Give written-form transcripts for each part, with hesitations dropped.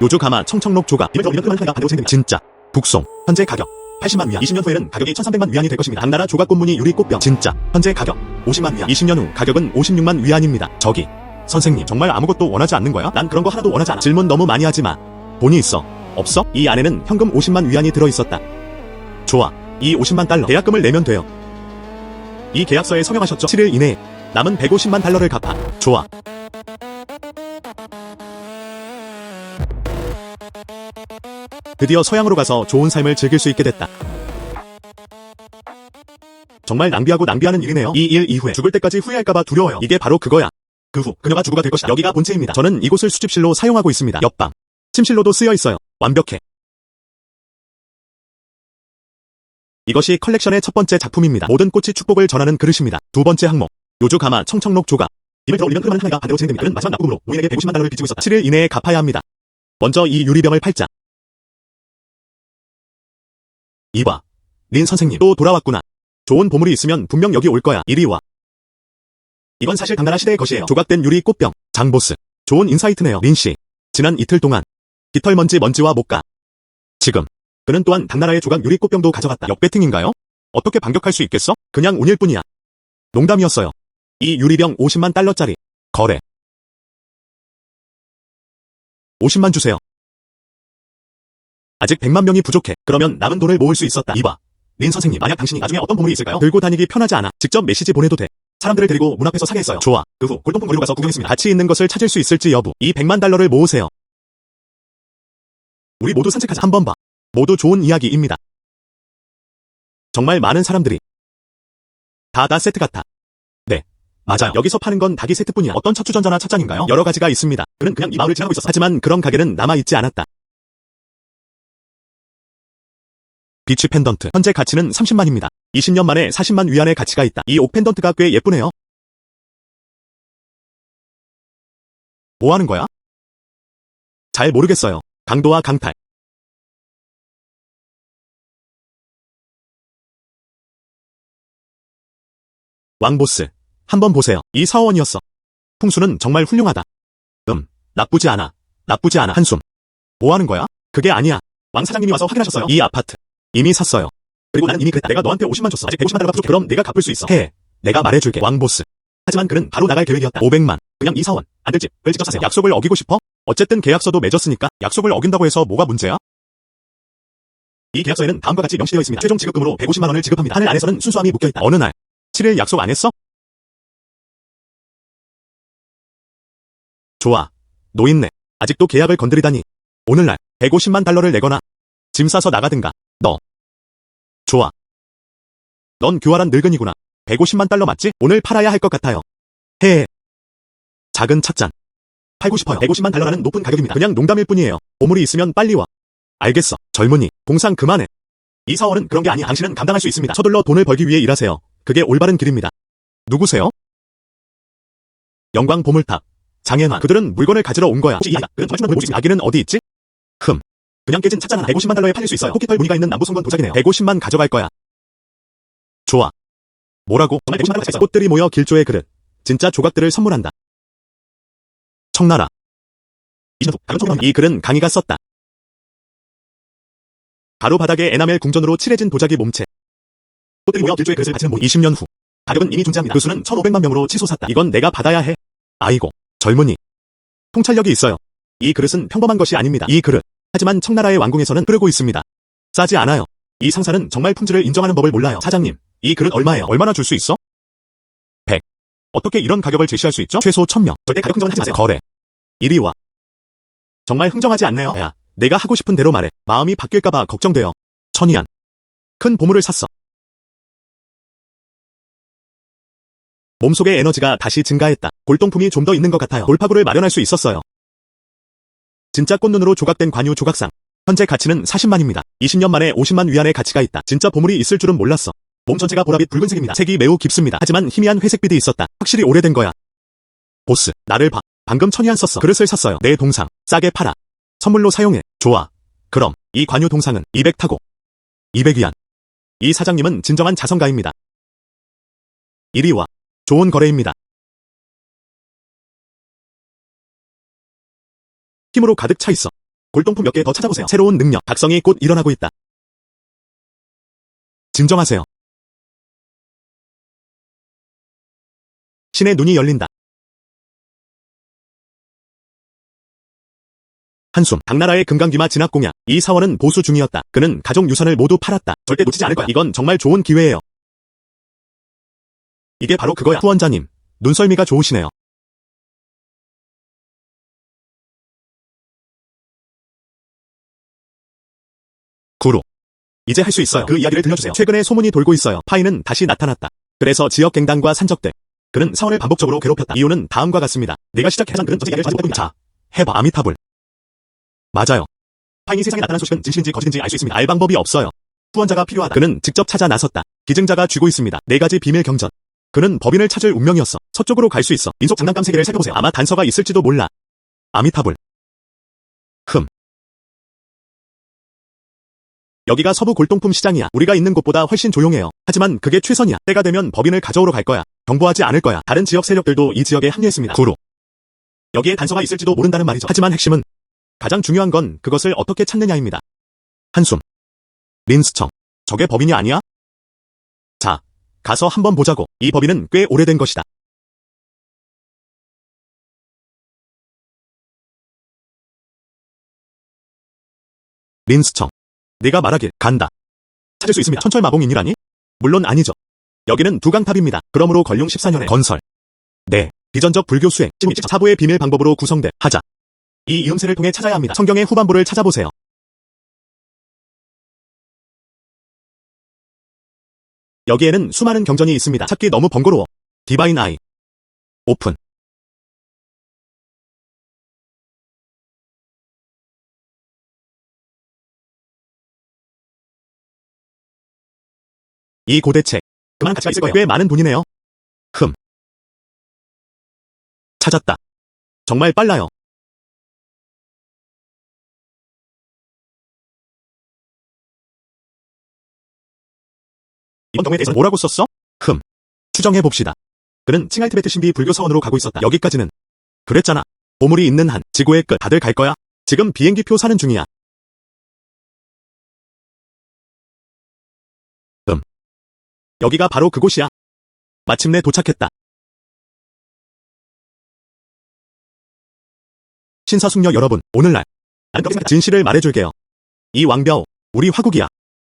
요조 가마 청청록 조가 진짜 북송 현재 가격 80만 위안 20년 후에는 가격이 1300만 위안이 될 것입니다. 당나라 조각 꽃무늬 유리 꽃병 진짜 현재 가격 50만 위안 20년 후 가격은 56만 위안입니다. 저기 선생님 정말 아무것도 원하지 않는 거야? 난 그런 거 하나도 원하지 않아. 질문 너무 많이 하지 마. 돈이 있어? 없어? 이 안에는 현금 50만 위안이 들어있었다. 좋아. 이 50만 달러 계약금을 내면 돼요. 이 계약서에 서명하셨죠? 7일 이내에 남은 150만 달러를 갚아. 좋아. 드디어 서양으로 가서 좋은 삶을 즐길 수 있게 됐다. 정말 낭비하고 낭비하는 일이네요. 이 일 이후에 죽을 때까지 후회할까봐 두려워요. 이게 바로 그거야. 그 후 그녀가 주부가 될 것이다. 여기가 본체입니다. 저는 이곳을 수집실로 사용하고 있습니다. 옆방 침실로도 쓰여 있어요. 완벽해. 이것이 컬렉션의 첫 번째 작품입니다. 모든 꽃이 축복을 전하는 그릇입니다. 두 번째 항목 요조 가마 청청록 조각. 입을 들어 올리면 흐르는 하나가 반대로 진행됩니다. 그는 마지막 납부금으로 노인에게 150만 달러를 빚지고 있었다. 7일 이내에 갚아야 합니다. 먼저 이 유리병을 팔자. 이봐. 린 선생님 또 돌아왔구나. 좋은 보물이 있으면 분명 여기 올 거야. 이리 와. 이건 사실 당나라 시대의 것이에요. 조각된 유리 꽃병. 장보스. 좋은 인사이트네요. 린씨. 지난 이틀 동안 깃털먼지와 못 가. 지금 그는 또한 당나라의 조각 유리 꽃병도 가져갔다. 역배팅인가요? 어떻게 반격할 수 있겠어? 그냥 운일 뿐이야. 농담이었어요. 이 유리병 50만 달러짜리. 거래. 50만 주세요. 아직 100만 명이 부족해. 그러면 남은 돈을 모을 수 있었다. 이봐. 린 선생님, 만약 당신이 나중에 어떤 보물이 있을까요? 들고 다니기 편하지 않아. 직접 메시지 보내도 돼. 사람들을 데리고 문 앞에서 사게 했어요. 좋아. 그 후 골동품 거리로 가서 구경했습니다. 가치 있는 것을 찾을 수 있을지 여부. 이 100만 달러를 모으세요. 우리 모두 산책하자. 한번 봐. 모두 좋은 이야기입니다. 정말 많은 사람들이. 다 세트 같아. 네. 맞아요. 여기서 파는 건 닭이 세트뿐이야. 어떤 척추전자나 찻잔인가요? 여러 가지가 있습니다. 그는 그냥 이 마을을 지나고 있었어. 하지만 그런 가게는 남아있지 않았다. 비치 펜던트. 현재 가치는 30만입니다. 20년 만에 40만 위안의 가치가 있다. 이 옥 펜던트가 꽤 예쁘네요. 뭐 하는 거야? 잘 모르겠어요. 강도와 강탈. 왕보스. 한번 보세요. 이 사원이었어. 풍수는 정말 훌륭하다. 나쁘지 않아. 나쁘지 않아. 한숨. 뭐 하는 거야? 그게 아니야. 왕 사장님이 와서 확인하셨어요. 이 아파트. 이미 샀어요. 그리고 나는 이미 그랬다. 내가 너한테 50만 줬어. 아직 150만 달러가 부족해. 그럼 내가 갚을 수 있어. 해. 내가 말해줄게. 왕보스. 하지만 그는 바로 나갈 계획이었다. 500만. 그냥 이 사원. 안 될 집을 직접 사세요. 약속을 어기고 싶어? 어쨌든 계약서도 맺었으니까. 약속을 어긴다고 해서 뭐가 문제야? 이 계약서에는 다음과 같이 명시되어 있습니다. 최종 지급금으로 150만 원을 지급합니다. 하늘 안에서는 순수함이 묶여있다. 어느 날. 7일 약속 안 했어? 좋아. 노인네. 아직도 계약을 건드리다니. 오늘날 150만 달러를 내거나 짐 싸서 나가든가. 너. 좋아. 넌 교활한 늙은이구나. 150만 달러 맞지? 오늘 팔아야 할 것 같아요. 해. 작은 찻잔. 팔고 싶어요. 150만 달러라는 높은 가격입니다. 그냥 농담일 뿐이에요. 보물이 있으면 빨리 와. 알겠어. 젊은이. 공상 그만해. 이 사원은 그런 게 아니야. 당신은 감당할 수 있습니다. 서둘러 돈을 벌기 위해 일하세요. 그게 올바른 길입니다. 누구세요? 영광 보물탑. 장현환. 그들은 물건을 가지러 온 거야. 혹시 이 아이가 그는 정말 충분히 볼 수 있습니다. 아기는 어디 있지? 그냥 깨진 찻잔 하나 150만 달러에 팔릴 수 있어요. 토끼털 무늬가 있는 남부성건 도자기네요. 150만 가져갈 거야. 좋아. 뭐라고? 정말 150만 달러 있어. 꽃들이 모여 길조의 그릇. 진짜 조각들을 선물한다. 청나라. 이 글은 강희가 썼다. 바로 바닥에 에나멜 궁전으로 칠해진 도자기 몸체. 꽃들이 모여 길조의 그릇을 바치는 모임. 20년 후. 가격은 이미 존재합니다. 그 수는 1,500만 명으로 치솟았다. 이건 내가 받아야 해. 아이고, 젊은이. 통찰력이 있어요. 이 그릇은 평범한 것이 아닙니다. 이 그릇. 하지만 청나라의 왕궁에서는 흐르고 있습니다. 싸지 않아요. 이 상사는 정말 품질을 인정하는 법을 몰라요. 사장님, 이 그릇 얼마예요? 얼마나 줄 수 있어? 100. 어떻게 이런 가격을 제시할 수 있죠? 최소 1000명. 절대 가격 흥정은 하지 마세요. 거래. 이리 와. 정말 흥정하지 않네요. 야, 내가 하고 싶은 대로 말해. 마음이 바뀔까봐 걱정돼요. 천이안. 큰 보물을 샀어. 몸속의 에너지가 다시 증가했다. 골동품이 좀 더 있는 것 같아요. 돌파구를 마련할 수 있었어요. 진짜 꽃눈으로 조각된 관유 조각상. 현재 가치는 40만입니다. 20년 만에 50만 위안의 가치가 있다. 진짜 보물이 있을 줄은 몰랐어. 몸 전체가 보라빛 붉은색입니다. 색이 매우 깊습니다. 하지만 희미한 회색빛이 있었다. 확실히 오래된 거야. 보스, 나를 봐. 방금 1000위안 썼어. 그릇을 샀어요. 내 동상. 싸게 팔아. 선물로 사용해. 좋아. 그럼 이 관유 동상은 200타고. 200위안. 이 사장님은 진정한 자성가입니다. 이리 와. 좋은 거래입니다. 힘으로 가득 차 있어. 골동품 몇 개 더 찾아보세요. 새로운 능력, 각성이 곧 일어나고 있다. 진정하세요. 신의 눈이 열린다. 한숨. 당나라의 금강귀마 진압공약. 이 사원은 보수 중이었다. 그는 가족 유산을 모두 팔았다. 절대 놓치지 않을 거야. 이건 정말 좋은 기회예요. 이게 바로 그거야. 후원자님, 눈썰미가 좋으시네요. 구루. 이제 할 수 있어요. 그 이야기를 들려주세요. 최근에 소문이 돌고 있어요. 파이는 다시 나타났다. 그래서 지역 갱단과 산적들. 그는 사원을 반복적으로 괴롭혔다. 이유는 다음과 같습니다. 내가 시작해서 그는 저제 이야기를 가지고 있다. 자, 해봐. 아미타불. 맞아요. 파인이 세상에 나타난 소식은 진실인지 거짓인지 알 수 있습니다. 알 방법이 없어요. 후원자가 필요하다. 그는 직접 찾아 나섰다. 기증자가 쥐고 있습니다. 4가지 비밀 경전. 그는 법인을 찾을 운명이었어. 서쪽으로 갈 수 있어. 민속 장난감 세계를 살펴보세요. 아마 단서가 있을지도 몰라. 아미타불. 여기가 서부 골동품 시장이야. 우리가 있는 곳보다 훨씬 조용해요. 하지만 그게 최선이야. 때가 되면 법인을 가져오러 갈 거야. 경보하지 않을 거야. 다른 지역 세력들도 이 지역에 합류했습니다. 구루. 여기에 단서가 있을지도 모른다는 말이죠. 하지만 핵심은 가장 중요한 건 그것을 어떻게 찾느냐입니다. 한숨. 린스청. 저게 법인이 아니야? 자, 가서 한번 보자고. 이 법인은 꽤 오래된 것이다. 린스청. 네가 말하길 간다. 찾을 수 있습니다. 천철마봉인이라니? 물론 아니죠. 여기는 두강탑입니다. 그러므로 건룡 14년에 건설. 네. 비전적 불교 수행. 사부의 비밀 방법으로 구성돼. 하자. 이 이음새를 통해 찾아야 합니다. 성경의 후반부를 찾아보세요. 여기에는 수많은 경전이 있습니다. 찾기 너무 번거로워. 디바인 아이. 오픈. 이 고대책. 그만 가치가 있을 거예요. 꽤 많은 돈이네요. 찾았다. 정말 빨라요. 이번 경우에 대해서 뭐라고 썼어? 추정해봅시다. 그는 칭알티베트 신비 불교 사원으로 가고 있었다. 여기까지는. 그랬잖아. 보물이 있는 한 지구의 끝. 다들 갈 거야? 지금 비행기표 사는 중이야. 여기가 바로 그곳이야. 마침내 도착했다. 신사숙녀 여러분, 오늘날 진실을 말해줄게요. 이 왕벼우, 우리 화국이야.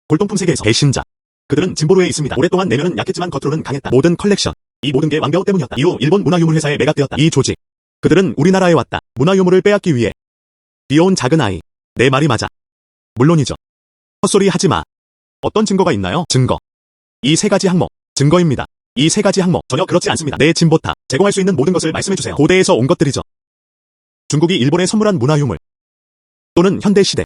골동품 세계에서 배신자. 그들은 진보로에 있습니다. 오랫동안 내면은 약했지만 겉으로는 강했다. 모든 컬렉션, 이 모든 게 왕벼우 때문이었다. 이후 일본 문화유물 회사에 매각되었다. 이 조직, 그들은 우리나라에 왔다. 문화유물을 빼앗기 위해. 귀여운 작은 아이, 내 말이 맞아. 물론이죠. 헛소리 하지 마. 어떤 증거가 있나요? 증거. 이 3가지 항목, 증거입니다. 이 3가지 항목, 전혀 그렇지 않습니다. 내 진보탑, 제공할 수 있는 모든 것을 말씀해주세요. 고대에서 온 것들이죠. 중국이 일본에 선물한 문화유물. 또는 현대시대.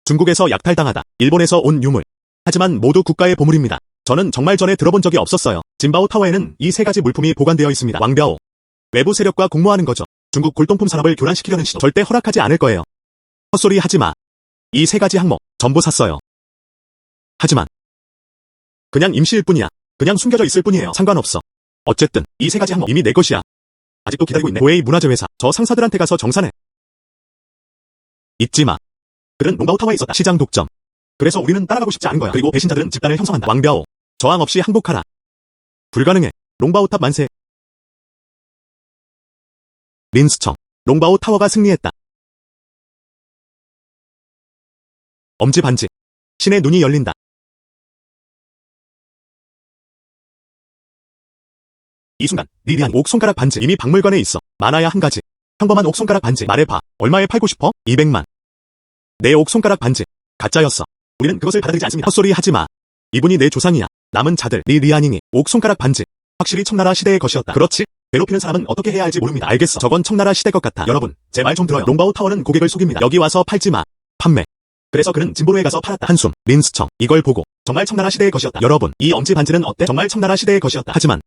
중국에서 약탈당하다, 일본에서 온 유물. 하지만 모두 국가의 보물입니다. 저는 정말 전에 들어본 적이 없었어요. 진바오 타워에는 이 3가지 물품이 보관되어 있습니다. 왕벼오. 외부 세력과 공모하는 거죠. 중국 골동품 산업을 교란시키려는 시도. 절대 허락하지 않을 거예요. 헛소리 하지 마. 이 3가지 항목, 전부 샀어요. 하지만 그냥 임시일 뿐이야. 그냥 숨겨져 있을 뿐이에요. 상관없어. 어쨌든 이 3가지 항목 이미 내 것이야. 아직도 기다리고 있네. 고에이 문화재회사. 저 상사들한테 가서 정산해. 잊지 마. 그들은 롱바오 타워에 있었다. 시장 독점. 그래서 우리는 따라가고 싶지 않은 거야. 그리고 배신자들은 집단을 형성한다. 왕벼오. 저항 없이 항복하라. 불가능해. 롱바오 탑 만세. 린스청. 롱바오 타워가 승리했다. 엄지 반지. 신의 눈이 열린다. 이 순간 리리안 옥손가락 반지 이미 박물관에 있어. 많아야 한 가지. 평범한 옥손가락 반지. 말해봐. 얼마에 팔고 싶어? 200만. 내 옥손가락 반지. 가짜였어. 우리는 그것을 받아들이지 않습니다. 헛소리 하지 마. 이분이 내 조상이야. 남은 자들. 리리아닝이 옥손가락 반지. 확실히 청나라 시대의 것이었다. 그렇지? 괴롭히는 사람은 어떻게 해야 할지 모릅니다. 알겠어. 저건 청나라 시대 것 같아. 여러분, 제 말 좀 들어요. 롱바오 타워는 고객을 속입니다. 여기 와서 팔지 마. 판매. 그래서 그는 진보로에 가서 팔았다. 한숨. 린스청. 이걸 보고 정말 청나라 시대의 것이었다. 여러분, 이 엄지 반지는 어때? 정말 청나라 시대의 것이었다. 하지만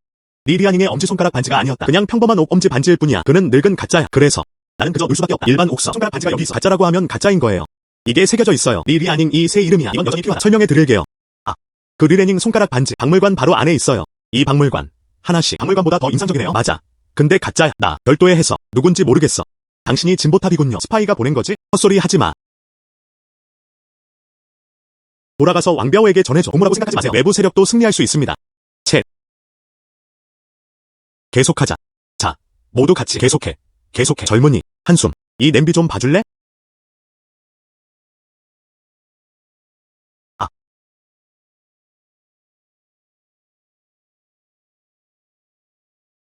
리리아닝의 엄지손가락 반지가 아니었다. 그냥 평범한 엄지 반지일 뿐이야. 그는 늙은 가짜야. 그래서 나는 그저 놀 수밖에 없다. 일반 손가락 반지가 여기 있어. 가짜라고 하면 가짜인 거예요. 이게 새겨져 있어요. 리리아닝 이 새 이름이야. 이건 여전히 필요하다. 설명해 드릴게요. 그 리레닝 손가락 반지 박물관 바로 안에 있어요. 이 박물관 하나씩 박물관보다 더 인상적이네요. 맞아. 근데 가짜야. 나 별도의 해서 누군지 모르겠어. 당신이 진보탑이군요. 스파이가 보낸 거지? 헛소리 하지 마. 돌아가서 왕벼에게 전해줘. 보물하고 생각하지 마세요. 외부 세력도 승리할 수 있습니다. 챗. 계속하자. 자, 모두 같이 계속해. 계속해. 젊은이, 한숨. 이 냄비 좀 봐줄래? 아.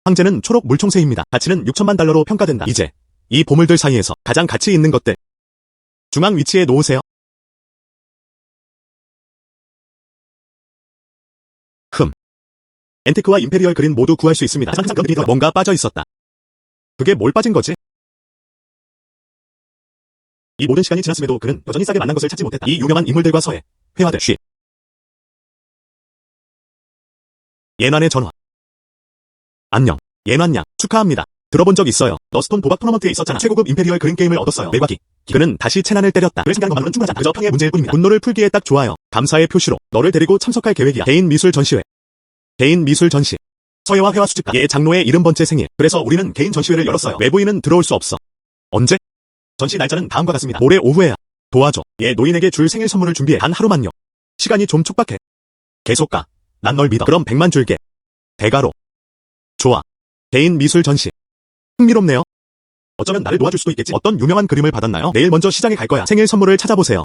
황제는 초록 물총새입니다. 가치는 6천만 달러로 평가된다. 이제 이 보물들 사이에서 가장 가치 있는 것들 중앙 위치에 놓으세요. 앤티크와 임페리얼 그린 모두 구할 수 있습니다. 하지만 항상 그런 뭔가 빠져 있었다. 그게 뭘 빠진 거지? 이 모든 시간이 지났음에도 그는 여전히 싸게 만난 것을 찾지 못했다. 이 유명한 인물들과 서해, 회화들, 쉬. 예난의 전화. 안녕. 예난양, 축하합니다. 들어본 적 있어요. 너스톤 도박 토너먼트에 있었잖아. 최고급 임페리얼 그린 게임을 얻었어요. 매과기. 그는 다시 채난을 때렸다. 그를 신기한 것만으로는 충분하지 않다. 그저 평의 문제일 뿐입니다. 분노를 풀기에 딱 좋아요. 감사의 표시로 너를 데리고 참석할 계획이야. 개인 미술 전시회. 개인 미술 전시. 서예와 회화 수집가. 얘 장로의 70번째 생일. 그래서 우리는 개인 전시회를 열었어요. 외부인은 들어올 수 없어. 언제? 전시 날짜는 다음과 같습니다. 모레 오후에야. 도와줘. 얘 노인에게 줄 생일 선물을 준비해. 단 하루만요. 시간이 좀 촉박해. 계속 가. 난 널 믿어. 그럼 100만 줄게. 대가로. 좋아. 개인 미술 전시. 흥미롭네요. 어쩌면 나를 도와줄 수도 있겠지. 어떤 유명한 그림을 받았나요? 내일 먼저 시장에 갈 거야. 생일 선물을 찾아보세요.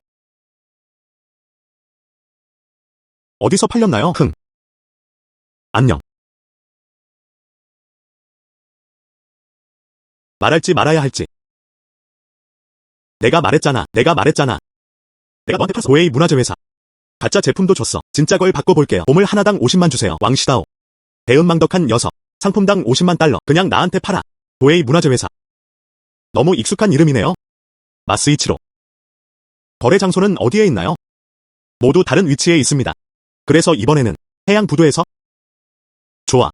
어디서 팔렸나요? 안녕. 말할지 말아야 할지. 내가 말했잖아. 내가 너한테 팔았어. 도웨이 문화재 회사. 가짜 제품도 줬어. 진짜 걸 바꿔볼게요. 보물 하나당 50만 주세요. 왕시다오. 배은망덕한 녀석. 상품당 50만 달러. 그냥 나한테 팔아. 도웨이 문화재 회사. 너무 익숙한 이름이네요. 마스이치로. 거래 장소는 어디에 있나요? 모두 다른 위치에 있습니다. 그래서 이번에는 해양 부두에서. 좋아.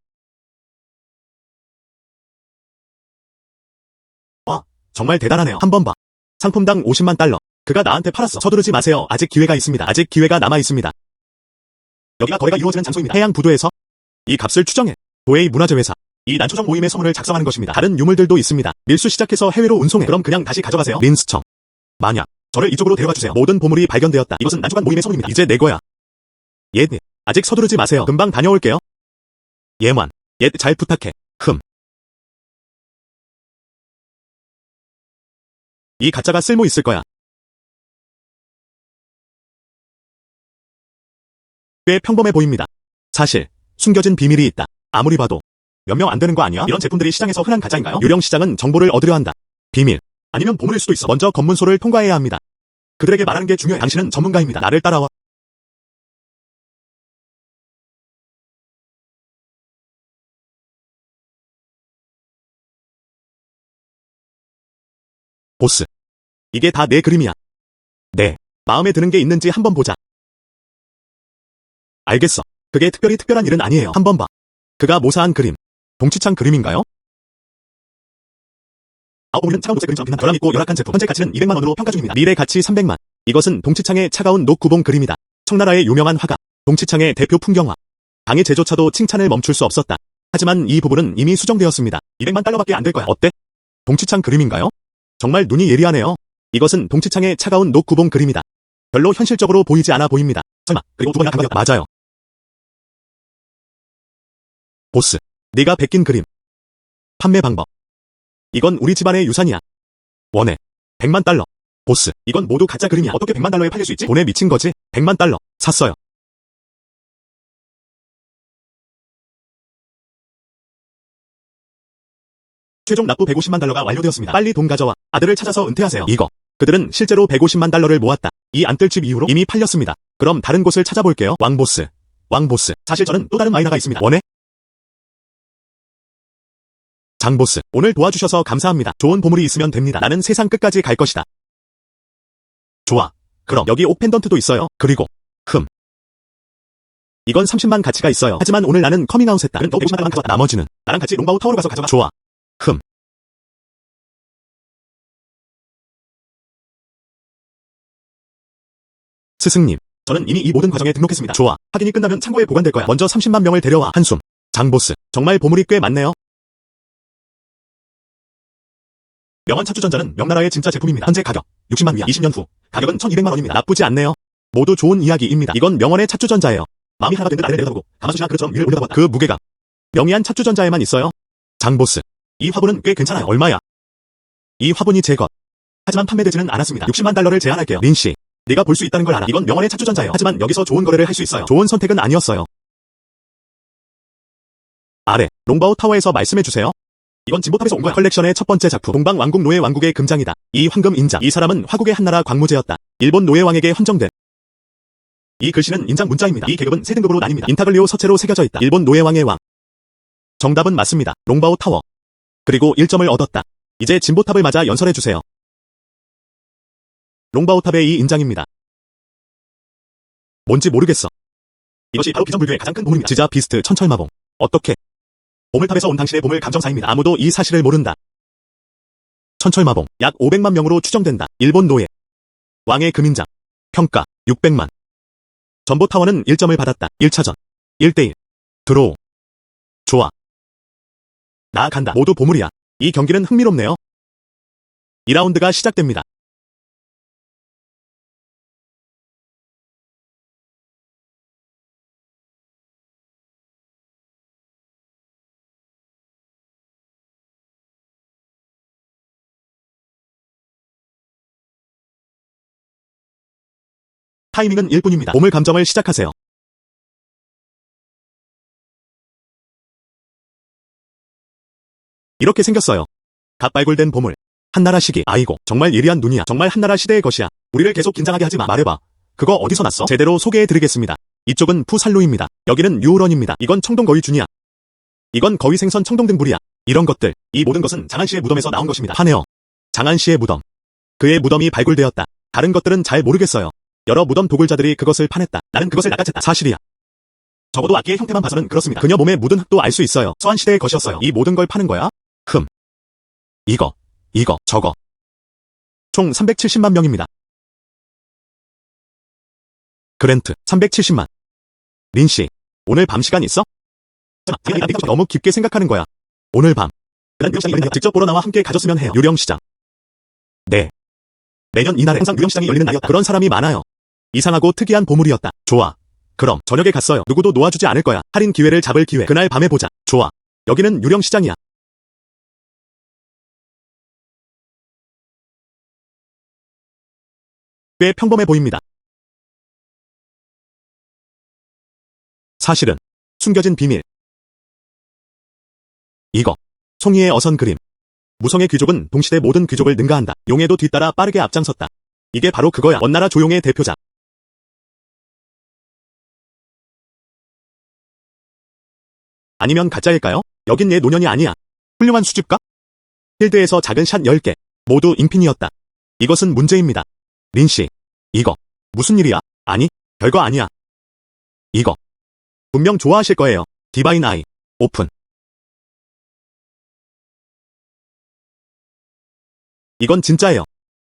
와, 정말 대단하네요. 한번 봐. 상품당 50만 달러. 그가 나한테 팔았어. 서두르지 마세요. 아직 기회가 있습니다. 아직 기회가 남아있습니다. 여기가 거래가 이루어지는 장소입니다. 해양 부두에서 이 값을 추정해. 도웨이 문화재 회사. 이 난초정 모임의 선물을 작성하는 것입니다. 다른 유물들도 있습니다. 밀수 시작해서 해외로 운송해. 그럼 그냥 다시 가져가세요. 린스청. 만약 저를 이쪽으로 데려가주세요. 모든 보물이 발견되었다. 이것은 난초관 모임의 선물입니다. 이제 내 거야. 옙. 아직 서두르지 마세요. 금방 다녀올게요. 예만. 옙 잘 부탁해. 이 가짜가 쓸모 있을 거야. 꽤 평범해 보입니다. 사실 숨겨진 비밀이 있다. 아무리 봐도 몇 명 안 되는 거 아니야? 이런 제품들이 시장에서 흔한 가짜인가요? 유령 시장은 정보를 얻으려 한다. 비밀. 아니면 보물일 수도 있어. 먼저 검문소를 통과해야 합니다. 그들에게 말하는 게 중요해. 당신은 전문가입니다. 나를 따라와. 보스. 이게 다 내 그림이야. 네. 마음에 드는 게 있는지 한번 보자. 알겠어. 그게 특별히 특별한 일은 아니에요. 한번 봐. 그가 모사한 그림. 동치창 그림인가요? 보물은 차가운 녹색 그림처럼 빛난 결함 있고 열악한 제품. 현재 가치는 200만 원으로 평가 중입니다. 미래 가치 300만. 이것은 동치창의 차가운 녹구봉 그림이다. 청나라의 유명한 화가. 동치창의 대표 풍경화. 당의 제조차도 칭찬을 멈출 수 없었다. 하지만 이 부분은 이미 수정되었습니다. 200만 달러밖에 안 될 거야. 어때? 동치창 그림인가요? 정말 눈이 예리하네요. 이것은 동치창의 차가운 녹구봉 그림이다. 별로 현실적으로 보이지 않아 보입니다. 설마. 그리고 두 번이나 간 거였다. 맞아요. 보스. 네가 베낀 그림. 판매 방법. 이건 우리 집안의 유산이야. 원해. 100만 달러. 보스. 이건 모두 가짜 그림이야. 어떻게 100만 달러에 팔릴 수 있지? 돈에 미친 거지? 100만 달러. 샀어요. 최종 납부 150만 달러가 완료되었습니다. 빨리 돈 가져와. 아들을 찾아서 은퇴하세요. 이거. 그들은 실제로 150만 달러를 모았다. 이 안뜰집 이후로 이미 팔렸습니다. 그럼 다른 곳을 찾아볼게요. 왕보스. 왕보스. 사실 저는 또 다른 마이너가 있습니다. 원해? 장보스. 오늘 도와주셔서 감사합니다. 좋은 보물이 있으면 됩니다. 나는 세상 끝까지 갈 것이다. 좋아. 그럼 여기 옥 펜던트도 있어요. 그리고 이건 30만 가치가 있어요. 하지만 오늘 나는 커밍아웃 했다. 너 150만 달러만 가져왔다. 나머지는 나랑 같이 롱바우 타워로 가서 가져가. 좋아. 스승님. 저는 이미 이 모든 과정에 등록했습니다. 좋아. 확인이 끝나면 창고에 보관될 거야. 먼저 30만 명을 데려와. 한숨. 장보스. 정말 보물이 꽤 많네요. 명언 차주전자는 명나라의 진짜 제품입니다. 현재 가격 60만 위안. 20년 후 가격은 1200만 원입니다. 나쁘지 않네요. 모두 좋은 이야기입니다. 이건 명언의 찻주전자예요. 마음이 하나가 된 듯 아래를 내려다보고 가마솥이나 그릇처럼 위를 올려다보았다. 그 무게가 명의한 찻주전자에만 있어요. 장보스, 이 화분은 꽤 괜찮아요. 얼마야? 이 화분이 제 것. 하지만 판매되지는 않았습니다. 60만 달러를 제안할게요. 린씨, 네가 볼 수 있다는 걸 알아. 이건 명언의 찻주전자예요. 하지만 여기서 좋은 거래를 할 수 있어요. 좋은 선택은 아니었어요. 아래, 롱바오 타워에서 말씀해주세요. 이건 진보탑에서 온 거야. 컬렉션의 첫 번째 작품. 동방왕국 노예 왕국의 금장이다. 이 황금 인장. 이 사람은 화국의 한나라 광무제였다. 일본 노예 왕에게 헌정된. 이 글씨는 인장 문자입니다. 이 계급은 세 등급으로 나뉩니다. 인타글리오 서체로 새겨져 있다. 일본 노예 왕의 왕. 정답은 맞습니다. 롱바오 타워. 그리고 1점을 얻었다. 이제 진보탑을 맞아 연설해주세요. 롱바오 탑의 이 인장입니다. 뭔지 모르겠어. 이것이 바로 비전불교의 가장 큰 보물입니다. 지자 비스트 천철마봉. 어떻게? 보물탑에서 온 당신의 보물 감정사입니다. 아무도 이 사실을 모른다. 천철마봉. 약 500만 명으로 추정된다. 일본 노예. 왕의 금인장. 평가 600만. 전보타워는 1점을 받았다. 1차전. 1대1. 드로우. 좋아. 나아간다. 모두 보물이야. 이 경기는 흥미롭네요. 2라운드가 시작됩니다. 타이밍은 1분입니다. 보물 감정을 시작하세요. 이렇게 생겼어요. 갓발굴된 보물. 한나라 시기. 아이고, 정말 예리한 눈이야. 정말 한나라 시대의 것이야. 우리를 계속 긴장하게 하지 마. 말해봐. 그거 어디서 났어? 제대로 소개해드리겠습니다. 이쪽은 푸살루입니다. 여기는 유우런입니다. 이건 청동 거위준이야. 이건 거위생선 청동등불이야. 이런 것들, 이 모든 것은 장안씨의 무덤에서 나온 것입니다. 하네요. 장안씨의 무덤. 그의 무덤이 발굴되었다. 다른 것들은 잘 모르겠어요. 여러 무덤 도굴자들이 그것을 파냈다. 나는 그것을 낚아챘다. 사실이야. 적어도 악기의 형태만 봐서는 그렇습니다. 그녀 몸에 묻은 흙도 알 수 있어요. 서한시대의 것이었어요. 이 모든 걸 파는 거야? 이거, 저거. 총 370만 명입니다. 그랜트, 370만. 린씨, 오늘 밤 시간 있어? 너무 깊게 생각하는 거야. 오늘 밤. 직접 보러 나와 함께 가졌으면 해요. 유령시장. 네. 매년 이날에 항상 유령시장이 열리는 날이었다. 그런 사람이 많아요. 이상하고 특이한 보물이었다. 좋아. 그럼 저녁에 갔어요. 누구도 놓아주지 않을 거야. 할인 기회를 잡을 기회. 그날 밤에 보자. 좋아. 여기는 유령시장이야. 꽤 평범해 보입니다. 사실은 숨겨진 비밀. 이거. 송이의 어선 그림. 무성의 귀족은 동시대 모든 귀족을 능가한다. 용에도 뒤따라 빠르게 앞장섰다. 이게 바로 그거야. 원나라 조용의 대표작. 아니면 가짜일까요? 여긴 얘 노년이 아니야. 훌륭한 수집가? 필드에서 작은 샷 10개. 모두 잉핀이었다. 이것은 문제입니다. 린씨. 이거. 무슨 일이야? 아니, 별거 아니야. 이거. 분명 좋아하실 거예요. 디바인 아이. 오픈. 이건 진짜예요.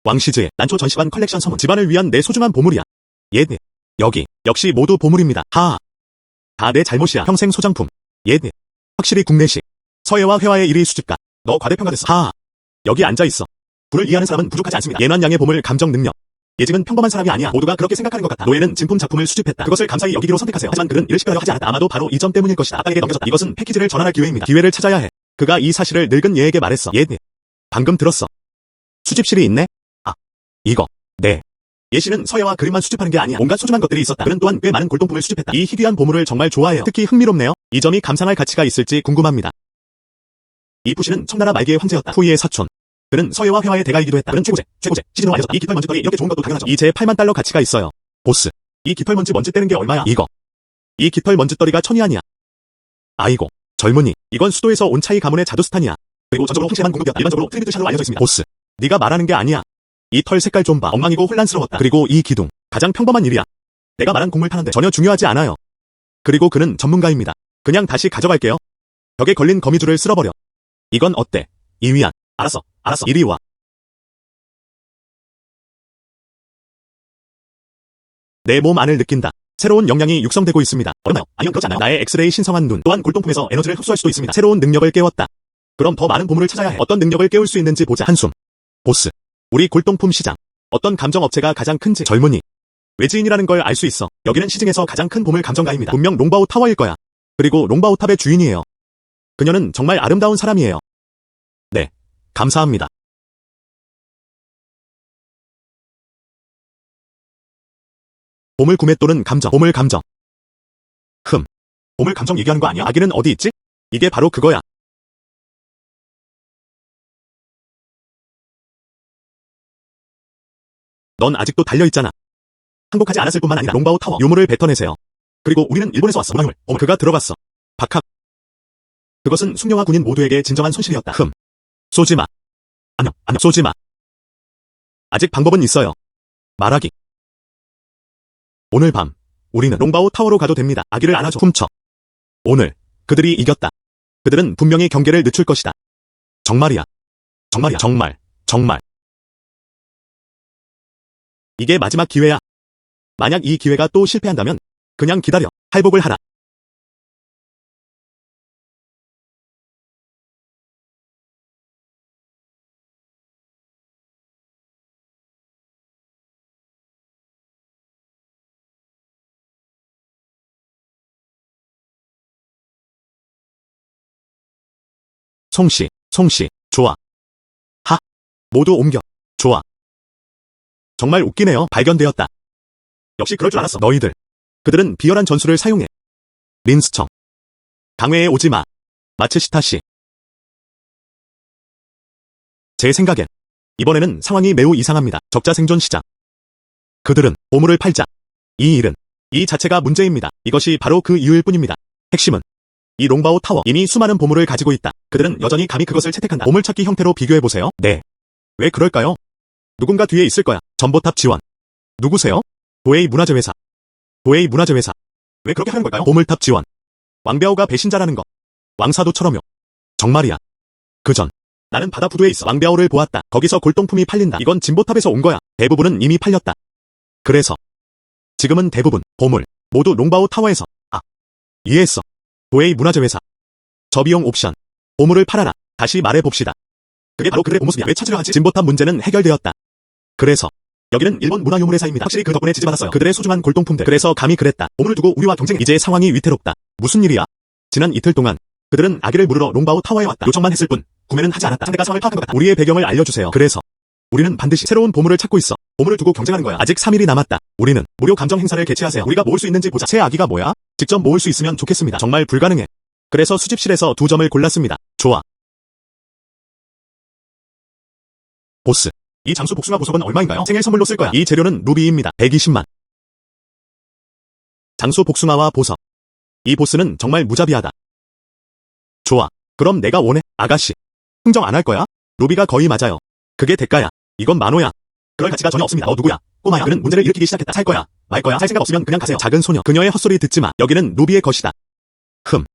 왕시즈의 난초 전시관 컬렉션 선물. 집안을 위한 내 소중한 보물이야. 예드. 여기. 역시 모두 보물입니다. 하하. 다 내 잘못이야. 평생 소장품. 예드. 확실히 국내식. 서예와 회화의 1위 수집가. 너 과대평가됐어. 하하. 여기 앉아있어. 불을 이해하는 사람은 부족하지 않습니다. 예난양의 보물 감정 능력. 예직은 평범한 사람이 아니야. 모두가 그렇게 생각하는 것 같다. 노예는 진품 작품을 수집했다. 그것을 감사히 여기기로 선택하세요. 하지만 그는 이를 시켜야 하지 않았다. 아마도 바로 이 점 때문일 것이다. 아빠에게 넘겨졌다. 이것은 패키지를 전환할 기회입니다. 기회를 찾아야 해. 그가 이 사실을 늙은 얘에게 말했어. 예드. 방금 들었어. 수집실이 있네? 아. 이거. 네. 예씨는 서예와 그림만 수집하는 게 아니야. 온갖 소중한 것들이 있었다. 그는 또한 꽤 많은 골동품을 수집했다. 이 희귀한 보물을 정말 좋아해요. 특히 흥미롭네요. 이 점이 감상할 가치가 있을지 궁금합니다. 이 푸시는 청나라 말기의 황제였다. 푸이의 사촌. 그는 서예와 회화의 대가이기도 했다. 그는 최고제, 시즌으로 알려졌다. 이 깃털 먼지떨이 이렇게 좋은 것도 당연하죠. 이 제 8만 달러 가치가 있어요. 보스. 이 깃털 먼지 떼는 게 얼마야? 이거. 이 깃털 먼지떨이가 1000이 아이고. 젊은이. 이건 수도에서 온 차이 가문의 자두스탄이야. 그리고 전적으로 황실에만 공급되었다. 일반적으로 트리비트 샤로 알려져 있습니다. 보스. 네가 말하는 게 아니야. 이 털 색깔 좀 봐. 엉망이고 혼란스러웠다. 그리고 이 기둥. 가장 평범한 일이야. 내가 말한 곡물 파는데 전혀 중요하지 않아요. 그리고 그는 전문가입니다. 그냥 다시 가져갈게요. 벽에 걸린 거미줄을 쓸어버려. 이건 어때? 이위안. 알았어. 이리 와. 내 몸 안을 느낀다. 새로운 역량이 육성되고 있습니다. 얼마요? 아니면 그렇지 않아요. 나의 엑스레이 신성한 눈. 또한 골동품에서 에너지를 흡수할 수도 있습니다. 새로운 능력을 깨웠다. 그럼 더 많은 보물을 찾아야 해. 어떤 능력을 깨울 수 있는지 보자. 한숨. 보스. 우리 골동품 시장. 어떤 감정업체가 가장 큰지. 젊은이. 외지인이라는 걸 알 수 있어. 여기는 시중에서 가장 큰 보물 감정가입니다. 분명 롱바오 타워일 거야. 그리고 롱바오 탑의 주인이에요. 그녀는 정말 아름다운 사람이에요. 네, 감사합니다. 보물 구매 또는 감정, 보물 감정. 보물 감정 얘기하는 거 아니야? 아기는 어디 있지? 이게 바로 그거야. 넌 아직도 달려있잖아. 항복하지 않았을 뿐만 아니라 롱바오 타워 유물을 뱉어내세요. 그리고 우리는 일본에서 왔어. 문화유물. 그가 들어갔어. 박학. 그것은 숙녀와 군인 모두에게 진정한 손실이었다. 쏘지 마. 아니요, 쏘지 마. 아직 방법은 있어요. 말하기. 오늘 밤, 우리는 롱바오 타워로 가도 됩니다. 아기를 안아줘. 훔쳐. 오늘, 그들이 이겼다. 그들은 분명히 경계를 늦출 것이다. 정말이야. 정말. 이게 마지막 기회야. 만약 이 기회가 또 실패한다면, 그냥 기다려. 할복을 하라. 송씨, 좋아. 하. 모두 옮겨. 좋아. 정말 웃기네요. 발견되었다. 역시 그럴 줄 알았어. 너희들. 그들은 비열한 전술을 사용해. 린스청. 강회에 오지 마. 마츠시타 씨. 제 생각엔 이번에는 상황이 매우 이상합니다. 적자 생존 시장. 그들은 보물을 팔자. 이 일은 이 자체가 문제입니다. 이것이 바로 그 이유일 뿐입니다. 핵심은 이 롱바오 타워 이미 수많은 보물을 가지고 있다. 그들은 여전히 감히 그것을 채택한다. 보물찾기 형태로 비교해보세요. 네. 왜 그럴까요? 누군가 뒤에 있을 거야. 전보탑 지원. 누구세요? 도에이 문화재 회사. 왜 그렇게 하는 걸까요? 보물탑 지원. 왕벼오가 배신자라는 거. 왕사도처럼요. 정말이야. 그전 나는 바다 부두에 있어 왕벼오를 보았다. 거기서 골동품이 팔린다. 이건 진보탑에서 온 거야. 대부분은 이미 팔렸다. 그래서 지금은 대부분 보물 모두 롱바오 타워에서. 이해했어. 도에이 문화재 회사. 저비용 옵션. 보물을 팔아라. 다시 말해봅시다. 그게 바로 그들의 본모습이야. 왜 찾으려 하지? 진보탑 문제는 해결되었다. 그래서 여기는 일본 문화유물회사입니다. 확실히 그 덕분에 지지받았어요. 그들의 소중한 골동품들. 그래서 감히 그랬다. 보물을 두고 우리와 경쟁해. 이제 상황이 위태롭다. 무슨 일이야? 지난 이틀 동안 그들은 아기를 물으러 롱바오 타워에 왔다. 요청만 했을 뿐 구매는 하지 않았다. 상대가 상황을 파악한 것 같다. 우리의 배경을 알려주세요. 그래서 우리는 반드시 새로운 보물을 찾고 있어. 보물을 두고 경쟁하는 거야. 아직 3일이 남았다. 우리는 무료 감정 행사를 개최하세요. 우리가 모을 수 있는지 보자. 새 아기가 뭐야? 직접 모을 수 있으면 좋겠습니다. 정말 불가능해. 그래서 수집실에서 2점을 골랐습니다. 좋아. 보스. 이 장수 복숭아 보석은 얼마인가요? 생일 선물로 쓸 거야. 이 재료는 루비입니다. 120만. 장수 복숭아와 보석. 이 보스는 정말 무자비하다. 좋아. 그럼 내가 원해. 아가씨. 흥정 안 할 거야? 루비가 거의 맞아요. 그게 대가야. 이건 만호야. 그럴 가치가 전혀 없습니다. 너 누구야? 꼬마야. 그는 문제를 일으키기 시작했다. 살 거야. 말 거야. 살 생각 없으면 그냥 가세요. 작은 소녀. 그녀의 헛소리 듣지 마. 여기는 루비의 것이다.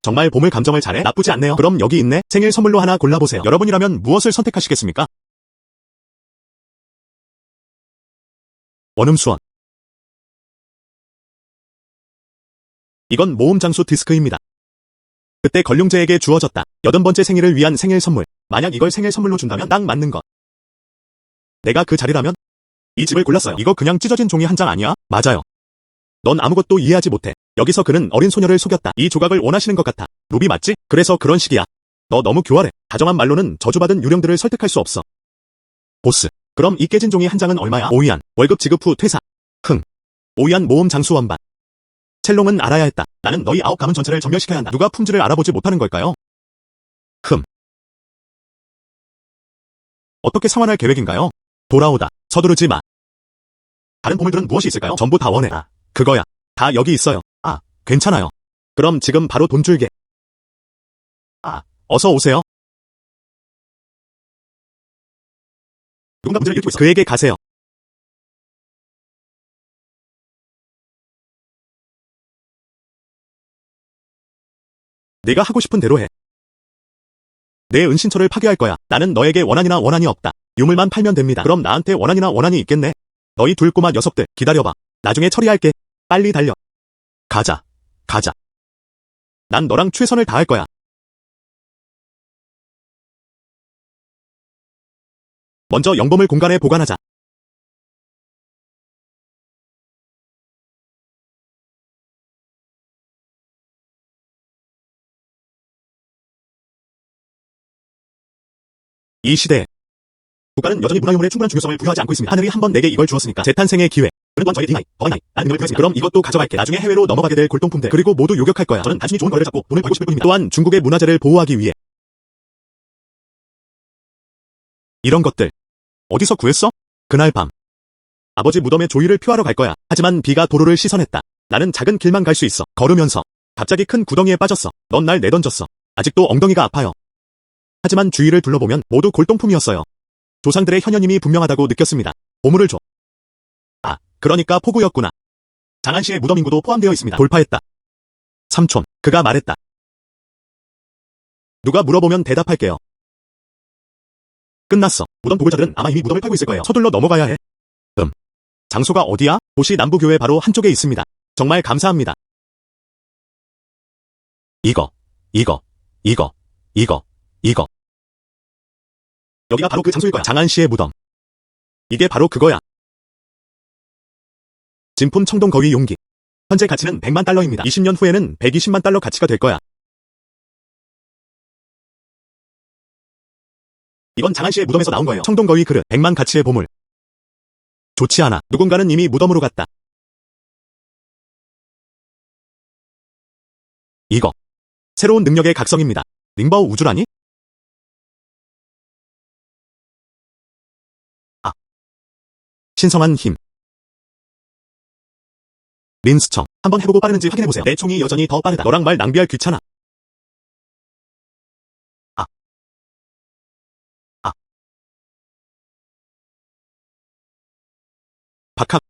정말 보물 감정을 잘해? 나쁘지 않네요. 그럼 여기 있네. 생일 선물로 하나 골라보세요. 여러분이라면 무엇을 선택하시겠습니까? 원음수원. 이건 모음 장수 디스크입니다. 그때 걸룡제에게 주어졌다. 80번째 생일을 위한 생일 선물. 만약 이걸 생일 선물로 준다면 딱 맞는 것. 내가 그 자리라면? 이 집을 골랐어요. 이거 그냥 찢어진 종이 한 장 아니야? 맞아요. 넌 아무것도 이해하지 못해. 여기서 그는 어린 소녀를 속였다. 이 조각을 원하시는 것 같아. 루비 맞지? 그래서 그런 식이야. 너 너무 교활해. 다정한 말로는 저주받은 유령들을 설득할 수 없어. 보스. 그럼 이 깨진 종이 한 장은 얼마야? 5위안. 월급 지급 후 퇴사. 5위안 모음 장수 원반. 첼롱은 알아야 했다. 나는 너희 9가문 전체를 전멸시켜야 한다. 누가 품질을 알아보지 못하는 걸까요? 어떻게 상환할 계획인가요? 돌아오다. 서두르지 마. 다른 보물들은 무엇이 있을까요? 전부 다 원해. 그거야. 다 여기 있어요. 괜찮아요. 그럼 지금 바로 돈 줄게. 어서 오세요. 누군가 문제를 일으키고 있어. 그에게 가세요. 네가 하고 싶은 대로 해. 내 은신처를 파괴할 거야. 나는 너에게 원한이나 원한이 없다. 유물만 팔면 됩니다. 그럼 나한테 원한이나 원한이 있겠네. 너희 둘 꼬마 녀석들 기다려봐. 나중에 처리할게. 빨리 달려. 가자. 난 너랑 최선을 다할 거야. 먼저 영범을 공간에 보관하자. 이 시대에 국가는 여전히 문화유물에 충분한 중요성을 부여하지 않고 있습니다. 하늘이 한번 내게 이걸 주었으니까 재탄생의 기회. 그는 또한 저에게 D9, 더하이, 라는 능력을 부여했습니다. 그럼 이것도 가져갈게. 나중에 해외로 넘어가게 될 골동품들 그리고 모두 요격할 거야. 저는 단순히 좋은 거래를 잡고 돈을 벌고 싶을 뿐입니다. 또한 중국의 문화재를 보호하기 위해 이런 것들 어디서 구했어? 그날 밤 아버지 무덤에 조의를 표하러 갈 거야. 하지만 비가 도로를 씻어냈다. 나는 작은 길만 갈 수 있어. 걸으면서 갑자기 큰 구덩이에 빠졌어. 넌 날 내던졌어. 아직도 엉덩이가 아파요. 하지만 주위를 둘러보면 모두 골동품이었어요. 조상들의 현현임이 분명하다고 느꼈습니다. 보물을 줘. 아, 그러니까 포구였구나. 장안씨의 무덤 인구도 포함되어 있습니다. 돌파했다. 삼촌, 그가 말했다. 누가 물어보면 대답할게요. 끝났어. 무덤 보물자들은 아마 이미 무덤을 팔고 있을 거예요. 서둘러 넘어가야 해. 장소가 어디야? 도시 남부교회 바로 한쪽에 있습니다. 정말 감사합니다. 이거. 여기가 바로 그 장소일 거야. 장안씨의 무덤. 이게 바로 그거야. 진품 청동 거위 용기. 현재 가치는 100만 달러입니다. 20년 후에는 120만 달러 가치가 될 거야. 이건 장안씨의 무덤에서 나온 거예요. 청동 거위 그릇. 100만 가치의 보물. 좋지 않아. 누군가는 이미 무덤으로 갔다. 이거. 새로운 능력의 각성입니다. 링바오 우주라니? 아. 신성한 힘. 린스청. 한번 해보고 빠르는지 확인해보세요. 내 총이 여전히 더 빠르다. 너랑 말 낭비할 귀찮아. 박학.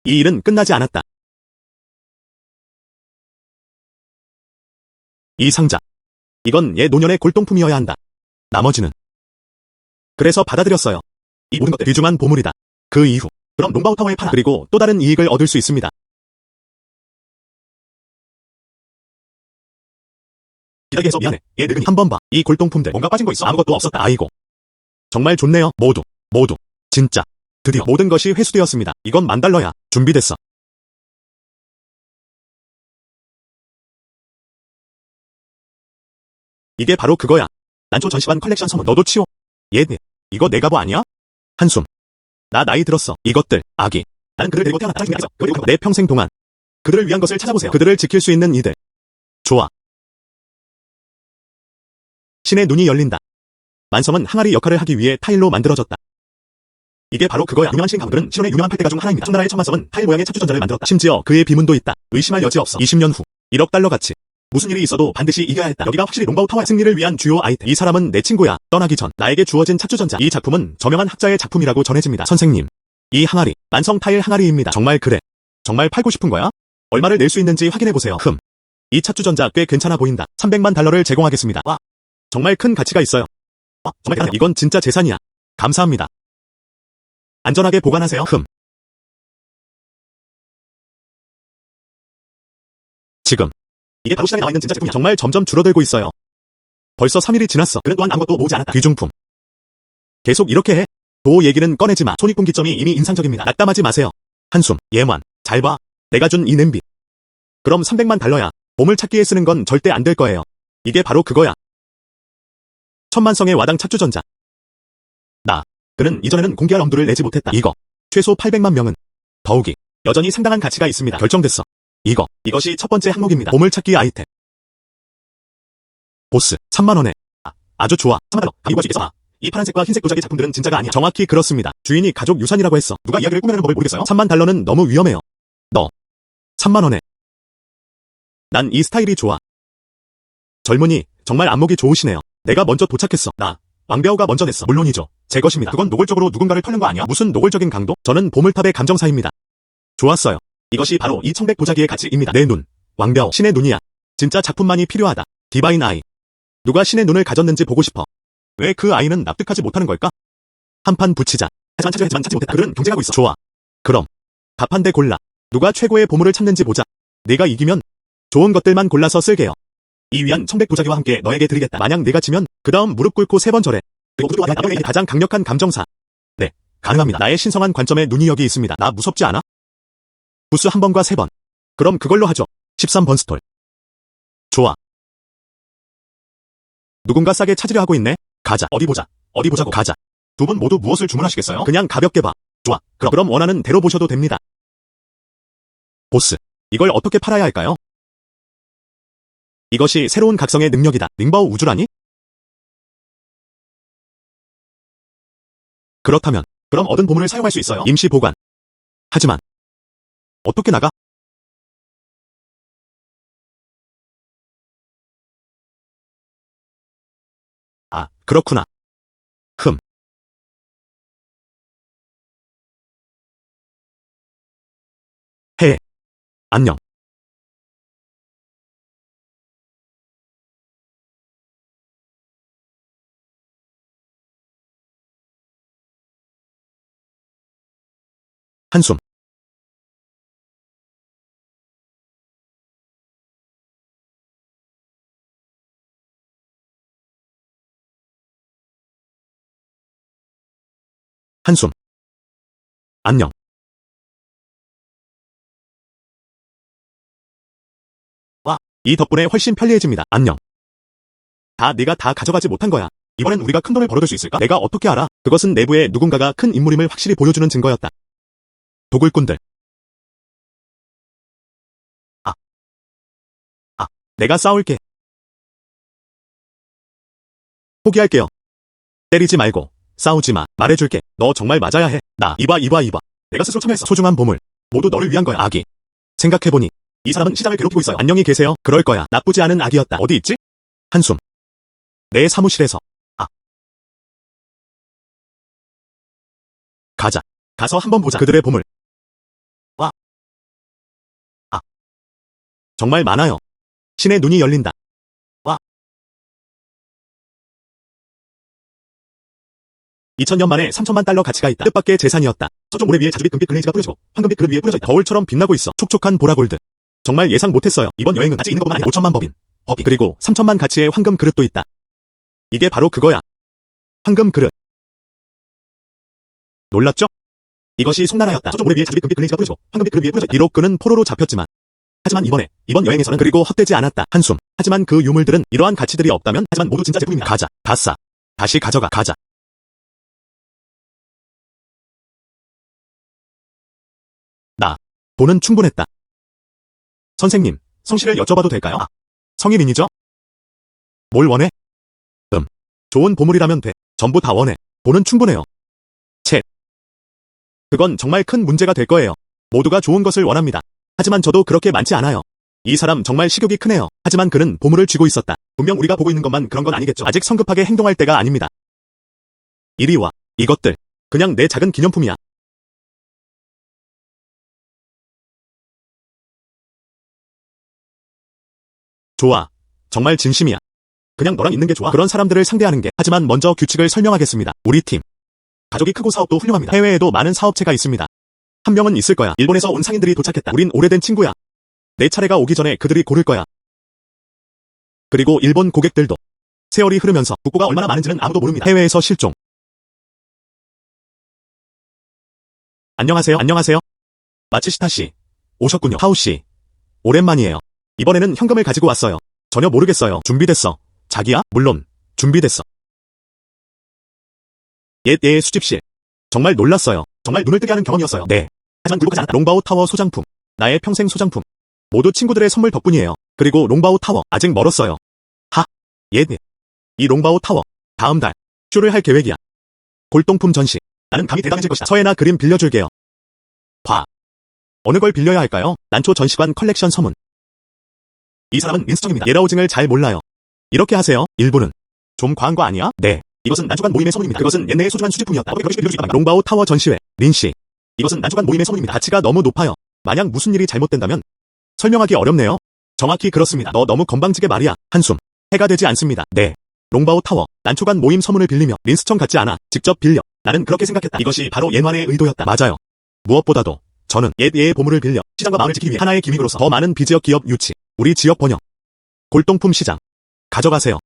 이 일은 끝나지 않았다. 이 상자. 이건 얘 노년의 골동품이어야 한다. 나머지는. 그래서 받아들였어요. 이 모든 것들 귀중한 보물이다. 그 이후. 그럼 롱바오 타워에 팔아. 그리고 또 다른 이익을 얻을 수 있습니다. 기다리게 해서 미안해. 얘 늙은이. 한번 봐. 이 골동품들. 뭔가 빠진 거 있어? 아무것도 없었다. 아이고. 정말 좋네요. 모두. 진짜. 드디어 모든 것이 회수되었습니다. 이건 10,000달러야. 준비됐어. 이게 바로 그거야. 난초 전시관 컬렉션 선물. 너도 치워. 이거 내 갑오 아니야? 한숨. 나 나이 들었어. 이것들. 아기. 나는 그들을 데리고 태어났다. 내 평생 동안. 그들을 위한 것을 찾아보세요. 그들을 지킬 수 있는 이들. 좋아. 신의 눈이 열린다. 만성은 항아리 역할을 하기 위해 타일로 만들어졌다. 이게 바로 그거야. 유명한 신가문들은 실온의 유명한 팔대가 중 하나입니다. 청나라의 천만성은 타일 모양의 차주전자를 만들었다. 심지어 그의 비문도 있다. 의심할 여지 없어. 20년 후 1억 달러 가치. 무슨 일이 있어도 반드시 이겨야 했다. 여기가 확실히 롱바오 타워의 승리를 위한 주요 아이템. 이 사람은 내 친구야. 떠나기 전 나에게 주어진 차주전자. 이 작품은 저명한 학자의 작품이라고 전해집니다. 선생님, 이 항아리 만성 타일 항아리입니다. 정말 그래? 정말 팔고 싶은 거야? 얼마를 낼 수 있는지 확인해보세요. 이 차주전자 꽤 괜찮아 보인다. 300만 달러를 제공하겠습니다. 와, 정말 큰 가치가 있어요. 정말 대단해요. 이건 진짜 재산이야. 감사합니다. 안전하게 보관하세요. 지금 이게 바로 시장에 나와있는 진짜 제품이야. 정말 점점 줄어들고 있어요. 벌써 3일이 지났어. 그는 또한 아무것도 모으지 않았다. 귀중품. 계속 이렇게 해. 도 얘기는 꺼내지 마. 손익분기점이 이미 인상적입니다. 낙담하지 마세요. 한숨. 얘만. 잘 봐. 내가 준 이 냄비. 그럼 300만 달러야. 보물찾기에 쓰는 건 절대 안 될 거예요. 이게 바로 그거야. 천만성의 와당 차주전자. 그는 이전에는 공개할 엄두를 내지 못했다. 이거. 최소 800만 명은. 더욱이. 여전히 상당한 가치가 있습니다. 결정됐어. 이것이 첫 번째 항목입니다. 보물찾기 아이템. 보스. 3만원에. 아주 좋아. 3만원. 이거 지겠어. 이 파란색과 흰색 도자기 작품들은 진짜가 아니야. 정확히 그렇습니다. 주인이 가족 유산이라고 했어. 누가 이야기를 꾸며내는 법을 모르겠어요? 3만 달러는 너무 위험해요. 3만원에. 난 이 스타일이 좋아. 젊은이, 정말 안목이 좋으시네요. 내가 먼저 도착했어. 왕벼우가 먼저 냈어. 물론이죠. 제 것입니다. 그건 노골적으로 누군가를 털는 거 아니야? 무슨 노골적인 강도? 저는 보물탑의 감정사입니다. 좋았어요. 이것이 바로 이 청백 도자기의 가치입니다. 내 눈. 왕벼우. 신의 눈이야. 진짜 작품만이 필요하다. 디바인 아이. 누가 신의 눈을 가졌는지 보고 싶어. 왜 그 아이는 납득하지 못하는 걸까? 한판 붙이자. 하지만 찾지 못했다. 그들은 경쟁하고 있어. 좋아. 그럼. 답 한 대 골라. 누가 최고의 보물을 찾는지 보자. 내가 이기면 좋은 것들만 골라서 쓸게요. 이 위안 청백 도자기와 함께 너에게 드리겠다. 만약 내가 지면 그 다음 무릎 꿇고 3번 절해. 그리고 나에게 가장 강력한 감정사. 네, 가능합니다. 나의 신성한 관점에 눈이 여기 있습니다. 나 무섭지 않아? 부스 1번과 3번. 그럼 그걸로 하죠. 13번 스톨. 좋아. 누군가 싸게 찾으려 하고 있네. 가자. 어디 보자고. 가자. 두 분 모두 무엇을 주문하시겠어요? 그냥 가볍게 봐. 좋아. 그럼 원하는 대로 보셔도 됩니다. 보스, 이걸 어떻게 팔아야 할까요? 이것이 새로운 각성의 능력이다. 링바오 우주라니? 그렇다면 그럼 얻은 보물을 사용할 수 있어요. 임시 보관. 하지만 어떻게 나가? 아, 그렇구나. 흠. 해. 안녕. 한숨. 한숨. 안녕. 와, 이 덕분에 훨씬 편리해집니다. 안녕. 네가 다 가져가지 못한 거야. 이번엔 우리가 큰 돈을 벌어들 수 있을까? 내가 어떻게 알아? 그것은 내부에 누군가가 큰 인물임을 확실히 보여주는 증거였다. 도굴꾼들. 아, 내가 싸울게. 포기할게요. 때리지 말고 싸우지 마. 말해줄게. 너 정말 맞아야 해. 이봐. 내가 스스로 참여했어. 소중한 보물. 모두 너를 위한 거야. 아기. 생각해보니 이 사람은 시장을 괴롭히고 있어요. 안녕히 계세요. 그럴 거야. 나쁘지 않은 아기였다. 어디 있지? 한숨. 내 사무실에서. 가자. 가서 한번 보자. 그들의 보물. 와. 정말 많아요. 신의 눈이 열린다. 와. 2000년 만에 3000만 달러 가치가 있다. 뜻밖의 재산이었다. 서쪽 모래 위에 자주빛 금빛 글레이즈가 뿌려지고 황금빛 그릇 위에 뿌려져 있다. 거울처럼 빛나고 있어. 촉촉한 보라골드. 정말 예상 못했어요. 이번 여행은 아직 있는 것만 아니야. 5천만 법인. 그리고 3000만 가치의 황금 그릇도 있다. 이게 바로 그거야. 황금 그릇. 놀랐죠? 이것이 송나라였다. 서쪽 모래 위에 자주빛 금빛 글레이즈가 뿌려지고 황금빛 그릇 위에 뿌려져 있다. 비록 그는 포로로 잡혔지만 하지만 이번 여행에서는 그리고 헛되지 않았다. 한숨. 하지만 그 유물들은 이러한 가치들이 없다면 하지만 모두 진짜 제품입니다. 가자. 다 싸. 다시 가져가. 가자. 돈은 충분했다. 선생님, 성씨를 여쭤봐도 될까요? 성일인이죠? 뭘 원해? 좋은 보물이라면 돼. 전부 다 원해. 돈은 충분해요. 쳇. 그건 정말 큰 문제가 될 거예요. 모두가 좋은 것을 원합니다. 하지만 저도 그렇게 많지 않아요. 이 사람 정말 식욕이 크네요. 하지만 그는 보물을 쥐고 있었다. 분명 우리가 보고 있는 것만 그런 건 아니겠죠. 아직 성급하게 행동할 때가 아닙니다. 이리 와. 이것들. 그냥 내 작은 기념품이야. 좋아. 정말 진심이야. 그냥 너랑 있는 게 좋아. 그런 사람들을 상대하는 게. 하지만 먼저 규칙을 설명하겠습니다. 우리 팀. 가족이 크고 사업도 훌륭합니다. 해외에도 많은 사업체가 있습니다. 한 명은 있을 거야. 일본에서 온 상인들이 도착했다. 우린 오래된 친구야. 내 차례가 오기 전에 그들이 고를 거야. 그리고 일본 고객들도. 세월이 흐르면서 국고가 얼마나 많은지는 아무도 모릅니다. 해외에서 실종. 안녕하세요. 마츠시타 씨. 오셨군요. 하우 씨. 오랜만이에요. 이번에는 현금을 가지고 왔어요. 전혀 모르겠어요. 준비됐어. 자기야? 물론 준비됐어. 수집실. 정말 놀랐어요. 정말 눈을 뜨게 하는 경험이었어요. 네. 하지만 굴복하지 않았다. 롱바오 타워 소장품. 나의 평생 소장품. 모두 친구들의 선물 덕분이에요. 그리고 롱바오 타워. 아직 멀었어요. 이 롱바오 타워. 다음 달 쇼를 할 계획이야. 골동품 전시. 나는 감히 대담해질 것이다. 서예나 그림 빌려줄게요. 어느 걸 빌려야 할까요? 난초 전시관 컬렉션 서문. 이 사람은 린스청입니다. 예라오징을 잘 몰라요. 이렇게 하세요. 일부는 좀 과한 거 아니야? 네. 이것은 난초관 모임의 서문입니다. 그것은 옛내의 소중한 수집품이었다. 결혼식 빌려줄 수 있다. 롱바오 타워 전시회. 린씨. 이것은 난초관 모임의 서문입니다. 가치가 너무 높아요. 만약 무슨 일이 잘못된다면 설명하기 어렵네요. 정확히 그렇습니다. 너 너무 건방지게 말이야. 한숨. 해가 되지 않습니다. 네. 롱바오 타워. 난초관 모임 서문을 빌리며 린스청 같지 않아. 직접 빌려. 나는 그렇게 생각했다. 이것이 바로 옛날의 의도였다. 맞아요. 무엇보다도 저는 옛의 보물을 빌려 시장과 마을을 지키기 위해 하나의 기믹으로서 더 많은 비지역 기업 유치. 우리 지역 번영. 골동품 시장. 가져가세요.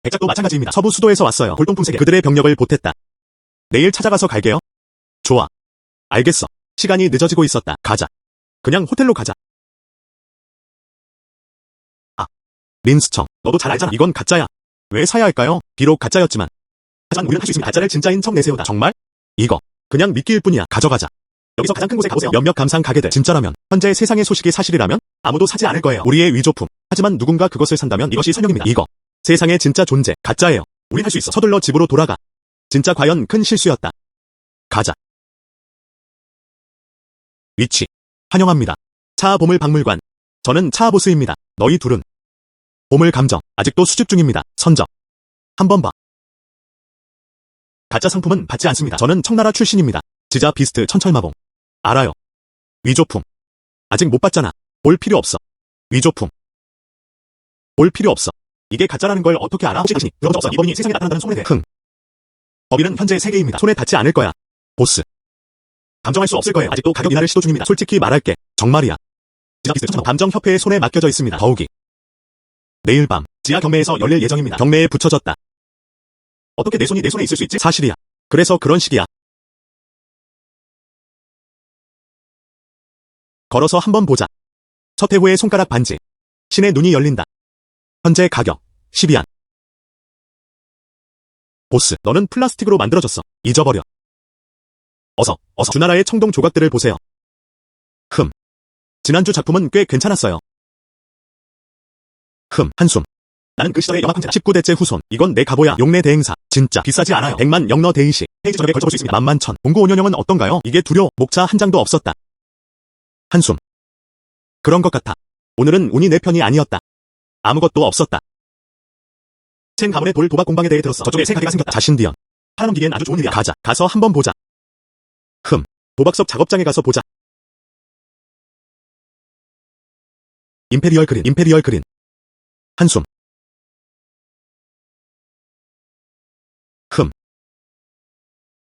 백작도 마찬가지입니다. 서부 수도에서 왔어요. 골동품 세계. 그들의 병력을 보탰다. 내일 찾아가서 갈게요. 좋아. 알겠어. 시간이 늦어지고 있었다. 가자. 그냥 호텔로 가자. 린스청. 너도 잘 알잖아. 이건 가짜야. 왜 사야 할까요? 비록 가짜였지만. 하지만 우리는 할 수 있습니다. 가짜를 진짜인 척 내세우다. 정말? 이거. 그냥 미끼일 뿐이야. 가져가자. 여기서 가장 큰 곳에 가보세요. 몇몇 감상 가게들. 진짜라면, 현재 세상의 소식이 사실이라면 아무도 사지 않을 거예요. 우리의 위조품. 하지만 누군가 그것을 산다면 이것이 설명입니다. 이거. 세상의 진짜 존재. 가짜예요. 우린 할 수 있어. 서둘러 집으로 돌아가. 진짜 과연 큰 실수였다. 가자. 위치. 환영합니다. 차보물 박물관. 저는 차보스입니다. 너희 둘은 보물 감정. 아직도 수집 중입니다. 선적. 한번 봐. 가짜 상품은 받지 않습니다. 저는 청나라 출신입니다. 지자 비스트 천철마봉. 알아요. 위조품. 아직 못 봤잖아. 볼 필요 없어. 위조품. 볼 필요 없어. 이게 가짜라는 걸 어떻게 알아? 혹시 들어본 적 없어? 이 법인이 세상에 나타난다는 소문에 대해. 법인은 현재 세계입니다. 손에 닿지 않을 거야. 보스. 감정할 수 없을 거예요. 아직도 가격 인하를 시도 중입니다. 솔직히 말할게. 정말이야. 지자 비스트 천철마봉 감정협회의 손에 맡겨져 있습니다. 더욱이. 내일 밤 지하 경매에서 열릴 예정입니다. 경매에 붙여졌다. 어떻게 내 손이 내 손에 있을 수 있지? 사실이야. 그래서 그런 식이야. 걸어서 한번 보자. 서태후의 손가락 반지. 신의 눈이 열린다. 현재 가격 12안. 보스, 너는 플라스틱으로 만들어졌어. 잊어버려. 어서. 주나라의 청동 조각들을 보세요. 지난주 작품은 꽤 괜찮았어요. 한숨. 나는 그 시절의 영화 황제다. 19대째 후손. 이건 내 가보야. 용내 대행사. 진짜 비싸지 않아요. 100만 영러 대이시. 페이지 저녁에 걸쳐볼 수 있습니다. 만만천. 공구 5년형은 어떤가요? 이게 두려. 목차 한 장도 없었다. 한숨. 그런 것 같아. 오늘은 운이 내 편이 아니었다. 아무것도 없었다. 첸 가문의 돌 도박 공방에 대해 들었어. 저쪽에 새 가게가 생겼다. 자신디언. 팔아넘기기엔 아주 좋은 일이야. 가자. 가서 한번 보자. 도박석 작업장에 가서 보자. 임페리얼 그린. 한숨.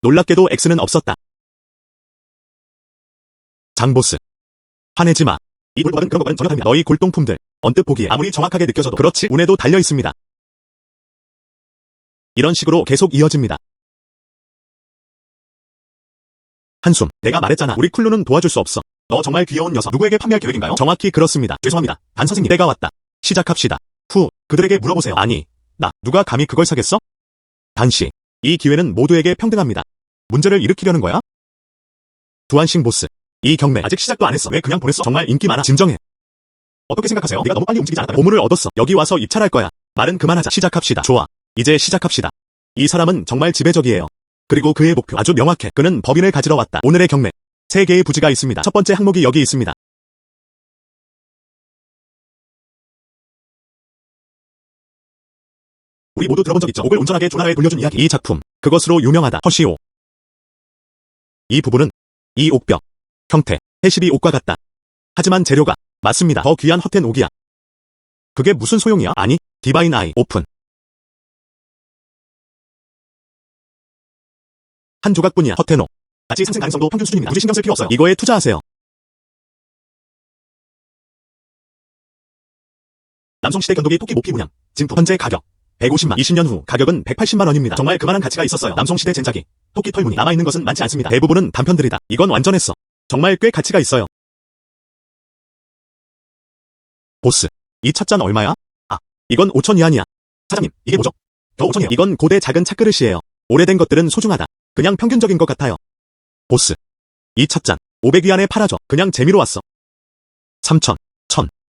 놀랍게도 X는 없었다. 장보스. 화내지 마. 이 돌도박은 그런 것과는 전혀 다릅니다. 너희 골동품들. 언뜻 보기에 아무리 정확하게 느껴져도 그렇지. 운에도 달려 있습니다. 이런 식으로 계속 이어집니다. 한숨. 내가 말했잖아. 우리 쿨루는 도와줄 수 없어. 너 정말 귀여운 녀석. 누구에게 판매할 계획인가요? 정확히 그렇습니다. 죄송합니다. 단 선생님. 때가 왔다. 시작합시다. 그들에게 물어보세요. 아니, 누가 감히 그걸 사겠어? 단씨. 이 기회는 모두에게 평등합니다. 문제를 일으키려는 거야? 두한싱 보스. 이 경매 아직 시작도 안 했어. 왜 그냥 보냈어? 정말 인기 많아. 진정해. 어떻게 생각하세요? 네가 너무 빨리 움직이지 않았다. 보물을 얻었어. 여기 와서 입찰할 거야. 말은 그만하자. 시작합시다. 좋아. 이제 시작합시다. 이 사람은 정말 지배적이에요. 그리고 그의 목표 아주 명확해. 그는 법인을 가지러 왔다. 오늘의 경매. 3개의 부지가 있습니다. 첫 번째 항목이 여기 있습니다. 우리 모두 들어본 적 있죠? 목을 온전하게 조나라에 돌려준 이야기. 이 작품. 그것으로 유명하다. 허시오. 이 부분은 이 옥벽. 형태. 해시비 옥과 같다. 하지만 재료가 맞습니다. 더 귀한 헛된 옥이야. 그게 무슨 소용이야? 아니, 디바인 아이. 오픈. 한 조각뿐이야. 헛된 옥. 가치 상승 가능성도 평균 수준입니다. 굳이 신경 쓸 필요 없어요. 이거에 투자하세요. 남성시대 견도기 토끼 모피 문양. 진품. 현재 가격 150만. 20년 후 가격은 180만 원입니다. 정말 그만한 가치가 있었어요. 남성시대 젠자기. 토끼 털무늬. 남아있는 것은 많지 않습니다. 대부분은 단편들이다. 이건 완전했어. 정말 꽤 가치가 있어요. 보스. 이 찻잔 얼마야? 이건 5천 이안이야. 사장님, 이게 뭐죠? 겨우 5천이요. 이건 고대 작은 찻그릇이에요. 오래된 것들은 소중하다. 그냥 평균적인 것 같아요. 보스. 이 찻잔 500위안에 팔아줘. 그냥 재미로 왔어. 3천.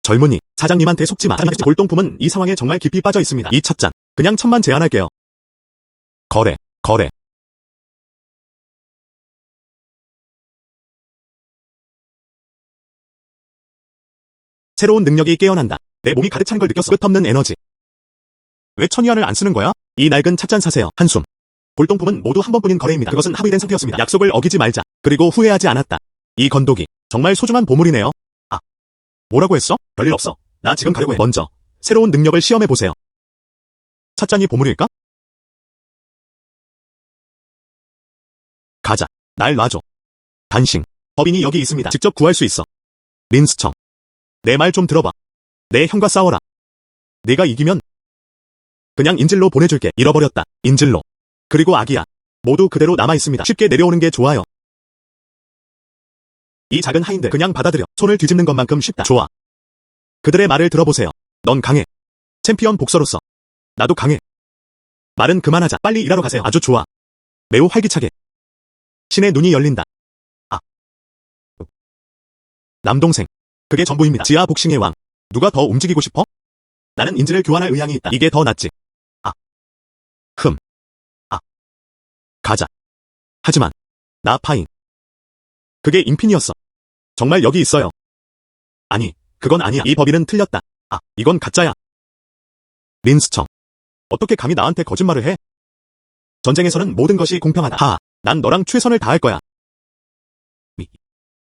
젊은이. 사장님한테 속지 마. 골동품은 이 상황에 정말 깊이 빠져 있습니다. 이 찻잔. 그냥 1,000만 제안할게요. 거래. 새로운 능력이 깨어난다. 내 몸이 가득 찬 걸 느꼈어. 끝없는 에너지. 왜 1,000위안을 안 쓰는 거야? 이 낡은 찻잔 사세요. 한숨. 골동품은 모두 한 번뿐인 거래입니다. 그것은 합의된 상태였습니다. 약속을 어기지 말자. 그리고 후회하지 않았다. 이 건도기. 정말 소중한 보물이네요. 뭐라고 했어? 별일 없어. 나 지금 가려고 해. 먼저 새로운 능력을 시험해보세요. 찻잔이 보물일까? 가자. 날 놔줘. 단싱. 법인이 여기 있습니다. 직접 구할 수 있어. 린스청. 내 말 좀 들어봐. 내 형과 싸워라. 내가 이기면 그냥 인질로 보내줄게. 잃어버렸다. 인질로. 그리고 아기야. 모두 그대로 남아있습니다. 쉽게 내려오는 게 좋아요. 이 작은 하인들 그냥 받아들여. 손을 뒤집는 것만큼 쉽다. 좋아. 그들의 말을 들어보세요. 넌 강해. 챔피언 복서로서. 나도 강해. 말은 그만하자. 빨리 일하러 가세요. 아주 좋아. 매우 활기차게. 신의 눈이 열린다. 아. 남동생. 그게 전부입니다. 지하 복싱의 왕. 누가 더 움직이고 싶어? 나는 인지를 교환할 의향이 있다. 이게 더 낫지. 아. 아. 가자. 하지만 나 파인. 그게 임핀이었어. 정말 여기 있어요. 아니, 그건 아니야. 이 법인은 틀렸다. 아, 이건 가짜야. 린스청. 어떻게 감히 나한테 거짓말을 해? 전쟁에서는 모든 것이 공평하다. 하, 난 너랑 최선을 다할 거야.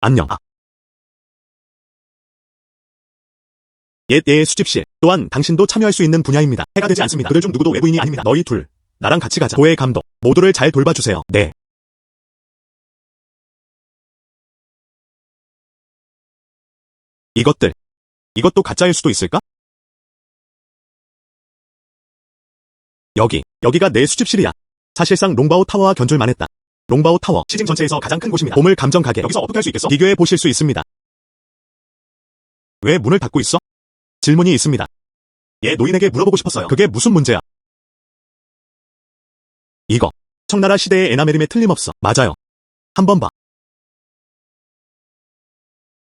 안녕. 아. 옛 수집실. 또한 당신도 참여할 수 있는 분야입니다. 해가 되지 않습니다. 그들 중 누구도 외부인이 아닙니다. 너희 둘, 나랑 같이 가자. 고해 감독, 모두를 잘 돌봐주세요. 네. 이것도 가짜일 수도 있을까? 여기가 내 수집실이야. 사실상 롱바오 타워와 견줄만 했다. 롱바오 타워, 시징 전체에서 가장 큰 곳입니다. 보물 감정 가게. 여기서 어떻게 할 수 있겠어? 비교해 보실 수 있습니다. 왜 문을 닫고 있어? 질문이 있습니다. 얘 노인에게 물어보고 싶었어요. 그게 무슨 문제야? 이거, 청나라 시대의 에나메림에 틀림없어. 맞아요. 한번 봐.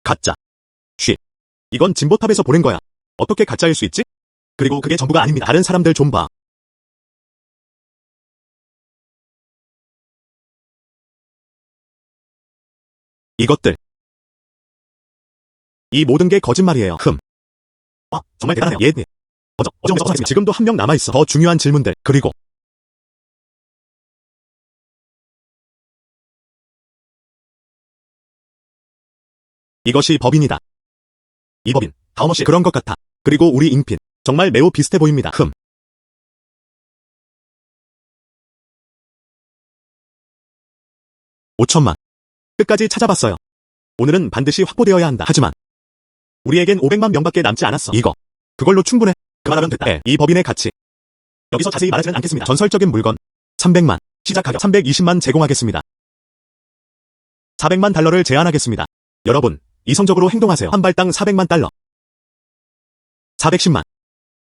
가짜. 쉿. 이건 진보탑에서 보낸 거야. 어떻게 가짜일 수 있지? 그리고 그게 전부가 아닙니다. 다른 사람들 좀 봐. 이것들. 이 모든 게 거짓말이에요. 와, 정말 대단해요. 예. 어정쩡하겠습니다. 지금도 한 명 남아있어. 더 중요한 질문들. 그리고 이것이 법인이다. 이 법인, 다음없이 그런 것 같아. 그리고 우리 잉핀, 정말 매우 비슷해 보입니다. 5천만. 끝까지 찾아봤어요. 오늘은 반드시 확보되어야 한다. 하지만 우리에겐 500만 명밖에 남지 않았어. 그걸로 충분해. 그만하면 됐다. 이 법인의 가치. 여기서 자세히 말하지는 않겠습니다. 전설적인 물건. 300만. 시작 가격 320만 제공하겠습니다. 400만 달러를 제안하겠습니다. 여러분, 이성적으로 행동하세요. 한 발당 400만 달러. 410만.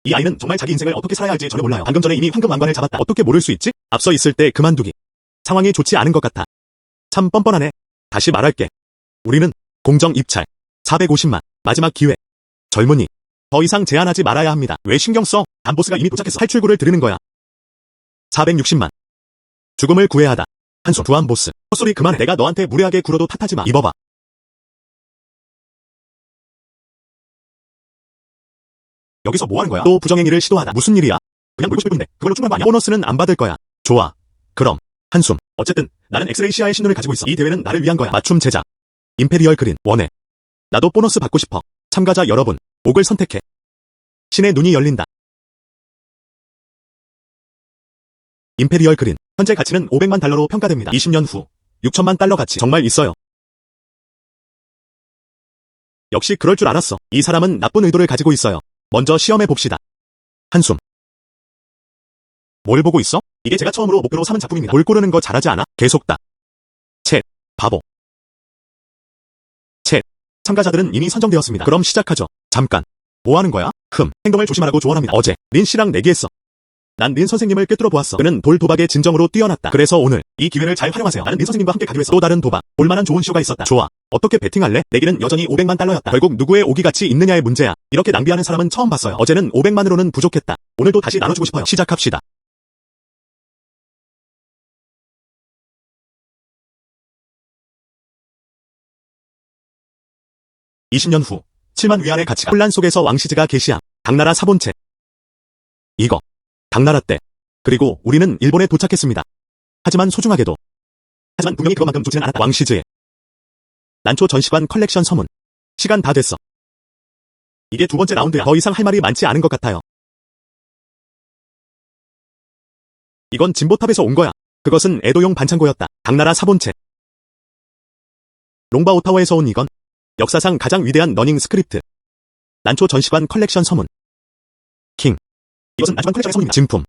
이 아이는 정말 자기 인생을 어떻게 살아야 할지 전혀 몰라요. 방금 전에 이미 황금 왕관을 잡았다. 어떻게 모를 수 있지? 앞서 있을 때 그만두기. 상황이 좋지 않은 것 같아. 참 뻔뻔하네. 다시 말할게. 우리는 공정 입찰. 450만. 마지막 기회. 젊은이. 더 이상 제한하지 말아야 합니다. 왜 신경 써? 담보스가 이미 도착했어. 탈출구를 드리는 거야. 460만. 죽음을 구해야 하다. 한숨. 두한 보스. 헛소리 그만해. 내가 너한테 무례하게 굴어도 탓하지 마. 입어봐. 여기서 뭐 하는 거야? 또 부정행위를 시도하다. 무슨 일이야? 그냥 놀고 싶을 뿐인데 그걸로 충분한 거 아니야? 보너스는 안 받을 거야. 좋아. 그럼. 한숨. 어쨌든 나는 엑스레이시아의 신눈을 가지고 있어. 이 대회는 나를 위한 거야. 맞춤 제작. 임페리얼 그린. 원해. 나도 보너스 받고 싶어. 참가자 여러분. 옥을 선택해. 신의 눈이 열린다. 임페리얼 그린. 현재 가치는 500만 달러로 평가됩니다. 20년 후 6천만 달러 가치. 정말 있어요. 역시 그럴 줄 알았어. 이 사람은 나쁜 의도를 가지고 있어요. 먼저 시험해 봅시다. 한숨. 뭘 보고 있어? 이게 제가 처음으로 목표로 삼은 작품입니다. 볼 고르는 거 잘하지 않아? 계속 다. 챗. 바보. 챗. 참가자들은 이미 선정되었습니다. 그럼 시작하죠. 잠깐. 뭐 하는 거야? 행동을 조심하라고 조언합니다. 어제 린 씨랑 내기했어. 난 린 선생님을 꿰뚫어 보았어. 그는 돌 도박에 진정으로 뛰어났다. 그래서 오늘 이 기회를 잘 활용하세요. 나는 린 선생님과 함께 가기로 했어. 또 다른 도박. 볼만한 좋은 쇼가 있었다. 좋아. 어떻게 베팅할래? 내기는 여전히 500만 달러였다. 결국 누구의 오기 가치 있느냐의 문제야. 이렇게 낭비하는 사람은 처음 봤어요. 어제는 500만으로는 부족했다. 오늘도 다시 나눠주고 싶어요. 시작합시다. (20년) 후 7만 위안의 가치가 혼란 속에서 왕시즈가 게시함. 당나라 사본체. 이거. 당나라 때. 그리고 우리는 일본에 도착했습니다. 하지만 소중하게도. 하지만 분명히 그것만큼 좋지는 않았다. 왕시즈의 난초 전시관 컬렉션 서문. 시간 다 됐어. 이게 두 번째 라운드야. 더 이상 할 말이 많지 않은 것 같아요. 이건 진보탑에서 온 거야. 그것은 에도용 반창고였다. 당나라 사본체. 롱바오 타워에서 온 이건 역사상 가장 위대한 러닝 스크립트. 난초 전시관 컬렉션 서문. 킹. 이것은 난초관 컬렉션의 서문입니다. 진품.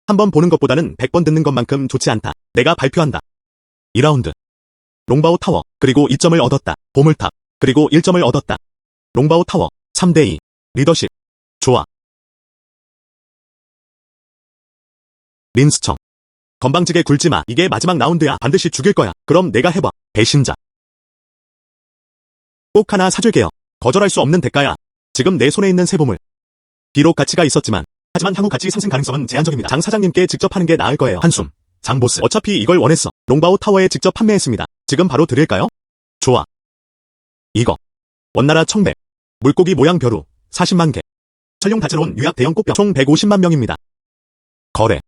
한번 보는 것보다는 100번 듣는 것만큼 좋지 않다. 내가 발표한다. 2라운드. 롱바오 타워. 그리고 2점을 얻었다. 보물탑. 그리고 1점을 얻었다. 롱바오 타워. 3대2. 리더십. 좋아. 린스청. 건방지게 굴지마. 이게 마지막 라운드야. 반드시 죽일 거야. 그럼 내가 해봐. 배신자. 꼭 하나 사줄게요. 거절할 수 없는 대가야. 지금 내 손에 있는 새 보물. 비록 가치가 있었지만 하지만 향후 가치 상승 가능성은 제한적입니다. 장 사장님께 직접 하는 게 나을 거예요. 한숨. 장 보스. 어차피 이걸 원했어. 롱바우 타워에 직접 판매했습니다. 지금 바로 드릴까요? 좋아. 이거. 원나라 청백. 물고기 모양 벼루. 40만 개. 설용 다채로운 유약 대형 꽃병. 총 150만 명입니다. 거래.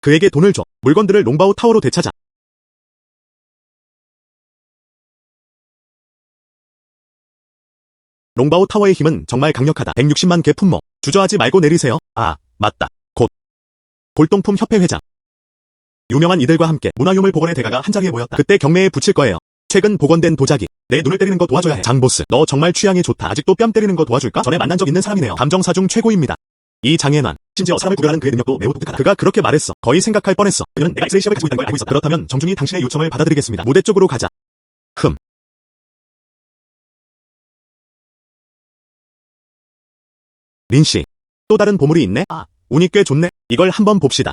그에게 돈을 줘. 물건들을 롱바우 타워로 되찾아. 롱바우 타워의 힘은 정말 강력하다. 160만 개 품목. 주저하지 말고 내리세요. 아, 맞다. 곧. 골동품 협회 회장. 유명한 이들과 함께 문화유물 복원의 대가가 한자리에 모였다. 그때 경매에 붙일 거예요. 최근 복원된 도자기. 내 눈을 때리는 거 도와줘야 해. 장보스, 너 정말 취향이 좋다. 아직도 뺨 때리는 거 도와줄까? 전에 만난 적 있는 사람이네요. 감정사 중 최고입니다. 이 장애난. 심지어 사람을 구별하는 그의 능력도 매우 독특하다. 그가 그렇게 말했어. 거의 생각할 뻔했어. 그는 내가 엑셀 시험을 가지고 있다는 걸 알고 있었다. 그렇다면 정중히 당신의 요청을 받아들이겠습니다. 무대 쪽으로 가자. 린씨. 또 다른 보물이 있네? 아, 운이 꽤 좋네. 이걸 한번 봅시다.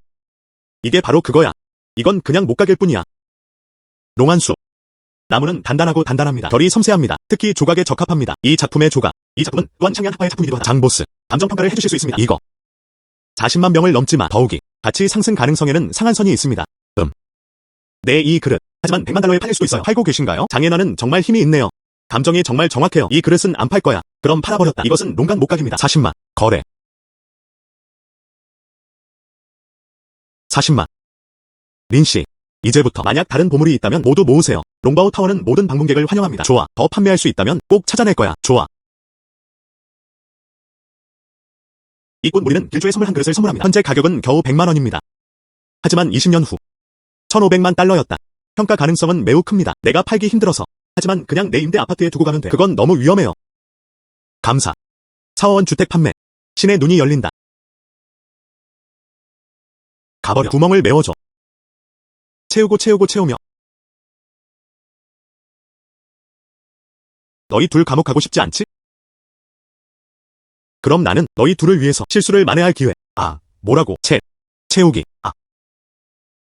이게 바로 그거야. 이건 그냥 목각일 뿐이야. 롱한수. 나무는 단단하고 단단합니다. 결이 섬세합니다. 특히 조각에 적합합니다. 이 작품의 조각. 이 작품은 또한 창의한 학파의 작품이기도 하다. 장보스. 감정평가를 해주실 수 있습니다. 이거. 40만 명을 넘지만 더욱이 가치 상승 가능성에는 상한선이 있습니다. 네, 이 그릇. 하지만 100만 달러에 팔릴 수도 있어요. 팔고 계신가요? 장애난은 정말 힘이 있네요. 감정이 정말 정확해요. 이 그릇은 안 팔 거야. 그럼 팔아버렸다. 이것은 롱각 목각입니다. 40만. 거래. 40만. 린씨. 이제부터 만약 다른 보물이 있다면 모두 모으세요. 롱바우 타워는 모든 방문객을 환영합니다. 좋아. 더 판매할 수 있다면 꼭 찾아낼 거야. 좋아. 이 꽃무리는 길조의 선물 한 그릇을 선물합니다. 현재 가격은 겨우 100만 원입니다. 하지만 20년 후 1,500만 달러였다. 평가 가능성은 매우 큽니다. 내가 팔기 힘들어서. 하지만 그냥 내 임대 아파트에 두고 가면 돼. 그건 너무 위험해요. 감사. 사원 주택 판매. 신의 눈이 열린다. 가버려. 구멍을 메워줘. 채우며. 너희 둘 감옥 가고 싶지 않지? 그럼 나는 너희 둘을 위해서 실수를 만회할 기회. 아, 뭐라고? 채우기. 아.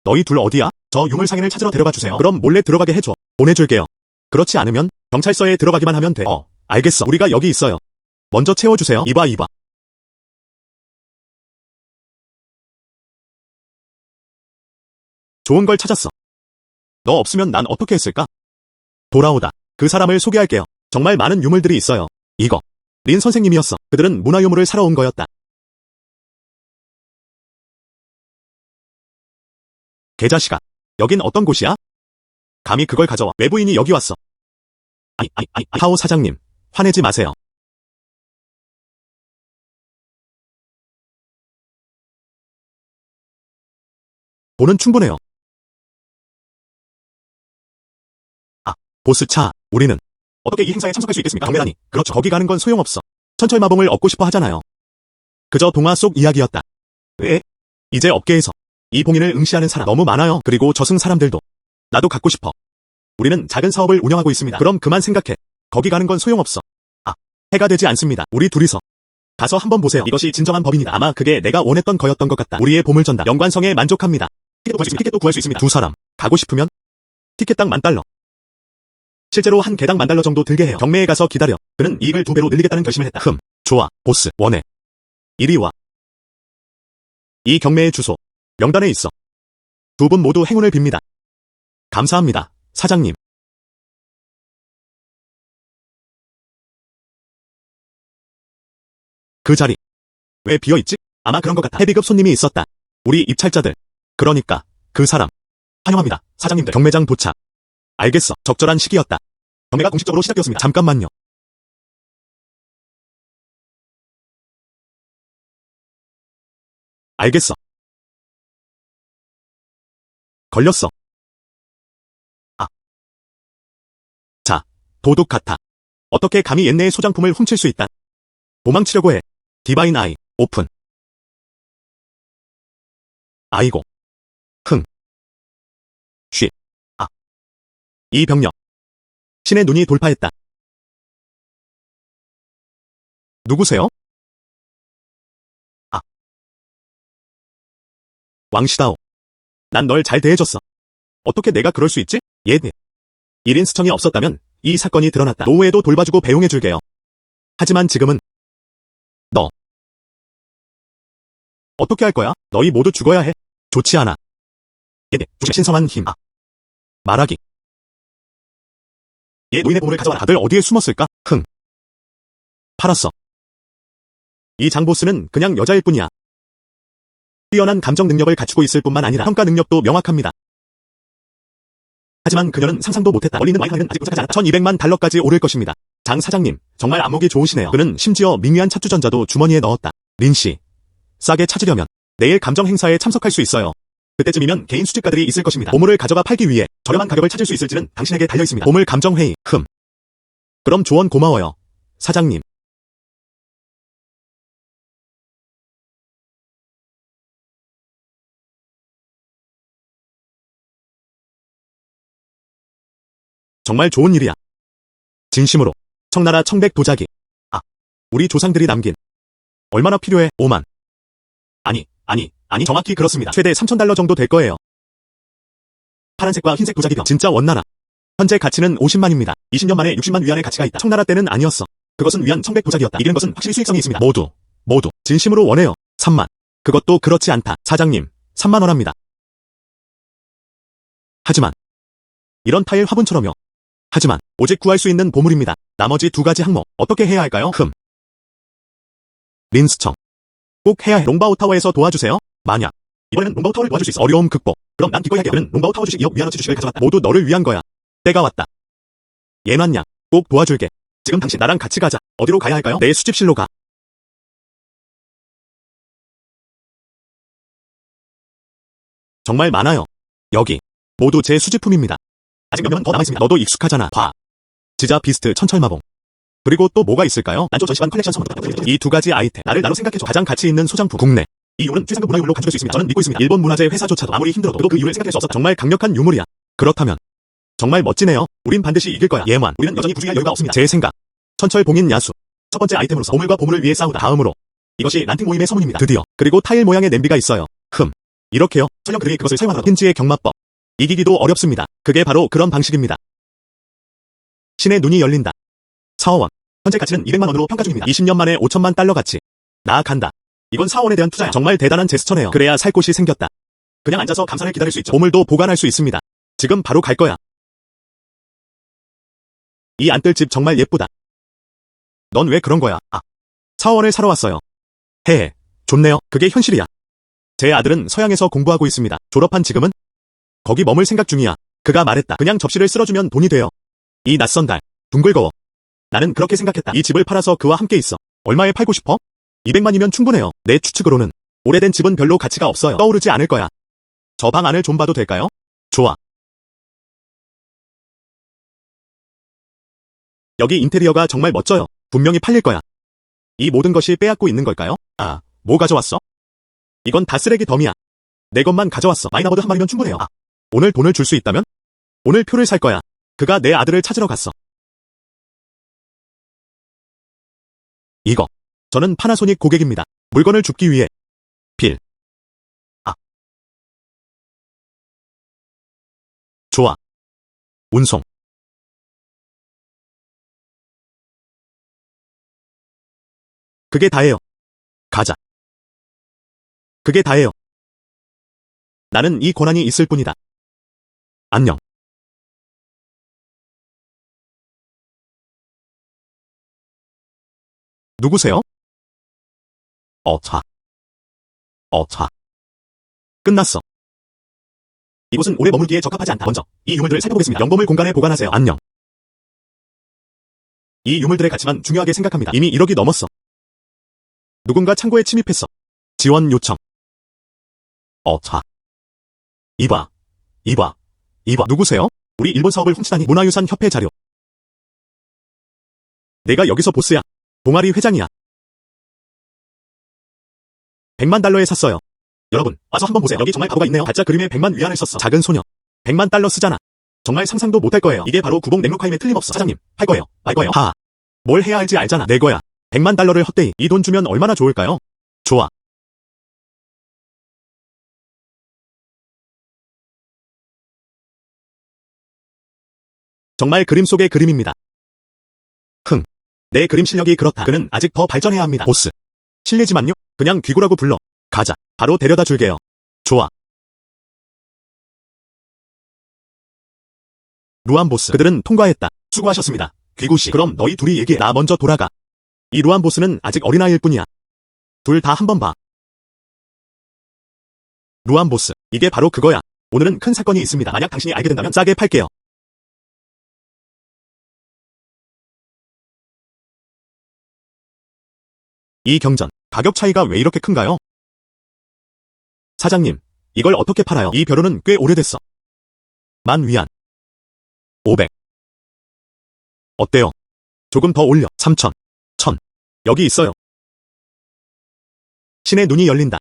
너희 둘 어디야? 저 유물상인을 찾으러 데려가 주세요. 그럼 몰래 들어가게 해줘. 보내줄게요. 그렇지 않으면 경찰서에 들어가기만 하면 돼. 알겠어. 우리가 여기 있어요. 먼저 채워주세요. 이봐. 좋은 걸 찾았어. 너 없으면 난 어떻게 했을까? 돌아오다. 그 사람을 소개할게요. 정말 많은 유물들이 있어요. 이거. 린 선생님이었어. 그들은 문화유물을 사러 온 거였다. 개자식아. 여긴 어떤 곳이야? 감히 그걸 가져와. 외부인이 여기 왔어. 하오 사장님. 화내지 마세요. 돈은 충분해요. 보스 차. 우리는 어떻게 이 행사에 참석할 수 있겠습니까? 경매라니. 그렇죠. 거기 가는 건 소용없어. 천철마봉을 얻고 싶어 하잖아요. 그저 동화 속 이야기였다. 왜? 이제 업계에서 이 봉인을 응시하는 사람 너무 많아요. 그리고 저승 사람들도. 나도 갖고 싶어. 우리는 작은 사업을 운영하고 있습니다. 그럼 그만 생각해. 거기 가는 건 소용없어. 해가 되지 않습니다. 우리 둘이서 가서 한번 보세요. 이것이 진정한 법입니다. 아마 그게 내가 원했던 거였던 것 같다. 우리의 보물 전당. 연관성에 만족합니다. 티켓도 구할 수 있습니다. 두 사람. 가고 싶으면 티켓당 $10,000. 실제로 한 개당 $10,000 정도 들게 해요. 경매에 가서 기다려. 그는 이익을 2배로 늘리겠다는 결심을 했다. 좋아. 보스. 원해. 이리 와. 이 경매의 주소. 명단에 있어. 두 분 모두 행운을 빕니다. 감사합니다. 사장님. 그 자리. 왜 비어있지? 아마 그런 것 같아. 헤비급 손님이 있었다. 우리 입찰자들. 그러니까 그 사람. 환영합니다. 사장님들. 경매장 도착. 알겠어. 적절한 시기였다. 경매가 공식적으로 시작되었습니다. 잠깐만요. 알겠어. 걸렸어. 자, 도둑 같아. 어떻게 감히 옛내의 소장품을 훔칠 수 있다. 도망치려고 해. 디바인 아이, 오픈. 아이고. 쉬. 이 병력. 신의 눈이 돌파했다. 누구세요? 왕시다오. 난 널 잘 대해줬어. 어떻게 내가 그럴 수 있지? 예. 1인 스청이 없었다면 이 사건이 드러났다. 노후에도 돌봐주고 배웅해줄게요. 하지만 지금은 너 어떻게 할 거야? 너희 모두 죽어야 해. 좋지 않아. 예. 신성한 힘. 말하기. 노인의 보물을 가져와라. 다들 어디에 숨었을까? 팔았어. 이 장보스는 그냥 여자일 뿐이야. 뛰어난 감정 능력을 갖추고 있을 뿐만 아니라 평가 능력도 명확합니다. 하지만 그녀는 상상도 못했다. 멀리는 와이너는 아직 도착하지 않았다. 1200만 달러까지 오를 것입니다. 장 사장님, 정말 안목이 좋으시네요. 그는 심지어 미미한 찻주전자도 주머니에 넣었다. 린씨, 싸게 찾으려면 내일 감정 행사에 참석할 수 있어요. 그때쯤이면 개인 수집가들이 있을 것입니다. 보물을 가져가 팔기 위해 저렴한 가격을 찾을 수 있을지는 당신에게 달려있습니다. 보물 감정회의. 그럼 조언 고마워요, 사장님. 정말 좋은 일이야. 진심으로. 청나라 청백 도자기. 우리 조상들이 남긴. 얼마나 필요해? 5만. 아니, 정확히 그렇습니다. 최대 3,000달러 정도 될 거예요. 파란색과 흰색 도자기병. 진짜 원나라. 현재 가치는 50만입니다. 20년 만에 60만 위안의 가치가 있다. 청나라 때는 아니었어. 그것은 위안 청백 도자기였다. 잃은 것은 확실히 수익성이 있습니다. 모두. 진심으로 원해요. 3만. 그것도 그렇지 않다. 사장님, 3만 원합니다. 하지만 이런 타일 화분처럼요. 하지만 오직 구할 수 있는 보물입니다. 나머지 두 가지 항목 어떻게 해야 할까요? 린스청. 꼭 해야 해. 롱바오 타워에서 도와주세요. 만약 이번에는 롱바오 타워를 도와줄 수 있어. 어려움 극복. 그럼 난 기꺼이 할게요. 그는 롱바오 타워 주식 2억 위안어치 주식을 가져갔다. 모두 너를 위한 거야. 때가 왔다. 예난양, 꼭 도와줄게. 지금 당신 나랑 같이 가자. 어디로 가야 할까요? 내 수집실로 가. 정말 많아요. 여기. 모두 제 수집품입니다. 아직 몇 명은 더 남아있습니다. 너도 익숙하잖아. 봐. 지자 비스트 천철마봉. 그리고 또 뭐가 있을까요? 난조 전시관 컬렉션 선물. 이 두 가지 아이템. 나로 생각해줘. 가장 가치 있는 소장품. 국내. 이 유물은 최상급 문화유물로 간주될 수 있습니다. 저는 믿고 있습니다. 일본 문화재 회사조차도 아무리 힘들어도 그도 그 이유를 생각할 수 없었다. 정말 강력한 유물이야. 그렇다면 정말 멋지네요. 우린 반드시 이길 거야. 예만. 우리는 여전히 부주의할 여유가 없습니다. 제 생각. 천철봉인 야수. 첫 번째 아이템으로서 보물과 보물을 위해 싸우다. 다음으로 이것이 란팅 모임의 서문입니다. 드디어. 그리고 타일 모양의 냄비가 있어요. 이렇게요. 설령 그들이 그것을 사용하더라도 힌지의 경마법. 이기기도 어렵습니다. 그게 바로 그런 방식입니다. 신의 눈이 열린다. 사원. 현재 가치는 200만 원으로 평가 중입니다. 20년 만에 5천만 달러 가치. 나 간다. 이건 사원에 대한 투자야. 정말 대단한 제스처네요. 그래야 살 곳이 생겼다. 그냥 앉아서 감사를 기다릴 수 있죠. 보물도 보관할 수 있습니다. 지금 바로 갈 거야. 이 안뜰집 정말 예쁘다. 넌 왜 그런 거야? 사원을 사러 왔어요. 헤헤. 좋네요. 그게 현실이야. 제 아들은 서양에서 공부하고 있습니다. 졸업한 지금은 거기 머물 생각 중이야. 그가 말했다. 그냥 접시를 쓸어주면 돈이 돼요. 이 낯선 달. 둥글거워. 나는 그렇게 생각했다. 이 집을 팔아서 그와 함께 있어. 얼마에 팔고 싶어? 200만이면 충분해요. 내 추측으로는 오래된 집은 별로 가치가 없어요. 떠오르지 않을 거야. 저 방 안을 좀 봐도 될까요? 좋아. 여기 인테리어가 정말 멋져요. 분명히 팔릴 거야. 이 모든 것이 빼앗고 있는 걸까요? 뭐 가져왔어? 이건 다 쓰레기 덤이야. 내 것만 가져왔어. 마이너버드 한 마리면 충분해요. 오늘 돈을 줄 수 있다면? 오늘 표를 살 거야. 그가 내 아들을 찾으러 갔어. 이거. 저는 파나소닉 고객입니다. 물건을 줍기 위해. 빌. 좋아. 운송. 그게 다예요. 가자. 그게 다예요. 나는 이 권한이 있을 뿐이다. 안녕. 누구세요? 끝났어. 이곳은 오래 머물기에 적합하지 않다. 먼저 이 유물들을 살펴보겠습니다. 영범을 공간에 보관하세요. 안녕. 이 유물들의 가치만 중요하게 생각합니다. 이미 1억이 넘었어. 누군가 창고에 침입했어. 지원 요청. 이봐. 누구세요? 우리 일본 사업을 훔치다니. 문화유산 협회 자료. 내가 여기서 보스야. 동아리 회장이야. 100만 달러에 샀어요. 여러분, 와서 한번 보세요. 여기 정말 가구가 있네요. 가짜 그림에 100만 위안을 썼어. 작은 소녀. 100만 달러 쓰잖아. 정말 상상도 못할 거예요. 이게 바로 구봉 냉록화임에 틀림없어. 사장님, 할 거예요. 말 거예요. 뭘 해야 할지 알잖아. 내 거야. 100만 달러를 헛되이. 이 돈 주면 얼마나 좋을까요? 좋아. 정말 그림 속의 그림입니다. 내 그림 실력이 그렇다. 그는 아직 더 발전해야 합니다. 보스. 실례지만요. 그냥 귀구라고 불러. 가자. 바로 데려다 줄게요. 좋아. 루안 보스. 그들은 통과했다. 수고하셨습니다. 귀구씨. 그럼 너희 둘이 얘기해. 나 먼저 돌아가. 이 루안 보스는 아직 어린아이일 뿐이야. 둘 다 한번 봐. 루안 보스. 이게 바로 그거야. 오늘은 큰 사건이 있습니다. 만약 당신이 알게 된다면 싸게 팔게요. 이 경전, 가격 차이가 왜 이렇게 큰가요? 사장님, 이걸 어떻게 팔아요? 이 벼루는 꽤 오래됐어. 10,000위안. 500. 어때요? 조금 더 올려. 3,000. 1,000. 여기 있어요. 신의 눈이 열린다.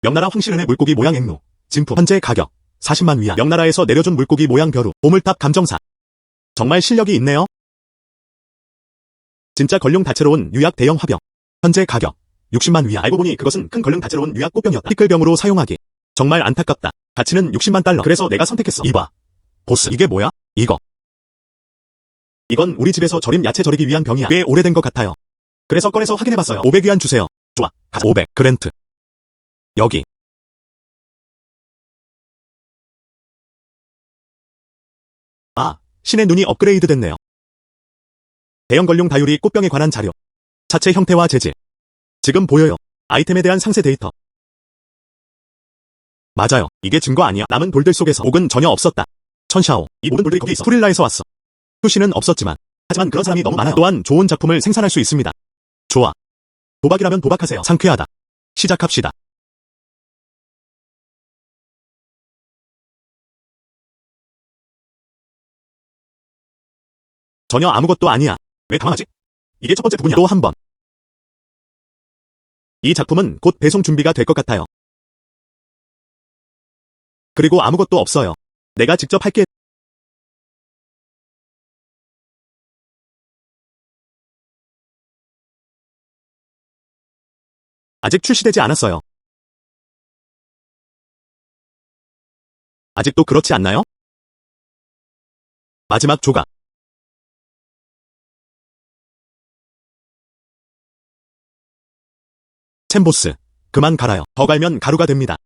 명나라 황실은의 물고기 모양 앵무. 진품. 현재 가격 400,000위안. 명나라에서 내려준 물고기 모양 벼루. 보물탑 감정사. 정말 실력이 있네요. 진짜 걸룡 다채로운 유약 대형 화병. 현재 가격 600,000위안. 알고 보니 그것은 큰 걸룡 다채로운 유약 꽃병이었다. 피클병으로 사용하기. 정말 안타깝다. 가치는 60만 달러. 그래서 내가 선택했어. 이봐. 보스. 이게 뭐야? 이건 우리 집에서 절임 야채 절이기 위한 병이야. 꽤 오래된 것 같아요. 그래서 꺼내서 확인해봤어요. 500위안 주세요. 좋아. 가자. 500. 그랜트. 여기. 아, 신의 눈이 업그레이드 됐네요. 대형 걸룡 다유리 꽃병에 관한 자료. 차체 형태와 재질. 지금 보여요. 아이템에 대한 상세 데이터. 맞아요. 이게 증거 아니야. 남은 돌들 속에서 옥은 전혀 없었다. 천샤오. 이 모든 돌들이 거기 있어. 투릴라에서 왔어. 투시는 없었지만. 하지만 그런 사람이 너무 많아요. 또한 좋은 작품을 생산할 수 있습니다. 좋아. 도박이라면 도박하세요. 상쾌하다. 시작합시다. 전혀 아무것도 아니야. 왜 당황하지? 이게 첫 번째 부분이야. 또 한 번. 이 작품은 곧 배송 준비가 될 것 같아요. 그리고 아무것도 없어요. 내가 직접 할게. 아직 출시되지 않았어요. 아직도 그렇지 않나요? 마지막 조각. 챔보스. 그만 갈아요. 더 갈면 가루가 됩니다.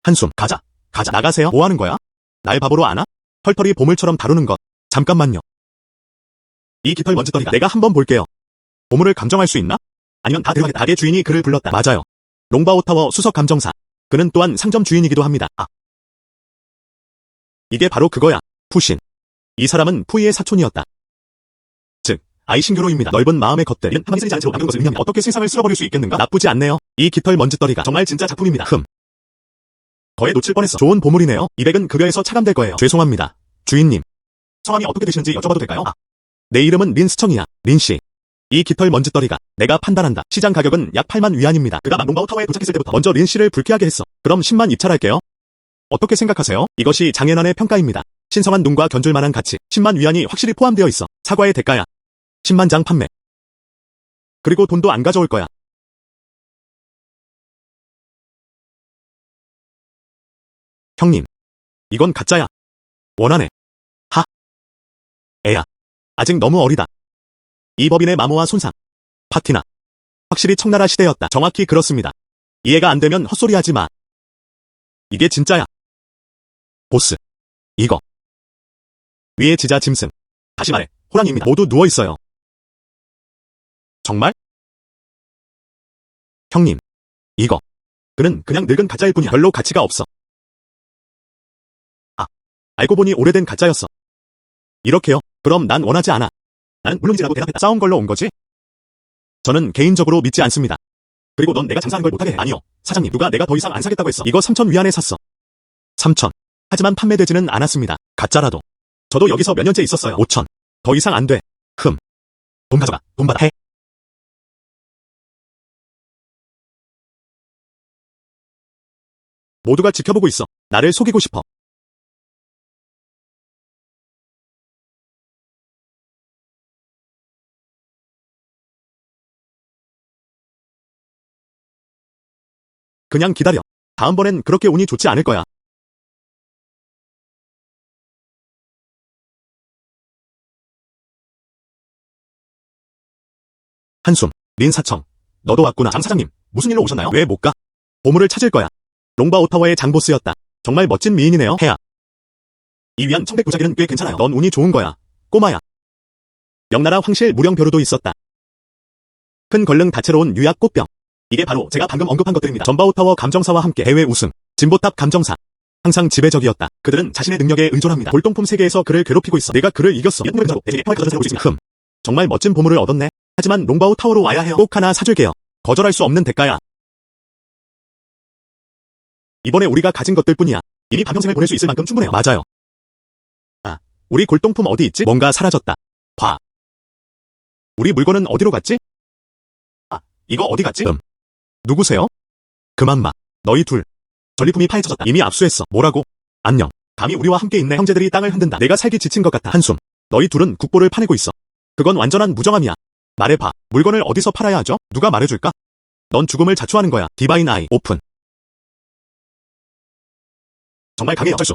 한숨. 가자. 나가세요. 뭐 하는 거야? 날 바보로 아나? 털털이 보물처럼 다루는 것. 잠깐만요. 이 깃털 먼지떨이가 내가 한번 볼게요. 보물을 감정할 수 있나? 아니면 다 들어가겠다. 가게 주인이 그를 불렀다. 맞아요. 롱바오 타워 수석 감정사. 그는 또한 상점 주인이기도 합니다. 이게 바로 그거야. 푸신. 이 사람은 푸이의 사촌이었다. 즉, 아이신교로입니다. 넓은 마음의 겉들. 이는 한마디 쓰지 않은 채로 남은 것을 의미합니다. 어떻게 세상을 쓸어버릴 수 있겠는가? 나쁘지 않네요. 이 깃털 먼지떨이가 정말 진짜 작품입니다. 거에 놓칠 뻔했어. 좋은 보물이네요. 200은 급여에서 차감될 거예요. 죄송합니다. 주인님. 성함이 어떻게 되시는지 여쭤봐도 될까요? 내 이름은 린스청이야. 린씨. 이 깃털 먼지떨이가 내가 판단한다. 시장 가격은 약 80,000위안입니다. 그가 롱바오 타워에 도착했을 때부터 먼저 린씨를 불쾌하게 했어. 그럼 10만 입찰할게요. 어떻게 생각하세요? 이것이 장인환의 평가입니다. 신성한 눈과 견줄 만한 가치. 10만 위안이 확실히 포함되어 있어. 사과의 대가야. 10만 장 판매. 그리고 돈도 안 가져올 거야. 형님. 이건 가짜야. 원하네. 애야. 아직 너무 어리다. 이 법인의 마모와 손상. 파티나. 확실히 청나라 시대였다. 정확히 그렇습니다. 이해가 안 되면 헛소리하지 마. 이게 진짜야. 보스. 이거. 위에 지자 짐승. 다시 말해, 호랑이입니다. 모두 누워있어요. 정말? 형님. 이거. 그는 그냥 늙은 가짜일 뿐이야. 별로 가치가 없어. 알고 보니 오래된 가짜였어. 이렇게요? 그럼 난 원하지 않아. 나는 물론이지라고 대답했다. 싸운 걸로 온 거지? 저는 개인적으로 믿지 않습니다. 그리고 넌 내가 장사하는 걸 못하게 해. 아니요. 사장님, 누가 내가 더 이상 안 사겠다고 했어. 이거 3,000위안에 샀어. 3,000. 하지만 판매되지는 않았습니다. 가짜라도. 저도 여기서 몇 년째 있었어요. 5,000. 더 이상 안 돼. 돈 가져가. 돈 받아. 해. 모두가 지켜보고 있어. 나를 속이고 싶어. 그냥 기다려. 다음번엔 그렇게 운이 좋지 않을 거야. 한숨. 린사청. 너도 왔구나. 장 사장님, 무슨 일로 오셨나요? 왜 못 가? 보물을 찾을 거야. 롱바오타워의 장보스였다. 정말 멋진 미인이네요. 해야. 이 위안 청백 도자기는 꽤 괜찮아요. 넌 운이 좋은 거야. 꼬마야. 명나라 황실 무령벼루도 있었다. 큰 걸릉 다채로운 유약 꽃병. 이게 바로 제가 방금 언급한 것들입니다. 전바오타워 감정사와 함께 대회 우승, 진보탑 감정사. 항상 지배적이었다. 그들은 자신의 능력에 의존합니다. 골동품 세계에서 그를 괴롭히고 있어. 내가 그를 이겼어. 대중의 평화를 가져올 수 있습니다. 정말 멋진 보물을 얻었네. 하지만 롱바오 타워로 와야 해요. 꼭 하나 사줄게요. 거절할 수 없는 대가야. 이번에 우리가 가진 것들 뿐이야. 이미 반평생을 보낼 수 있을 만큼 충분해요. 맞아요. 아, 우리 골동품 어디 있지? 뭔가 사라졌다. 봐. 우리 물건은 어디로 갔지? 아, 이거 어디 갔지? 누구세요? 그만 마. 너희 둘. 전리품이 파헤쳐졌다. 이미 압수했어. 뭐라고? 안녕. 감히 우리와 함께 있네. 형제들이 땅을 흔든다. 내가 살기 지친 것 같아. 한숨. 너희 둘은 국보를 파내고 있어. 그건 완전한 무정함이야. 말해봐. 물건을 어디서 팔아야 하죠? 누가 말해줄까? 넌 죽음을 자초하는 거야. 디바인 아이. 오픈. 정말 강해요. 철수.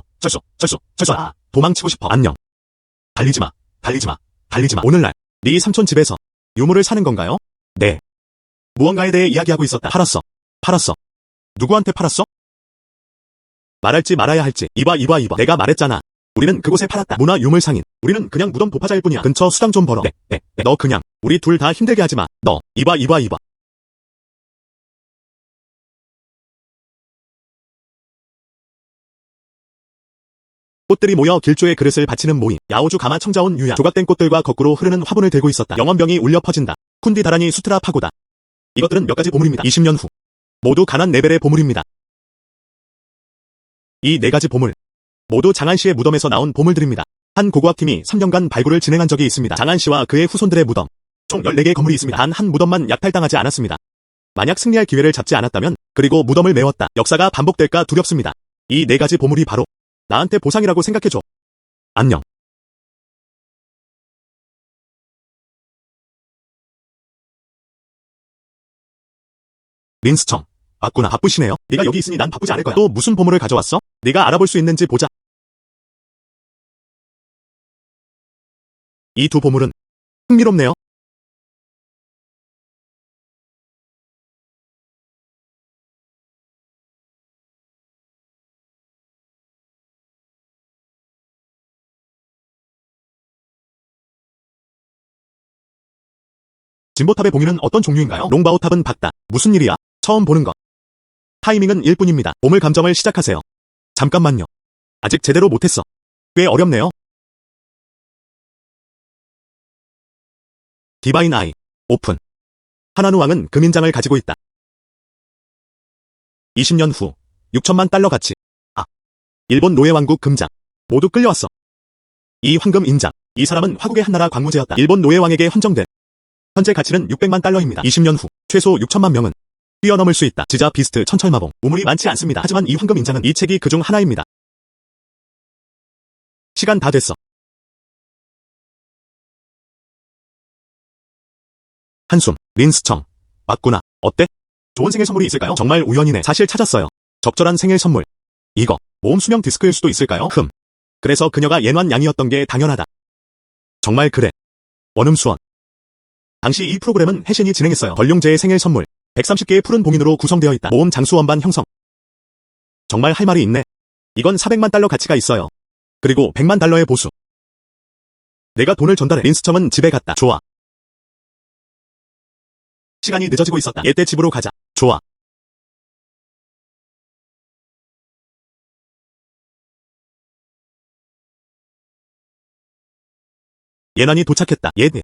아, 도망치고 싶어. 안녕. 달리지 마. 오늘날 네 삼촌 집에서 유물을 사는 건가요? 네. 무언가에 대해 이야기하고 있었다. 팔았어. 누구한테 팔았어? 말할지 말아야 할지. 이봐. 내가 말했잖아. 우리는 그곳에 팔았다. 문화 유물 상인. 우리는 그냥 무덤 도파자일 뿐이야. 근처 수당 좀 벌어. 네. 너 그냥 우리 둘 다 힘들게 하지 마. 너. 이봐. 꽃들이 모여 길조의 그릇을 바치는 모임. 야오주 가마 청자온 유야. 조각된 꽃들과 거꾸로 흐르는 화분을 들고 있었다. 영원병이 울려 퍼진다. 쿤디 다라니 수트라 파고다. 이것들은 몇 가지 보물입니다. 20년 후. 모두 가난 레벨의 보물입니다. 이 네 가지 보물. 모두 장안씨의 무덤에서 나온 보물들입니다. 한 고고학팀이 3년간 발굴을 진행한 적이 있습니다. 장안씨와 그의 후손들의 무덤. 총 14개의 건물이 있습니다. 단 한 무덤만 약탈당하지 않았습니다. 만약 승리할 기회를 잡지 않았다면, 그리고 무덤을 메웠다. 역사가 반복될까 두렵습니다. 이 네 가지 보물이 바로 나한테 보상이라고 생각해줘. 안녕. 린스청. 맞구나. 바쁘시네요. 네가 여기 있으니 난 바쁘지 않을 거야. 또 무슨 보물을 가져왔어? 네가 알아볼 수 있는지 보자. 이 두 보물은 흥미롭네요. 진보탑의 봉인은 어떤 종류인가요? 롱바오탑은 봤다. 무슨 일이야? 처음 보는 것. 타이밍은 1분입니다. 보물 감정을 시작하세요. 잠깐만요. 아직 제대로 못했어. 꽤 어렵네요. 디바인 아이. 오픈. 하나누 왕은 금인장을 가지고 있다. 20년 후. 6천만 달러 가치. 아. 일본 노예왕국 금장. 모두 끌려왔어. 이 황금 인장. 이 사람은 화국의 한나라 광무제였다. 일본 노예왕에게 헌정된. 현재 가치는 600만 달러입니다. 20년 후. 최소 6천만 명은 뛰어넘을 수 있다. 지자 비스트 천철마봉. 우물이 많지 않습니다. 하지만 이 황금 인장은 이 책이 그중 하나입니다. 시간 다 됐어. 한숨. 린스청. 맞구나. 어때? 좋은 생일 선물이 있을까요? 정말 우연이네. 사실 찾았어요. 적절한 생일 선물. 이거. 모험 수명 디스크일 수도 있을까요? 그래서 그녀가 예완 양이었던 게 당연하다. 정말 그래. 원음수원. 당시 이 프로그램은 해신이 진행했어요. 걸룡제의 생일 선물. 130개의 푸른 봉인으로 구성되어 있다. 모험 장수 원반 형성. 정말 할 말이 있네. 이건 400만 달러 가치가 있어요. 그리고 100만 달러의 보수. 내가 돈을 전달해. 린스청은 집에 갔다. 좋아. 시간이 늦어지고 있었다. 얘때 집으로 가자. 좋아. 예난이 도착했다. 얘네.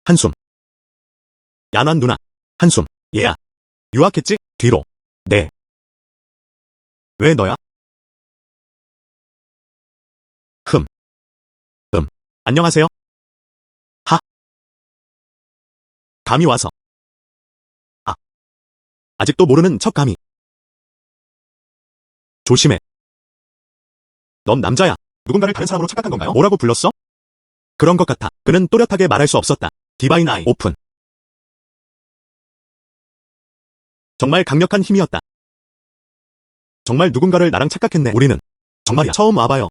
한숨. 야난 누나. 한숨. 얘야. 유학했지? 뒤로. 네. 왜 너야? 안녕하세요. 하. 감이 와서. 아. 아직도 모르는 척 감이. 조심해. 넌 남자야. 누군가를 다른 사람으로 착각한 건가요? 뭐라고 불렀어? 그런 것 같아. 그는 또렷하게 말할 수 없었다. 디바인 아이. 오픈. 정말 강력한 힘이었다. 정말 누군가를 나랑 착각했네. 우리는. 정말이야. 처음 와봐요.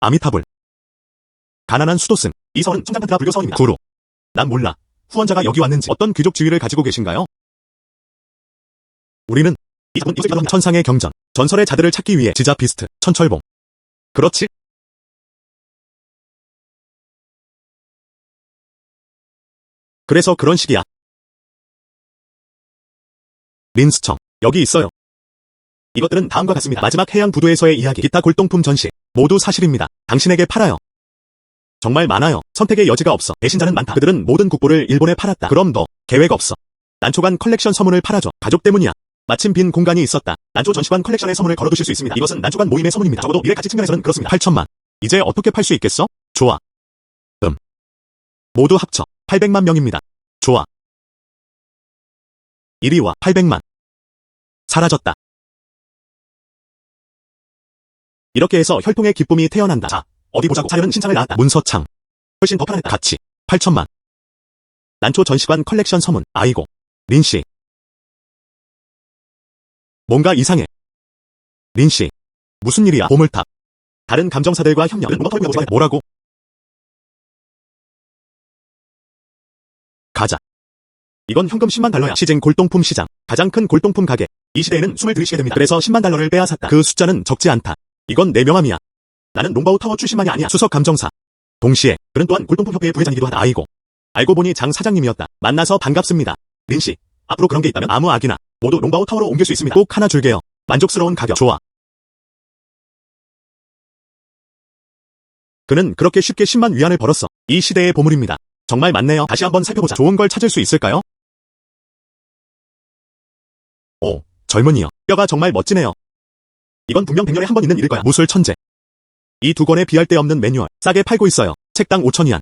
아미타불. 가난한 수도승. 이 성은 청장탄트라 불교 성입니다. 구루. 난 몰라. 후원자가 여기 왔는지 어떤 귀족 지위를 가지고 계신가요? 우리는 이 작은 이것을 따로 천상의 경전, 전설의 자들을 찾기 위해 지자 비스트, 천철봉. 그렇지? 그래서 그런 식이야. 린스청, 여기 있어요. 이것들은 다음과 같습니다. 마지막 해양 부두에서의 이야기, 기타 골동품 전시, 모두 사실입니다. 당신에게 팔아요. 정말 많아요. 선택의 여지가 없어. 배신자는 많다. 그들은 모든 국보를 일본에 팔았다. 그럼 너 계획 없어. 난초관 컬렉션 서문을 팔아줘. 가족 때문이야. 마침 빈 공간이 있었다. 난초 전시관 컬렉션의 서문을 걸어두실 수 있습니다. 이것은 난초관 모임의 서문입니다. 적어도 미래 가치 측면에서는 그렇습니다. 8천만. 이제 어떻게 팔 수 있겠어? 좋아. 모두 합쳐 800만 명입니다. 좋아. 이리 와. 800만. 사라졌다. 이렇게 해서 혈통의 기쁨이 태어난다. 자, 어디 보자고. 사료는 신상을 낳았다. 문서창. 훨씬 더 편안했다. 가치 8천만. 난초 전시관 컬렉션 서문. 아이고. 린씨. 뭔가 이상해. 린씨. 무슨 일이야? 보물탑. 다른 감정사들과 협력. 뭐라고? 가자. 이건 현금 10만 달러야. 시즌 골동품 시장. 가장 큰 골동품 가게. 이 시대에는 숨을 들이쉬게 됩니다. 그래서 10만 달러를 빼앗았다. 그 숫자는 적지 않다. 이건 내 명함이야. 나는 롱바우 타워 출신만이 아니야. 수석 감정사. 동시에 그는 또한 골동품협회의 부회장이기도 하다. 아이고. 알고 보니 장 사장님이었다. 만나서 반갑습니다. 린씨. 앞으로 그런 게 있다면 아무 악이나 모두 롱바우 타워로 옮길 수 있습니다. 꼭 하나 줄게요. 만족스러운 가격. 좋아. 그는 그렇게 쉽게 10만 위안을 벌었어. 이 시대의 보물입니다. 정말 많네요. 다시 한번 살펴보자. 좋은 걸 찾을 수 있을까요? 오, 젊은이요. 뼈가 정말 멋지네요. 이건 분명 100년에 한 번 있는 일일 거야. 무술 천재. 이 두 권에 비할 데 없는 매뉴얼. 싸게 팔고 있어요. 책당 5,000위안.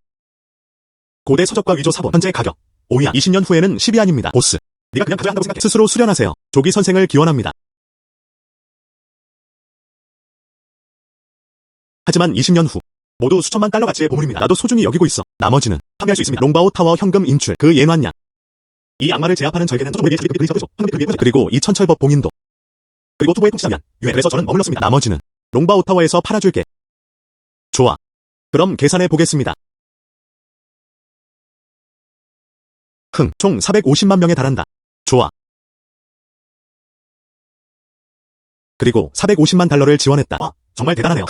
고대 서적과 위조 사본. 현재 가격 5위안. 20년 후에는 10위안입니다. 보스. 네가 그냥 가져야 한다고 생각해. 스스로 수련하세요. 조기 선생을 기원합니다. 하지만 20년 후 모두 수천만 달러 가치의 보물입니다. 나도 소중히 여기고 있어. 나머지는 판매할 수 있습니다. 롱바오 타워 현금 인출. 그 예놨냐? 이 악마를 제압하는 절개는 그리고 이 천철법 봉인도. 그리고 투보의 통치자면 유해. 그래서 저는 머물렀습니다. 나머지는 롱바오 타워에서 팔아줄게. 좋아. 그럼 계산해 보겠습니다. 총 450만 명에 달한다. 좋아. 그리고 450만 달러를 지원했다. 정말 대단하네요.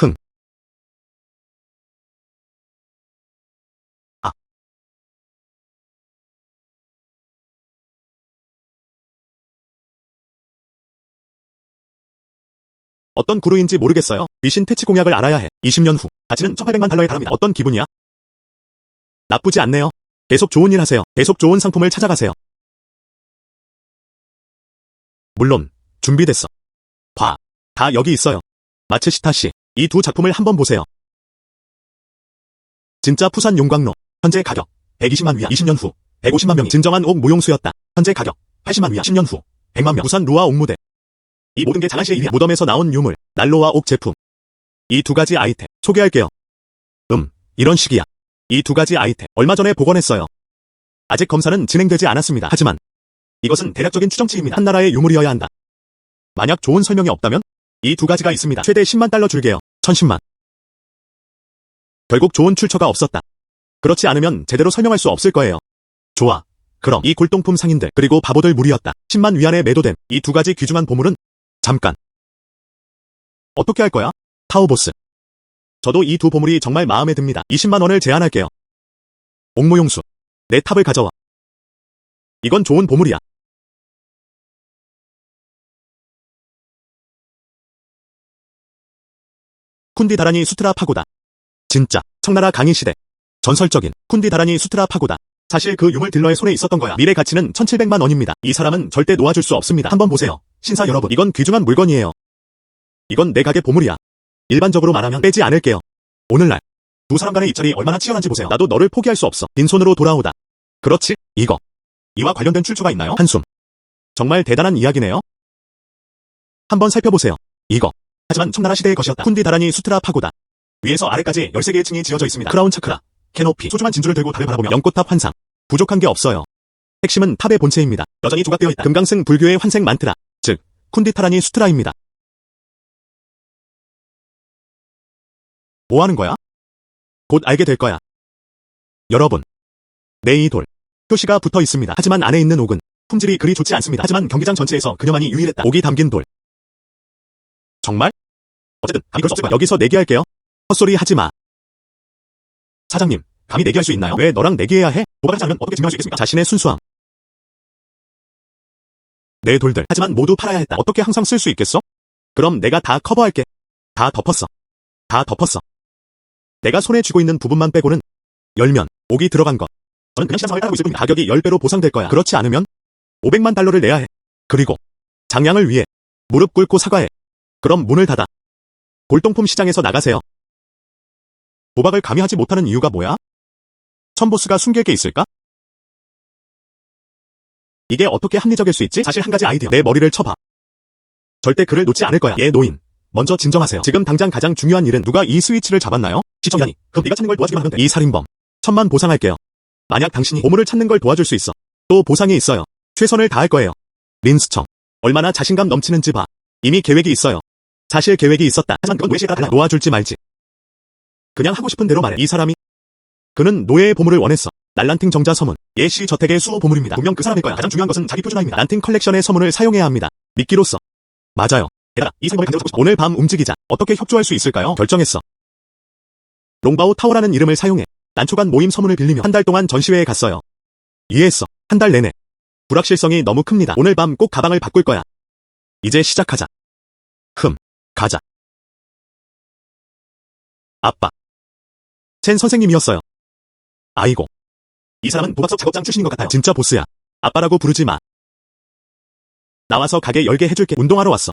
어떤 구루인지 모르겠어요. 미신 퇴치 공약을 알아야 해. 20년 후 가치는 1,800만 달러에 달합니다. 어떤 기분이야? 나쁘지 않네요. 계속 좋은 일 하세요. 계속 좋은 상품을 찾아가세요. 물론 준비됐어. 봐. 다 여기 있어요. 마츠시타 씨, 이 두 작품을 한번 보세요. 진짜 푸산 용광로. 현재 가격 120만 위안. 20년 후 150만 명이 진정한 옥 무용수였다. 현재 가격 80만 위안. 10년 후 100만 명. 부산 루아 옥무대. 이 모든 게 장안시의 일이야. 무덤에서 나온 유물, 난로와 옥 제품. 이 두 가지 아이템 소개할게요. 이런 식이야. 이 두 가지 아이템 얼마 전에 복원했어요. 아직 검사는 진행되지 않았습니다. 하지만 이것은 대략적인 추정치입니다. 한 나라의 유물이어야 한다. 만약 좋은 설명이 없다면 이 두 가지가 있습니다. 최대 10만 달러 줄게요. 1,010만. 결국 좋은 출처가 없었다. 그렇지 않으면 제대로 설명할 수 없을 거예요. 좋아. 그럼 이 골동품 상인들 그리고 바보들 무리였다. 10만 위안에 매도된 이 두 가지 귀중한 보물은 잠깐. 어떻게 할 거야? 타오보스. 저도 이 두 보물이 정말 마음에 듭니다. 20만 원을 제안할게요. 옥무용수. 내 탑을 가져와. 이건 좋은 보물이야. 쿤디다라니 수트라 파고다. 진짜 청나라 강희 시대. 전설적인 쿤디다라니 수트라 파고다. 사실 그 유물 딜러의 손에 있었던 거야. 미래 가치는 1,700만 원입니다. 이 사람은 절대 놓아줄 수 없습니다. 한번 보세요. 신사 여러분, 이건 귀중한 물건이에요. 이건 내 가게 보물이야. 일반적으로 말하면 빼지 않을게요. 오늘날 두 사람 간의 입찰이 얼마나 치열한지 보세요. 나도 너를 포기할 수 없어. 빈손으로 돌아오다. 그렇지? 이거. 이와 관련된 출처가 있나요? 한숨. 정말 대단한 이야기네요. 한번 살펴보세요. 이거. 하지만 청나라 시대의 것이었다. 쿤디다라니 수트라 파고다. 위에서 아래까지 13개의 층이 지어져 있습니다. 크라운 차크라, 캐노피, 소중한 진주를 들고 달을 바라보며 연꽃탑 환상. 부족한 게 없어요. 핵심은 탑의 본체입니다. 여전히 조각되어 있다. 금강승 불교의 환생 만트라, 즉 쿤디타라니 수트라입니다. 뭐 하는 거야? 곧 알게 될 거야. 여러분. 내 이 돌. 표시가 붙어 있습니다. 하지만 안에 있는 옥은 품질이 그리 좋지 않습니다. 하지만 경기장 전체에서 그녀만이 유일했다. 옥이 담긴 돌. 정말? 어쨌든 감히 그럴 수 없을 거야. 여기서 내기할게요. 헛소리 하지 마. 사장님, 감히 내기할 수 있나요? 왜 너랑 내기해야 해? 도박하지 않으면 어떻게 증명할 수 있겠습니까? 자신의 순수함. 내 돌들. 하지만 모두 팔아야 했다. 어떻게 항상 쓸 수 있겠어? 그럼 내가 다 커버할게. 다 덮었어. 다 덮었어. 내가 손에 쥐고 있는 부분만 빼고는 열면 옥이 들어간 것. 저는 그냥 시장상을 따르고 있을 뿐이다. 가격이 10배로 보상될 거야. 그렇지 않으면 500만 달러를 내야 해. 그리고 장량을 위해 무릎 꿇고 사과해. 그럼 문을 닫아. 골동품 시장에서 나가세요. 도박을 감히 하지 못하는 이유가 뭐야? 천보스가 숨길 게 있을까? 이게 어떻게 합리적일 수 있지? 사실 한 가지 아이디어. 내 머리를 쳐봐. 절대 그를 놓지 않을 거야. 얘 노인. 먼저 진정하세요. 지금 당장 가장 중요한 일은 누가 이 스위치를 잡았나요? 시청자니. 그럼 네가 찾는 걸 도와주기만 하면 돼. 이 살인범. 1000만 보상할게요. 만약 당신이 보물을 찾는 걸 도와줄 수 있어. 또 보상이 있어요. 최선을 다할 거예요. 린스청. 얼마나 자신감 넘치는지 봐. 이미 계획이 있어요. 사실 계획이 있었다. 하지만 그건 노예시에 따라 달라. 놓아줄지 말지. 그냥 하고 싶은 대로 말해. 이 사람이. 그는 노예의 보물을 원했어. 날란팅 정자 서문. 예시 저택의 수호 보물입니다. 분명 그 사람일 거야. 가장 중요한 것은 자기 표준화입니다. 란팅 컬렉션의 서문을 사용해야 합니다. 미끼로써. 맞아요. 게다가 이 생각을 강제로 잡고 싶어. 오늘 밤 움직이자. 어떻게 협조할 수 있을까요? 결정했어. 롱바오 타워라는 이름을 사용해 난초간 모임 서문을 빌리며 한 달 동안 전시회에 갔어요. 이해했어. 한 달 내내. 불확실성이 너무 큽니다. 오늘 밤 꼭 가방을 바꿀 거야. 이제 시작하자. 가자. 아빠. 첸 선생님이었어요. 아이고. 이 사람은 도박석 작업장 출신인 것 같아요. 진짜 보스야. 아빠라고 부르지 마. 나와서 가게 열게 해줄게. 운동하러 왔어.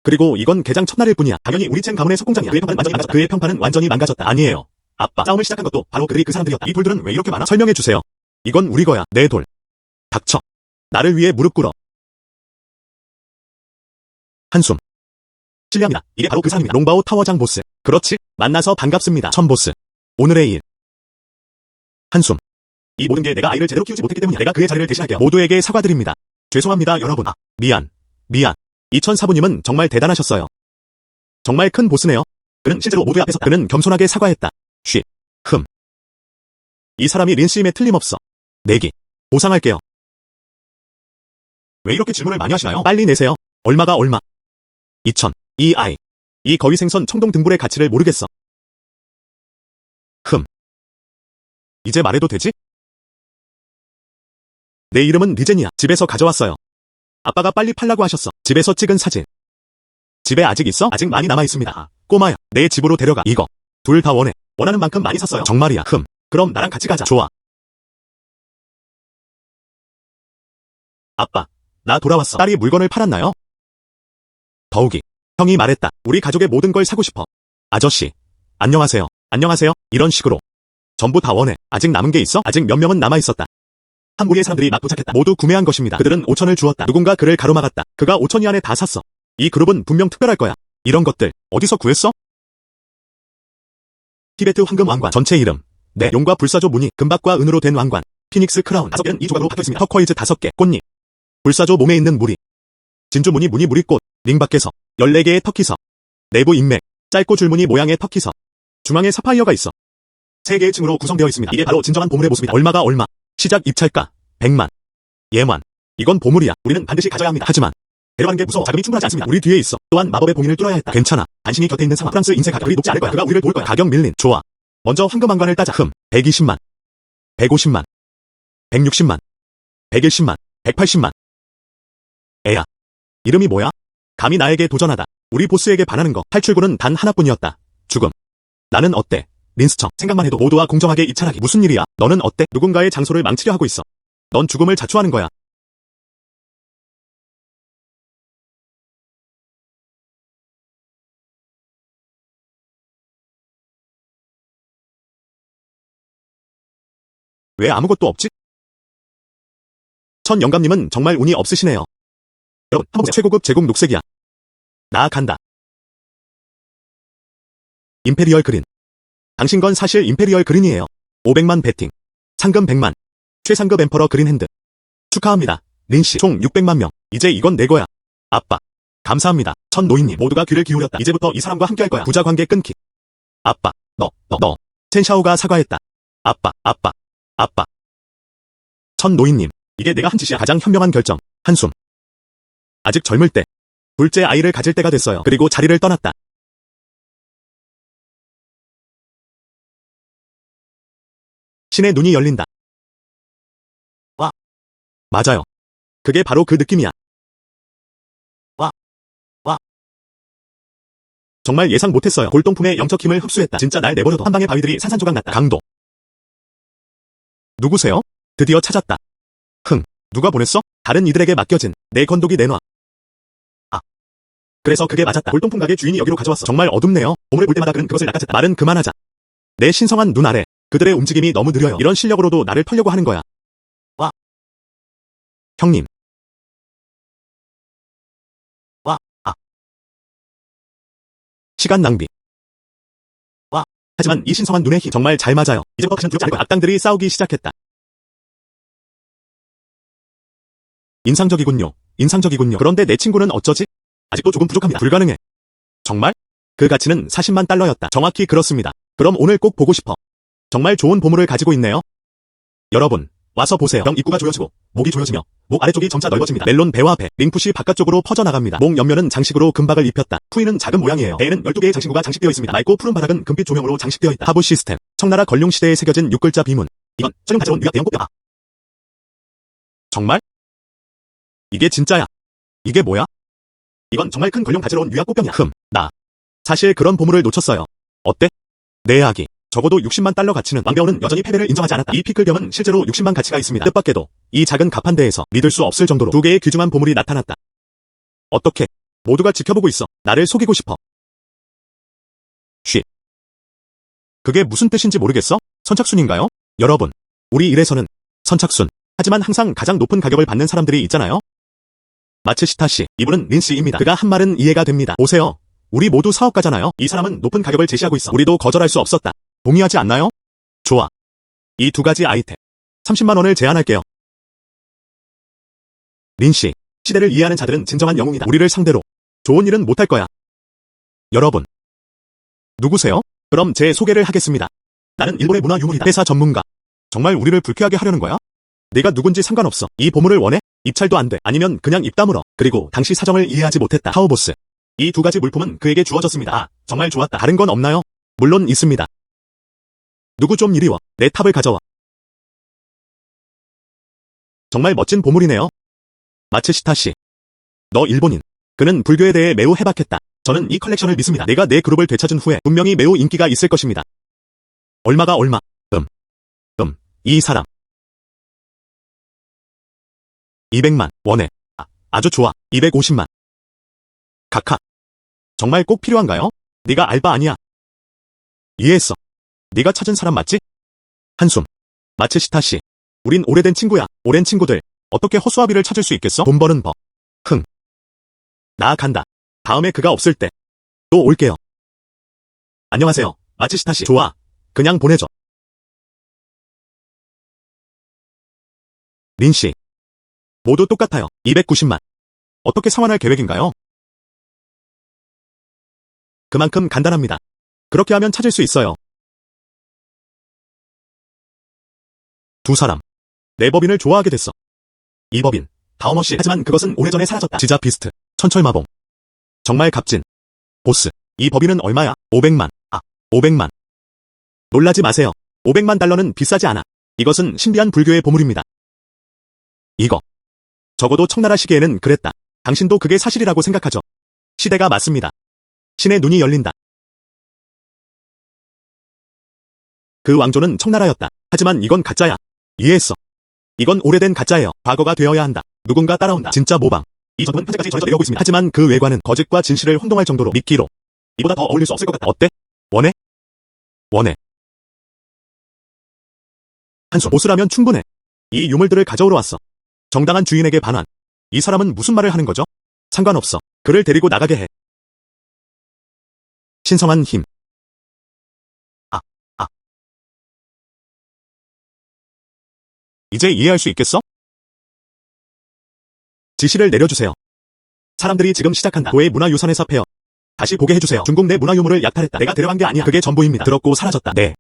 그리고 이건 개장 첫날일 뿐이야. 당연히 우리 첸 가문의 석공장이야. 그의 평판은 완전히 망가졌다. 그의 평판은 완전히 망가졌다. 아니에요. 아빠. 싸움을 시작한 것도 바로 그들이 그 사람들이었다. 이 돌들은 왜 이렇게 많아? 설명해주세요. 이건 우리 거야. 내 돌. 닥쳐. 나를 위해 무릎 꿇어. 한숨. 실례합니다. 이게 바로 그 사람입니다. 롱바오 타워장 보스. 그렇지. 만나서 반갑습니다. 천보스. 오늘의 일. 한숨. 이 모든 게 내가 아이를 제대로 키우지 못했기 때문이야. 내가 그의 자리를 대신할게요. 모두에게 사과드립니다. 죄송합니다, 여러분. 미안. 2004부님은 정말 대단하셨어요. 정말 큰 보스네요. 그는 실제로 모두 앞에서 그는 겸손하게 사과했다. 이 사람이 린씨임에 틀림없어. 내기. 보상할게요. 왜 이렇게 질문을 많이 하시나요? 빨리 내세요. 얼마가 얼마? 2000. 이 아이. 이 거위생선 청동 등불의 가치를 모르겠어. 이제 말해도 되지? 내 이름은 리젠이야. 집에서 가져왔어요. 아빠가 빨리 팔라고 하셨어. 집에서 찍은 사진. 집에 아직 있어? 아직 많이 남아있습니다. 꼬마야, 내 집으로 데려가. 이거. 둘 다 원해. 원하는 만큼 많이 샀어요. 정말이야. 그럼 나랑 같이 가자. 좋아. 아빠, 나 돌아왔어. 딸이 물건을 팔았나요? 더욱이. 형이 말했다. 우리 가족의 모든 걸 사고 싶어. 아저씨. 안녕하세요. 안녕하세요. 이런 식으로. 전부 다 원해. 아직 남은 게 있어? 아직 몇 명은 남아있었다. 한 무리의 사람들이 막 도착했다. 모두 구매한 것입니다. 그들은 5천을 주었다. 누군가 그를 가로막았다. 그가 5천이 안에 다 샀어. 이 그룹은 분명 특별할 거야. 이런 것들 어디서 구했어? 티베트 황금 왕관. 전체 이름. 네. 용과 불사조 무늬. 금박과 은으로 된 왕관. 피닉스 크라운. 5개는 이 조각으로 박혀있습니다. 터커이즈 5개. 꽃잎. 불사조 몸에 있는 무늬. 진주 무늬 무늬꽃. 링 밖에서 14개의 터키서. 내부 인맥. 짧고 줄무늬 모양의 터키서. 중앙에 사파이어가 있어. 3개의 층으로 구성되어 있습니다. 이게 바로 진정한 보물의 모습이다. 얼마가 얼마? 시작 입찰가 100만. 예만. 이건 보물이야. 우리는 반드시 가져야 합니다. 하지만 데려가는 게 무서워. 자금이 충분하지 않습니다. 우리 뒤에 있어. 또한 마법의 봉인을 뚫어야 했다. 괜찮아. 안심이 곁에 있는 상황. 프랑스 인쇄 가격이 높지 않을 거야. 그가 우리를 도울 거야. 가격 밀린. 좋아. 먼저 황금 왕관을 따자. 120만. 150만. 160만. 110만. 180만. 애야. 이름이 뭐야? 감히 나에게 도전하다. 우리 보스에게 반하는 거. 탈출구는 단 하나뿐이었다. 죽음. 나는 어때? 린스청. 생각만 해도 모두와 공정하게 입찰하기. 무슨 일이야? 너는 어때? 누군가의 장소를 망치려 하고 있어. 넌 죽음을 자초하는 거야. 왜 아무것도 없지? 천 영감님은 정말 운이 없으시네요. 여러분, 한번 보세요. 최고급 제국 녹색이야. 나 간다. 임페리얼 그린. 당신 건 사실 임페리얼 그린이에요. 500만 베팅. 상금 100만. 최상급 엠퍼러 그린 핸드. 축하합니다. 린씨. 총 600만 명. 이제 이건 내 거야. 아빠. 감사합니다. 천 노인님 모두가 귀를 기울였다. 이제부터 이 사람과 함께 할 거야. 부자 관계 끊기. 아빠. 너. 첸샤오가 사과했다. 아빠. 천 노인님, 이게 내가 한 짓이야. 가장 현명한 결정. 한숨. 아직 젊을 때. 둘째 아이를 가질 때가 됐어요. 그리고 자리를 떠났다. 신의 눈이 열린다. 와. 맞아요. 그게 바로 그 느낌이야. 와. 와. 정말 예상 못했어요. 골동품의 영적 힘을 흡수했다. 진짜 날 내버려둬. 한 방에 바위들이 산산조각 났다. 강도. 누구세요? 드디어 찾았다. 흥. 누가 보냈어? 다른 이들에게 맡겨진 내 건독이 내놔. 아. 그래서 그게 맞았다. 골동품 가게 주인이 여기로 가져왔어. 정말 어둡네요. 보물을 볼 때마다 그는 그것을 낚아챘다. 말은 그만하자. 내 신성한 눈 아래 그들의 움직임이 너무 느려요. 이런 실력으로도 나를 털려고 하는 거야. 와. 형님. 와. 아. 시간 낭비. 와. 하지만 이 신성한 눈의 힘 정말 잘 맞아요. 이제부터 그는 두렵지 않을 거야. 악당들이 싸우기 시작했다. 인상적이군요. 인상적이군요. 그런데 내 친구는 어쩌지? 아직도 조금 부족합니다. 불가능해. 정말? 그 가치는 40만 달러였다. 정확히 그렇습니다. 그럼 오늘 꼭 보고 싶어. 정말 좋은 보물을 가지고 있네요. 여러분, 와서 보세요. 병 입구가 조여지고, 목이 조여지며, 목 아래쪽이 점차 넓어집니다. 멜론 배와 배, 링풋이 바깥쪽으로 퍼져나갑니다. 목 옆면은 장식으로 금박을 입혔다. 후위는 작은 모양이에요. 배에는 12개의 장신구가 장식되어 있습니다. 맑고 푸른 바닥은 금빛 조명으로 장식되어 있다. 하부 시스템, 청나라 걸륭 시대에 새겨진 6글자 비문. 이건 전용 가져온 유약 대형 꽃병. 정말? 이게 진짜야. 이게 뭐야? 이건 정말 큰 걸룡 가지러 온 유약 꽃병이야. 나. 사실 그런 보물을 놓쳤어요. 어때? 내 아기. 적어도 60만 달러 가치는 왕병은 여전히 패배를 인정하지 않았다. 이 피클병은 실제로 60만 가치가 있습니다. 뜻밖에도 이 작은 가판대에서 믿을 수 없을 정도로 두 개의 귀중한 보물이 나타났다. 어떻게? 모두가 지켜보고 있어. 나를 속이고 싶어. 쉬. 그게 무슨 뜻인지 모르겠어? 선착순인가요? 여러분, 우리 일에서는 선착순. 하지만 항상 가장 높은 가격을 받는 사람들이 있잖아요. 마츠시타 씨, 이분은 린 씨입니다. 그가 한 말은 이해가 됩니다. 보세요. 우리 모두 사업가잖아요. 이 사람은 높은 가격을 제시하고 있어. 우리도 거절할 수 없었다. 동의하지 않나요? 좋아. 이 두 가지 아이템. 30만 원을 제안할게요. 린 씨, 시대를 이해하는 자들은 진정한 영웅이다. 우리를 상대로 좋은 일은 못할 거야. 여러분. 누구세요? 그럼 제 소개를 하겠습니다. 나는 일본의 문화 유물이다. 회사 전문가. 정말 우리를 불쾌하게 하려는 거야? 네가 누군지 상관없어. 이 보물을 원해? 입찰도 안 돼. 아니면 그냥 입 다물어. 그리고 당시 사정을 이해하지 못했다. 하우보스. 이 두 가지 물품은 그에게 주어졌습니다. 아, 정말 좋았다. 다른 건 없나요? 물론 있습니다. 누구 좀 이리 와. 내 탑을 가져와. 정말 멋진 보물이네요. 마츠시타 씨. 너 일본인. 그는 불교에 대해 매우 해박했다. 저는 이 컬렉션을 믿습니다. 내가 내 그룹을 되찾은 후에 분명히 매우 인기가 있을 것입니다. 얼마가 얼마? 이 사람. 200만 원에. 아주 좋아. 250만. 카카. 정말 꼭 필요한가요? 네가 알바 아니야. 이해했어. 네가 찾은 사람 맞지? 한숨. 마츠시타 씨. 우린 오래된 친구야. 오랜 친구들. 어떻게 허수아비를 찾을 수 있겠어? 돈 버는 법. 나 간다. 다음에 그가 없을 때. 또 올게요. 안녕하세요. 마츠시타 씨. 좋아. 그냥 보내줘. 린 씨. 모두 똑같아요. 290만. 어떻게 상환할 계획인가요? 그만큼 간단합니다. 그렇게 하면 찾을 수 있어요. 두 사람. 내 법인을 좋아하게 됐어. 이 법인. 다우머씨. 하지만 그것은 오래전에 사라졌다. 지자 비스트. 천철마봉. 정말 값진. 보스. 이 법인은 얼마야? 500만. 500만. 놀라지 마세요. 500만 달러는 비싸지 않아. 이것은 신비한 불교의 보물입니다. 이거. 적어도 청나라 시기에는 그랬다. 당신도 그게 사실이라고 생각하죠? 시대가 맞습니다. 신의 눈이 열린다. 그 왕조는 청나라였다. 하지만 이건 가짜야. 이해했어. 이건 오래된 가짜예요. 과거가 되어야 한다. 누군가 따라온다. 진짜 모방. 이 전통은 현재까지 전해져 내려오고 있습니다. 하지만 그 외관은 거짓과 진실을 혼동할 정도로 미끼로. 이보다 더 어울릴 수 없을 것 같다. 어때? 원해? 원해. 한숨. 보스라면 충분해. 이 유물들을 가져오러 왔어. 정당한 주인에게 반환. 이 사람은 무슨 말을 하는 거죠? 상관없어. 그를 데리고 나가게 해. 신성한 힘. 이제 이해할 수 있겠어? 지시를 내려주세요. 사람들이 지금 시작한다. 고의 문화유산에서 폐업. 다시 보게 해주세요. 중국 내 문화유물을 약탈했다. 내가 데려간 게 아니야. 그게 전부입니다. 들었고 사라졌다. 네.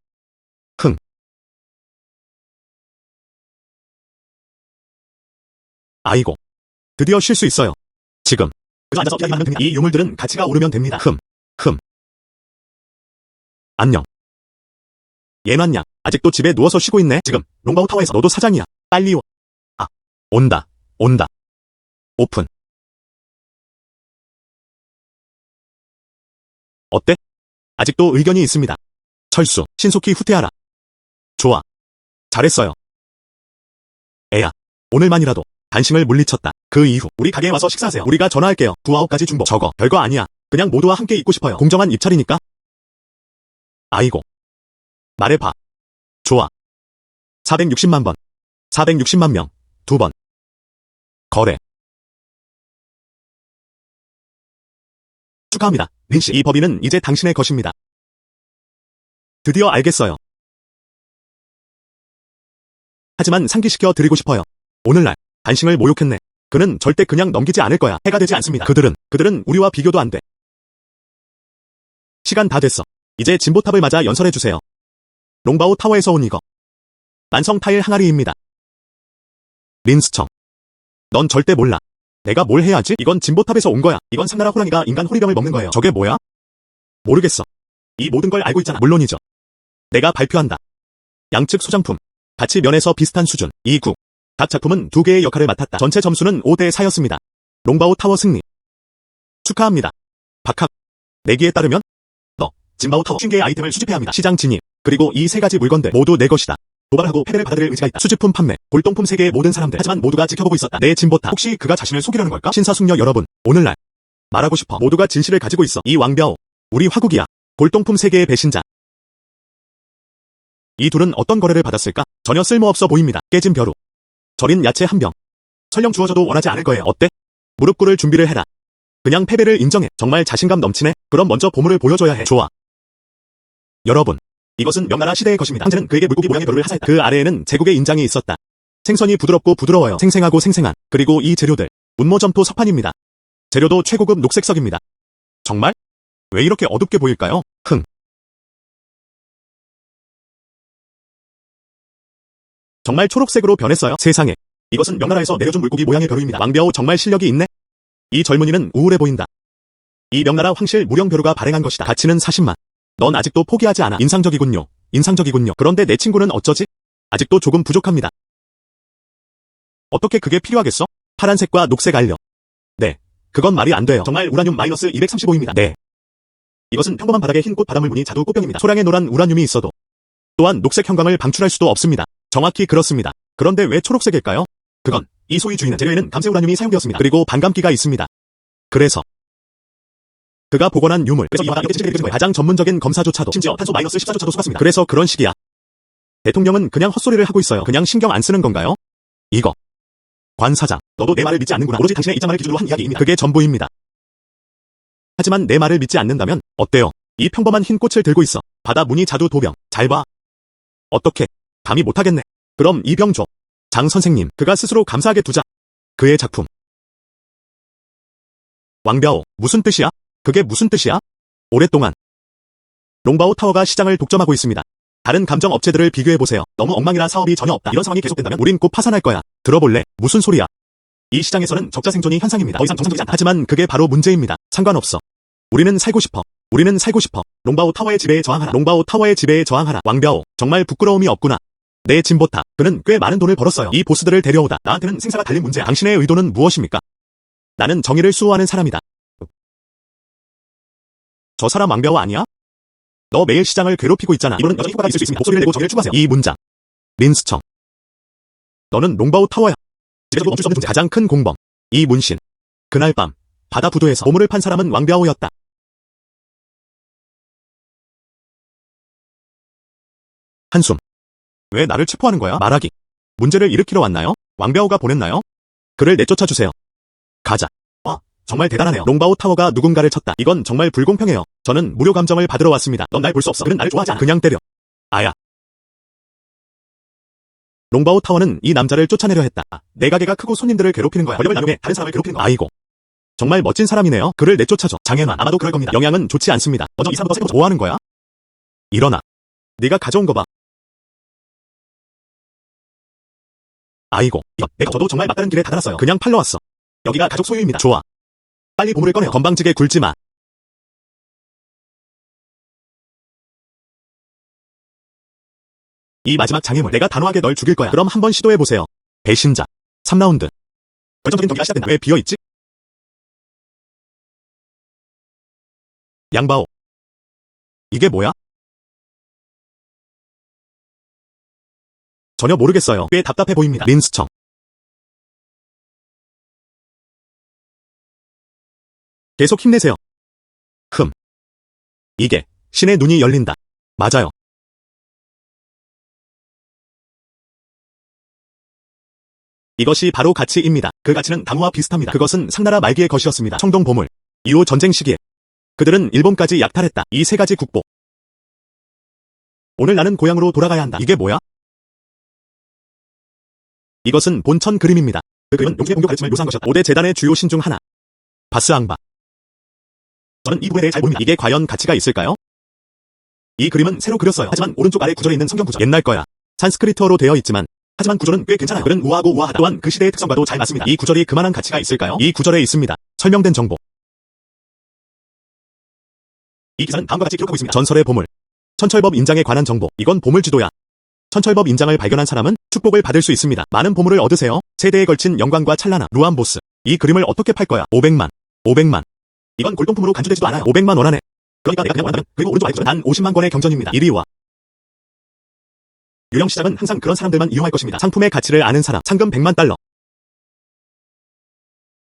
아이고. 드디어 쉴 수 있어요. 지금. 그저 앉아서 이야기만 하면 됩니다. 이 유물들은 가치가 오르면 됩니다. 안녕. 얘만냥 아직도 집에 누워서 쉬고 있네. 지금 롱바우 타워에서 너도 사장이야. 빨리 와. 아, 온다. 오픈. 어때? 아직도 의견이 있습니다. 철수, 신속히 후퇴하라. 좋아. 잘했어요. 애야. 오늘만이라도 단심을 물리쳤다. 그 이후 우리 가게에 와서 식사하세요. 우리가 전화할게요. 9, 9가지 중복. 저거 별거 아니야. 그냥 모두와 함께 있고 싶어요. 공정한 입찰이니까. 아이고. 말해봐. 좋아. 460만 번. 460만 명. 2번. 거래. 축하합니다. 린씨. 이 법인은 이제 당신의 것입니다. 드디어 알겠어요. 하지만 상기시켜 드리고 싶어요. 오늘날 단싱을 모욕했네. 그는 절대 그냥 넘기지 않을 거야. 해가 되지 않습니다. 그들은 우리와 비교도 안 돼. 시간 다 됐어. 이제 진보탑을 맞아 연설해주세요. 롱바우 타워에서 온 이거. 만성 타일 항아리입니다. 린스청. 넌 절대 몰라. 내가 뭘 해야지? 이건 진보탑에서 온 거야. 이건 상나라 호랑이가 인간 호리병을 먹는 거예요. 저게 뭐야? 모르겠어. 이 모든 걸 알고 있잖아. 물론이죠. 내가 발표한다. 양측 소장품. 가치 면에서 비슷한 수준. 2구. 각 작품은 2개의 역할을 맡았다. 전체 점수는 5대 4였습니다. 롱바우 타워 승리. 축하합니다. 박학. 내기에 따르면 너 진바우 타워 50개의 아이템을 수집해야 합니다. 시장 진입. 그리고 이 3가지 물건들 모두 내 것이다. 도발하고 패배를 받아들일 의지가 있다. 수집품 판매. 골동품 세계의 모든 사람들. 하지만 모두가 지켜보고 있었다. 내 진보탑. 혹시 그가 자신을 속이려는 걸까? 신사숙녀 여러분. 오늘날 말하고 싶어. 모두가 진실을 가지고 있어. 이 왕벼우. 우리 화국이야. 골동품 세계의 배신자. 이 둘은 어떤 거래를 받았을까? 전혀 쓸모없어 보입니다. 깨진 벼루. 절인 야채 한 병. 설령 주어져도 원하지 않을 거예요. 어때? 무릎 꿇을 준비를 해라. 그냥 패배를 인정해. 정말 자신감 넘치네. 그럼 먼저 보물을 보여줘야 해. 좋아. 여러분. 이것은 명나라 시대의 것입니다. 황제는 그에게 물고기 모양의 벼루를 하사했다. 그 아래에는 제국의 인장이 있었다. 생선이 부드럽고 부드러워요. 생생하고 생생한. 그리고 이 재료들. 운모점토 석판입니다. 재료도 최고급 녹색석입니다. 정말? 왜 이렇게 어둡게 보일까요? 정말 초록색으로 변했어요. 세상에. 이것은 명나라에서 내려준 물고기 모양의 벼루입니다. 왕벼우 정말 실력이 있네. 이 젊은이는 우울해 보인다. 이 명나라 황실 무령 벼루가 발행한 것이다. 가치는 40만. 넌 아직도 포기하지 않아. 인상적이군요. 그런데 내 친구는 어쩌지? 아직도 조금 부족합니다. 어떻게 그게 필요하겠어? 파란색과 녹색 알려. 네. 그건 말이 안 돼요. 정말 우라늄 마이너스 235입니다. 네. 이것은 평범한 바닥에 흰 꽃 바닷물 무늬 자두 꽃병입니다. 소량의 노란 우라늄이 있어도 또한 녹색 형광을 방출할 수도 없습니다. 정확히 그렇습니다. 그런데 왜 초록색일까요? 그건 이 소위 주인은 재료에는 감세 우라늄이 사용되었습니다. 그리고 반감기가 있습니다. 그래서 그가 복원한 유물. 그래서 이화가 이렇게 찌질해진 거예요. 가장 전문적인 검사조차도 심지어 탄소 마이너스 14조차도 속았습니다. 그래서 그런 식이야. 대통령은 그냥 헛소리를 하고 있어요. 그냥 신경 안 쓰는 건가요? 이거. 관 사장, 너도 내 말을 믿지 않는구나. 오로지 당신의 입장만을 기준으로 한 이야기입니다. 그게 전부입니다. 하지만 내 말을 믿지 않는다면 어때요? 이 평범한 흰 꽃을 들고 있어. 바다 무늬 자두 도병. 잘 봐. 어떻게? 감히 못하겠네. 그럼 이 병 줘. 장 선생님, 그가 스스로 감사하게 두자. 그의 작품. 왕벼우, 무슨 뜻이야? 그게 무슨 뜻이야? 오랫동안 롱바우 타워가 시장을 독점하고 있습니다. 다른 감정 업체들을 비교해보세요. 너무 엉망이라 사업이 전혀 없다. 이런 상황이 계속된다면 우린 곧 파산할 거야. 들어볼래? 무슨 소리야? 이 시장에서는 적자 생존이 현상입니다. 더 이상 정상적이지 않다. 하지만 그게 바로 문제입니다. 상관없어. 우리는 살고 싶어. 롱바우 타워의 지배에 저항하라. 왕벼우, 정말 부끄러움이 없구나. 내 진보탑. 그는 꽤 많은 돈을 벌었어요. 이 보스들을 데려오다. 나한테는 생사가 달린 문제야. 당신의 의도는 무엇입니까? 나는 정의를 수호하는 사람이다. 저 사람 왕벼우 아니야? 너 매일 시장을 괴롭히고 있잖아. 이로는 여전히 효과가 있을 수 있습니다. 목소리를 내고 정의를 추구하세요. 이 문장. 린스청. 너는 롱바우 타워야. 지배적으로 멈출 수 없는 존재. 가장 큰 공범. 이 문신. 그날 밤 바다 부두에서 보물을 판 사람은 왕벼우였다. 한숨. 왜 나를 체포하는 거야? 말하기. 문제를 일으키러 왔나요? 왕벼우가 보냈나요? 그를 내쫓아주세요. 가자. 정말 대단하네요. 롱바우 타워가 누군가를 쳤다. 이건 정말 불공평해요. 저는 무료 감정을 받으러 왔습니다. 넌 날 볼 수 없어. 그는 나를 좋아하지 않아. 그냥 때려. 아야. 롱바우 타워는 이 남자를 쫓아내려 했다. 내 가게가 크고 손님들을 괴롭히는 거야. 권력을 남용해 다른 사람을 괴롭히는 거야. 아이고. 정말 멋진 사람이네요. 그를 내쫓아줘. 장현환. 아마도 그럴 겁니다. 영향은 좋지 않습니다. 먼저 이 사람부터 살펴보자. 뭐 하는 거야? 일어나. 네가 가져온 거 봐. 아이고, 이거 내가 저도 정말 막다른 길에 다다랐어요. 그냥 팔러 왔어. 여기가 가족 소유입니다. 좋아. 빨리 보물을 꺼내. 건방지게 굴지 마. 이 마지막 장애물 내가 단호하게 널 죽일 거야. 그럼 한번 시도해보세요. 배신자. 3라운드. 결정적인 경기가 시작된다. 왜 비어있지? 양바오. 이게 뭐야? 전혀 모르겠어요. 꽤 답답해 보입니다. 린스청. 계속 힘내세요. 이게 신의 눈이 열린다. 맞아요. 이것이 바로 가치입니다. 그 가치는 당호와 비슷합니다. 그것은 상나라 말기의 것이었습니다. 청동 보물. 이후 전쟁 시기에 그들은 일본까지 약탈했다. 이 세 가지 국보. 오늘 나는 고향으로 돌아가야 한다. 이게 뭐야? 이것은 본천 그림입니다. 그 그림은 용기의 봉교 가르침을 묘사한 것이었다. 5대 재단의 주요 신 중 하나. 바스앙바. 저는 이 부분에 대해 잘 모릅니다. 이게 과연 가치가 있을까요? 이 그림은 새로 그렸어요. 하지만 오른쪽 아래 구절에 있는 성경 구절. 옛날 거야. 산스크리트어로 되어 있지만 하지만 구절은 꽤 괜찮아요. 글은 우아하고 우아하다. 또한 그 시대의 특성과도 잘 맞습니다. 이 구절이 그만한 가치가 있을까요? 이 구절에 있습니다. 설명된 정보. 이 기사는 다음과 같이 기록하고 있습니다. 전설의 보물. 천철법 인장에 관한 정보. 이건 보물지도야. 천철법 인장을 발견한 사람은 축복을 받을 수 있습니다. 많은 보물을 얻으세요. 세대에 걸친 영광과 찬란함. 루안보스. 이 그림을 어떻게 팔 거야? 500만. 500만. 이건 골동품으로 간주되지도 않아요. 500만 원 안에. 그러니까 내가 그냥 원한다면 그리고 오른쪽 아래쪽은 단 50만 권의 경전입니다. 이리 와. 유령 시장은 항상 그런 사람들만 이용할 것입니다. 상품의 가치를 아는 사람. 상금 100만 달러.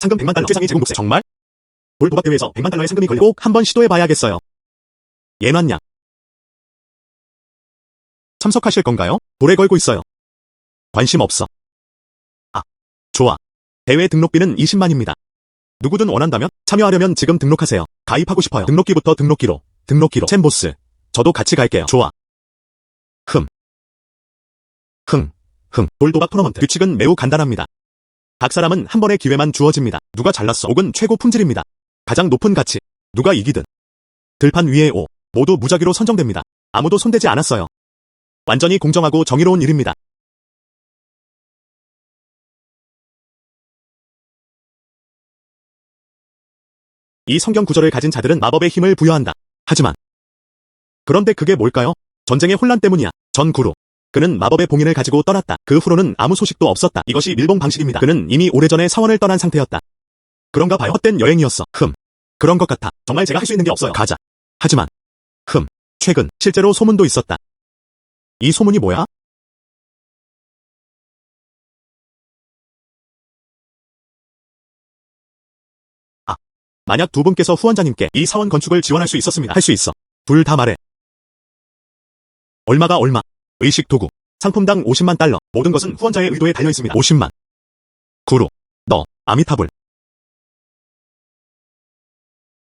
상금 100만 달러. 최상위 제공 독세. 정말? 돌 도박 대회에서 100만 달러의 상금이 걸려 꼭 한번 시도해봐야겠어요. 예난양. 참석하실 건가요? 돌에 걸고 있어요. 관심 없어. 아, 좋아. 대회 등록비는 20만입니다. 누구든 원한다면 참여하려면 지금 등록하세요. 가입하고 싶어요. 등록기부터 등록기로. 챔보스. 저도 같이 갈게요. 좋아. 돌 도박 토너먼트. 규칙은 매우 간단합니다. 각 사람은 한 번의 기회만 주어집니다. 누가 잘났어 혹은 최고 품질입니다. 가장 높은 가치. 누가 이기든. 들판 위에 5. 모두 무작위로 선정됩니다. 아무도 손대지 않았어요. 완전히 공정하고 정의로운 일입니다. 이 성경 구절을 가진 자들은 마법의 힘을 부여한다. 하지만 그런데 그게 뭘까요? 전쟁의 혼란 때문이야. 전 구루. 그는 마법의 봉인을 가지고 떠났다. 그 후로는 아무 소식도 없었다. 이것이 밀봉 방식입니다. 그는 이미 오래전에 사원을 떠난 상태였다. 그런가 봐요. 헛된 여행이었어. 그런 것 같아. 정말 제가 할 수 있는 게 없어요. 가자. 하지만 최근 실제로 소문도 있었다. 이 소문이 뭐야? 만약 두 분께서 후원자님께 이 사원 건축을 지원할 수 있었습니다. 할 수 있어. 둘 다 말해. 얼마가 얼마? 의식 도구. 상품당 50만 달러. 모든 것은 후원자의 의도에 달려 있습니다. 50만. 구루. 너. 아미타불.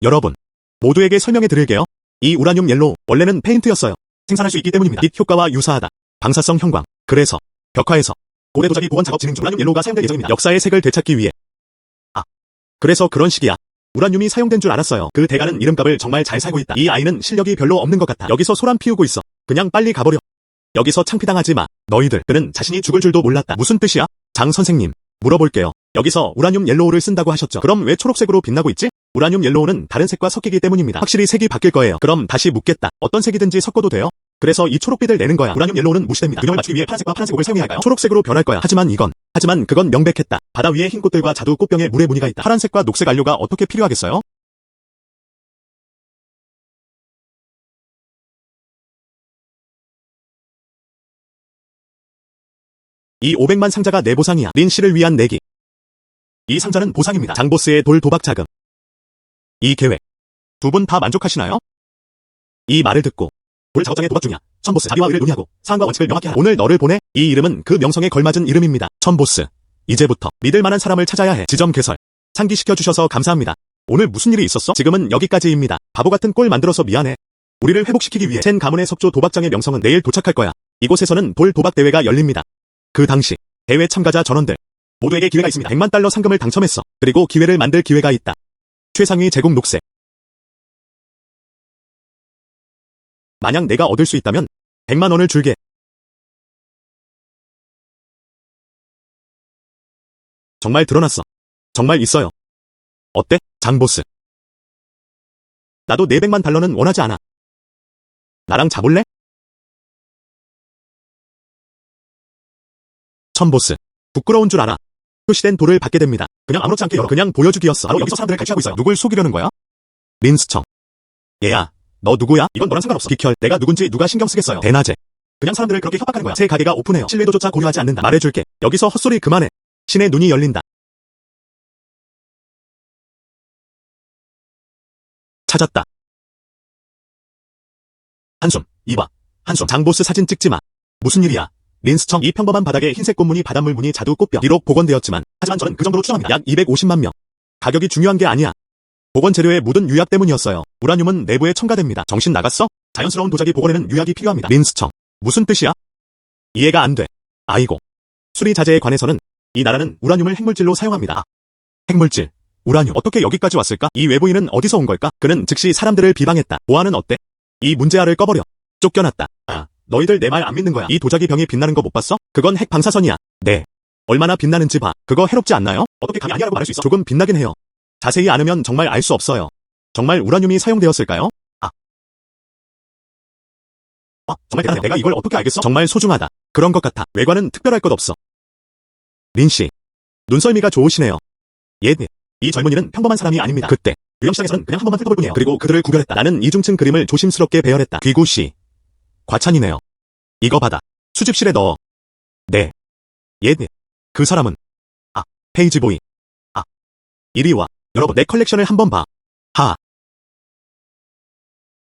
여러분. 모두에게 설명해 드릴게요. 이 우라늄 옐로우. 원래는 페인트였어요. 생산할 수 있기 때문입니다. 빛 효과와 유사하다. 방사성 형광. 그래서 벽화에서 고래 도자기 보건 작업 진행 중 우라늄 옐로우가 사용될 예정입니다. 역사의 색을 되찾기 위해. 그래서 그런 식이야. 우라늄이 사용된 줄 알았어요. 그 대가는 이름값을 정말 잘 살고 있다. 이 아이는 실력이 별로 없는 것 같아. 여기서 소란 피우고 있어. 그냥 빨리 가버려. 여기서 창피당하지 마. 너희들. 그는 자신이 죽을 줄도 몰랐다. 무슨 뜻이야? 장 선생님. 물어볼게요. 여기서 우라늄 옐로우를 쓴다고 하셨죠. 그럼 왜 초록색으로 빛나고 있지? 우라늄 옐로우는 다른 색과 섞이기 때문입니다. 확실히 색이 바뀔 거예요. 그럼 다시 묻겠다. 어떤 색이든지 섞어도 돼요? 그래서 이 초록빛을 내는 거야. 우라늄 옐로우는 무시됩니다. 균형을 맞추기 위해 파란색과 파란색을 사용해야 할까요? 초록색으로 변할 거야. 하지만 그건 명백했다. 바다 위에 흰 꽃들과 자두 꽃병에 물의 무늬가 있다. 파란색과 녹색 안료가 어떻게 필요하겠어요? 이 500만 상자가 내 보상이야. 린 씨를 위한 내기. 이 상자는 보상입니다. 장보스의 돌 도박 자금. 이 계획. 두 분 다 만족하시나요? 이 말을 듣고 돌 작업장에 도박 중이야. 천보스 자기와 의를 논의하고 사항과 원칙을 명확히 하라. 오늘 너를 보내. 이 이름은 그 명성에 걸맞은 이름입니다. 천보스. 이제부터 믿을 만한 사람을 찾아야 해. 지점 개설. 상기시켜 주셔서 감사합니다. 오늘 무슨 일이 있었어? 지금은 여기까지입니다. 바보 같은 꼴 만들어서 미안해. 우리를 회복시키기 위해 센 가문의 석조 도박장의 명성은 내일 도착할 거야. 이곳에서는 돌 도박 대회가 열립니다. 그 당시 대회 참가자 전원들 모두에게 기회가 있습니다. 100만 달러 상금을 당첨했어. 그리고 기회를 만들 기회가 있다. 최상위 제공 녹색. 만약 내가 얻을 수 있다면 100만 원을 줄게. 정말 드러났어. 정말 있어요. 어때, 장보스? 나도 $400만 원하지 않아. 나랑 자볼래? 천보스. 부끄러운 줄 알아. 표시된 돌을 받게 됩니다. 그냥 아무렇지 않게 열어. 그냥 보여주기였어. 바로 여기서 사람들을 갈취하고 있어요. 누굴 속이려는 거야? 린스청. 얘야, 너 누구야? 이건 너랑 상관없어. 비켜. 내가 누군지 누가 신경 쓰겠어요. 대낮에. 그냥 사람들을 그렇게 협박하는 거야. 새 가게가 오픈해요. 신뢰도조차 고려하지 않는다. 말해줄게. 여기서 헛소리 그만해. 신의 눈이 열린다. 찾았다. 한숨. 이봐. 한숨. 장보스 사진 찍지 마. 무슨 일이야? 린스청. 이 평범한 바닥에 흰색 꽃무늬 바닷물 무늬 자두 꽃뼈. 비록 복원되었지만 하지만 저는 그 정도로 추정합니다. 약 250만 명. 가격이 중요한 게 아니야. 복원 재료에 묻은 유약 때문이었어요. 우라늄은 내부에 첨가됩니다. 정신 나갔어? 자연스러운 도자기 복원에는 유약이 필요합니다. 린스청. 무슨 뜻이야? 이해가 안 돼. 아이고. 수리 자재에 관해서는 이 나라는 우라늄을 핵물질로 사용합니다. 핵물질. 우라늄. 어떻게 여기까지 왔을까? 이 외부인은 어디서 온 걸까? 그는 즉시 사람들을 비방했다. 보아는 어때? 이 문제아를 꺼버려. 쫓겨났다. 아, 너희들 내 말 안 믿는 거야. 이 도자기 병이 빛나는 거 못 봤어? 그건 핵 방사선이야. 네. 얼마나 빛나는지 봐. 그거 해롭지 않나요? 어떻게 감히 아니라고 말할 수 있어? 조금 빛나긴 해요. 자세히 않으면 정말 알 수 없어요. 정말 우라늄이 사용되었을까요? 정말 대단해. 내가 이걸 어떻게 알겠어? 정말 소중하다. 그런 것 같아. 외관은 특별할 것 없어. 린씨. 눈썰미가 좋으시네요. 예. 이 젊은이는 평범한 사람이 아닙니다. 그때 유령시장에서는 그냥 한 번만 훑어볼 뿐이에요. 그리고 그들을 구별했다. 나는 이중층 그림을 조심스럽게 배열했다. 귀구씨. 과찬이네요. 이거 받아. 수집실에 넣어. 네. 예. 그 사람은 페이지보이. 이리 와. 여러분, 내 컬렉션을 한번 봐.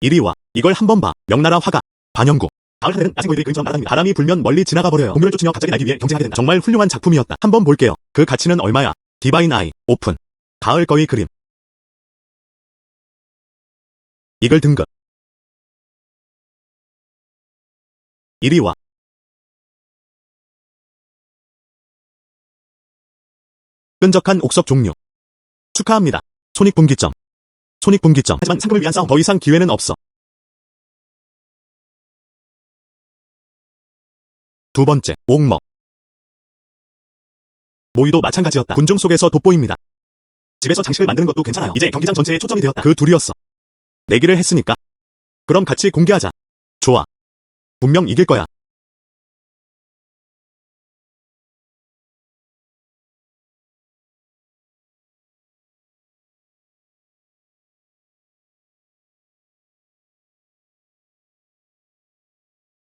이리 와. 이걸 한번 봐. 명나라 화가. 반영구. 가을 하늘은 낮은 고이들이 그림처럼 날아다닙니다. 바람이 불면 멀리 지나가 버려요. 공룡을 쫓으며 갑자기 날기 위해 경쟁하게 된다. 정말 훌륭한 작품이었다. 한번 볼게요. 그 가치는 얼마야? 디바인 아이. 오픈. 가을 거위 그림. 이글 등급. 이리 와. 끈적한 옥석 종류. 축하합니다. 손익분기점. 손익분기점. 하지만 상금을 위한 싸움. 더 이상 기회는 없어. 두 번째, 옥먹. 모이도 마찬가지였다. 군중 속에서 돋보입니다. 집에서 장식을 만드는 것도 괜찮아요. 이제 경기장 전체에 초점이 되었다. 그 둘이었어. 내기를 했으니까. 그럼 같이 공개하자. 좋아. 분명 이길 거야.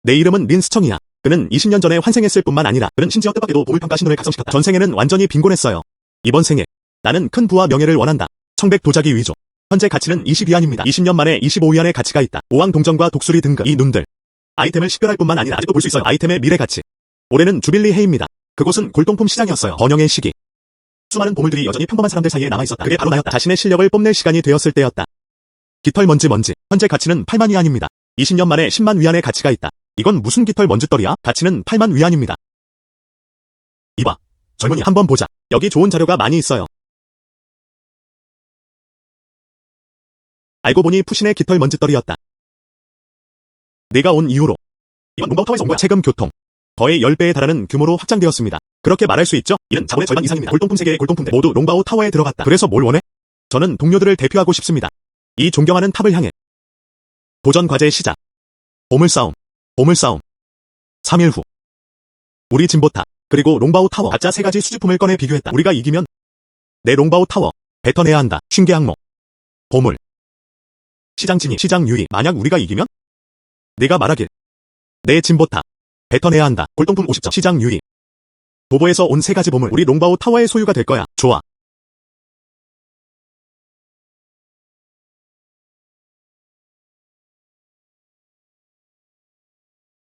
내 이름은 린스청이야. 그는 20년 전에 환생했을 뿐만 아니라 그는 심지어 뜻밖에도 보물평가 신호를 각성시켰다. 전생에는 완전히 빈곤했어요. 이번 생에 나는 큰 부와 명예를 원한다. 청백 도자기 위조. 현재 가치는 22안입니다. 20년 만에 25위안의 가치가 있다. 오왕 동전과 독수리 등급. 이 눈들. 아이템을 식별할 뿐만 아니라 아직도 볼 수 있어요. 아이템의 미래 가치. 올해는 주빌리 해입니다. 그곳은 골동품 시장이었어요. 번영의 시기. 수많은 보물들이 여전히 평범한 사람들 사이에 남아있었다. 그게 바로 나였다. 자신의 실력을 뽐낼 시간이 되었을 때였다. 깃털 먼지. 현재 가치는 8만 위안입니다. 20년 만에 10만 위안의 가치가 있다. 이건 무슨 깃털 먼지떨이야? 가치는 8만 위안입니다. 이봐. 젊은이 한번 보자. 여기 좋은 자료가 많이 있어요. 알고 보니 푸신의 깃털 먼지떨이였다. 내가 온 이후로 이건 농가우 타워에서 온 거야. 세금 교통. 거의 10배에 달하는 규모로 확장되었습니다. 그렇게 말할 수 있죠? 이는 자본의 절반 이상입니다. 골동품 세계의 골동품들 모두 롱바우 타워에 들어갔다. 그래서 뭘 원해? 저는 동료들을 대표하고 싶습니다. 이 존경하는 탑을 향해. 도전 과제 시작. 보물싸움. 3일 후. 우리 진보탑, 그리고 롱바우 타워 각자 3가지 수집품을 꺼내 비교했다. 우리가 이기면 내 롱바우 타워 뱉어내야 한다. 신계 항목. 보물. 시장 진입, 시장 유입. 만약 우리가 이기면 내가 말하길. 내 진보탑 뱉어내야 한다. 골동품 50점. 시장 유입. 도보에서 온 3가지 보물. 우리 롱바우 타워의 소유가 될 거야. 좋아.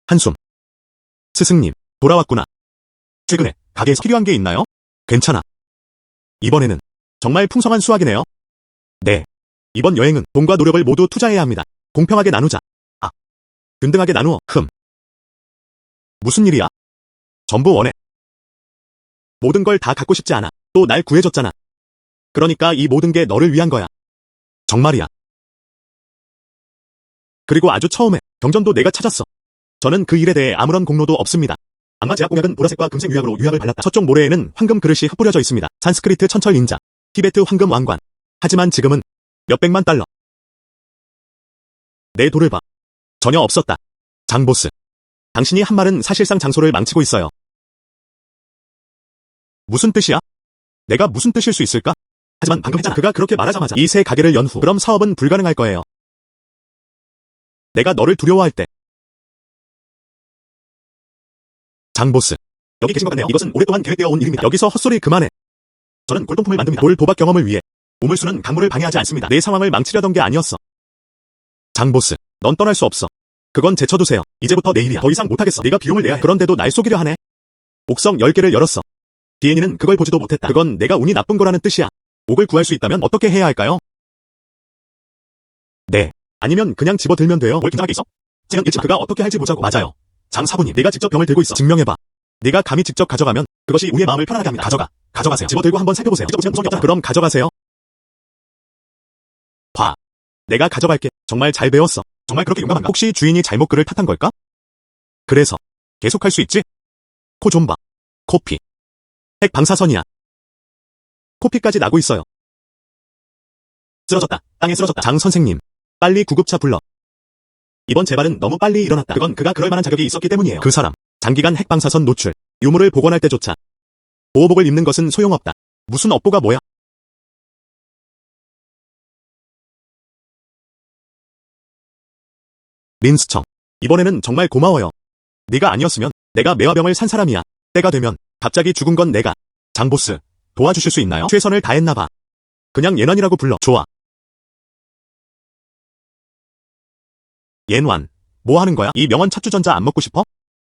한숨. 스승님, 돌아왔구나. 최근에 가게에서 필요한 게 있나요? 괜찮아. 이번에는 정말 풍성한 수확이네요. 네. 이번 여행은 돈과 노력을 모두 투자해야 합니다. 공평하게 나누자. 균등하게 나누어. 무슨 일이야? 전부 원해. 모든 걸 다 갖고 싶지 않아. 또 날 구해줬잖아. 그러니까 이 모든 게 너를 위한 거야. 정말이야. 그리고 아주 처음에 경전도 내가 찾았어. 저는 그 일에 대해 아무런 공로도 없습니다. 악마 제약 공약은 보라색과 금색 유약으로 유약을 발랐다. 서쪽 모래에는 황금 그릇이 흩뿌려져 있습니다. 산스크리트 천철 인자, 티베트 황금 왕관. 하지만 지금은 몇백만 달러. 내 돌을 봐. 전혀 없었다. 장보스. 당신이 한 말은 사실상 장소를 망치고 있어요. 무슨 뜻이야? 내가 무슨 뜻일 수 있을까? 하지만 방금 했잖아. 그가 그렇게 말하자마자 이 세 가게를 연 후 그럼 사업은 불가능할 거예요. 내가 너를 두려워할 때. 장보스. 여기 계신 것 같네요. 이것은 오랫동안 계획되어 온 일입니다. 여기서 헛소리 그만해. 저는 골동품을 만듭니다. 돌 도박 경험을 위해. 우물수는 강물을 방해하지 않습니다. 내 상황을 망치려던 게 아니었어. 장보스. 넌 떠날 수 없어. 그건 제쳐두세요. 이제부터 내일이야. 더 이상 못하겠어. 네가 비용을 내야 해. 그런데도 날 속이려 하네. 옥성 10개를 열었어. 디애니는 그걸 보지도 못했다. 그건 내가 운이 나쁜 거라는 뜻이야. 옥을 구할 수 있다면 어떻게 해야 할까요? 네. 아니면 그냥 집어들면 돼요. 뭘 긴장하게 있어? 지금 일치 그가 어떻게 할지 보자고. 맞아요. 장사부님, 내가 직접 병을 들고 있어. 증명해봐. 네가 감히 직접 가져가면 그것이 우리의 마음을 편안하게 합니다. 가져가세요. 집어들고 한번 살펴보세요. 직접 보시면 무서운 게 없잖아. 그럼 가져가세요. 봐. 내가 가져갈게. 정말 잘 배웠어. 정말 그렇게 용감한가? 혹시 주인이 잘못 그를 탓한 걸까? 그래서 계속할 수 있지? 코 좀 봐. 코피. 핵 방사선이야. 코피까지 나고 있어요. 쓰러졌다. 땅에 쓰러졌다. 장 선생님. 빨리 구급차 불러. 이번 재발은 너무 빨리 일어났다. 그건 그가 그럴 만한 자격이 있었기 때문이에요. 그 사람. 장기간 핵방사선 노출. 유물을 복원할 때조차. 보호복을 입는 것은 소용없다. 무슨 업보가 뭐야? 린스청. 이번에는 정말 고마워요. 네가 아니었으면 내가 매화병을 산 사람이야. 때가 되면 갑자기 죽은 건 내가. 장보스. 도와주실 수 있나요? 최선을 다했나봐. 그냥 예난이라고 불러. 좋아. 옌완. 뭐 하는 거야? 이 명언 찻주전자 안 먹고 싶어?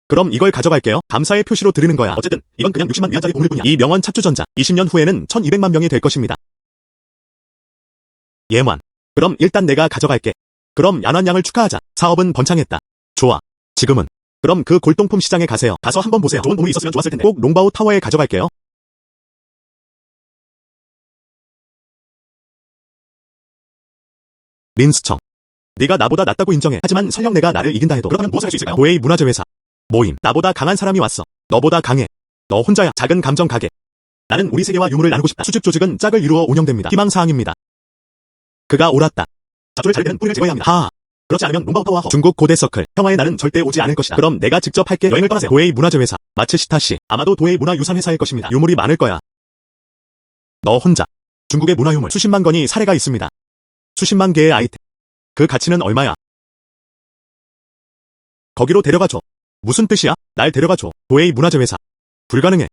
그럼 이걸 가져갈게요. 감사의 표시로 드리는 거야. 어쨌든 이건 그냥 60만 위안짜리 보물뿐이야. 이 명언 찻주전자 20년 후에는 1200만 명이 될 것입니다. 옌완. 그럼 일단 내가 가져갈게. 그럼 얀완 양을 축하하자. 사업은 번창했다. 좋아. 지금은. 그럼 그 골동품 시장에 가세요. 가서 한번 보세요. 좋은 보물이 있었으면 좋았을 텐데. 꼭 롱바오 타워에 가져갈게요. 린스청. 네가 나보다 낫다고 인정해. 하지만 설령 내가 나를 이긴다 해도 그렇다면 무엇을 할 수 있을까요? 도웨이 문화재 회사. 모임. 나보다 강한 사람이 왔어. 너보다 강해. 너 혼자야. 작은 감정 가게. 나는 우리 세계와 유물을 나누고 싶다. 수직 조직은 짝을 이루어 운영됩니다. 희망사항입니다. 그가 옳았다. 자초를 잘 되는 뿌리를 제거해야 합니다. 하하. 그렇지 않으면 롱바오 타워와 중국 고대 서클. 평화의 날은 절대 오지 않을 것이다. 그럼 내가 직접 할게. 여행을 떠나세요. 도웨이 문화재 회사. 마츠시타시. 아마도 도웨이 문화유산 회사일 것입니다. 유물이 많을 거야. 너 혼자. 중국의 문화유물 수십만 건이 사례가 있습니다. 수십만 개의 아이템. 그 가치는 얼마야? 거기로 데려가줘. 무슨 뜻이야? 날 데려가줘. 도웨이 문화재 회사. 불가능해.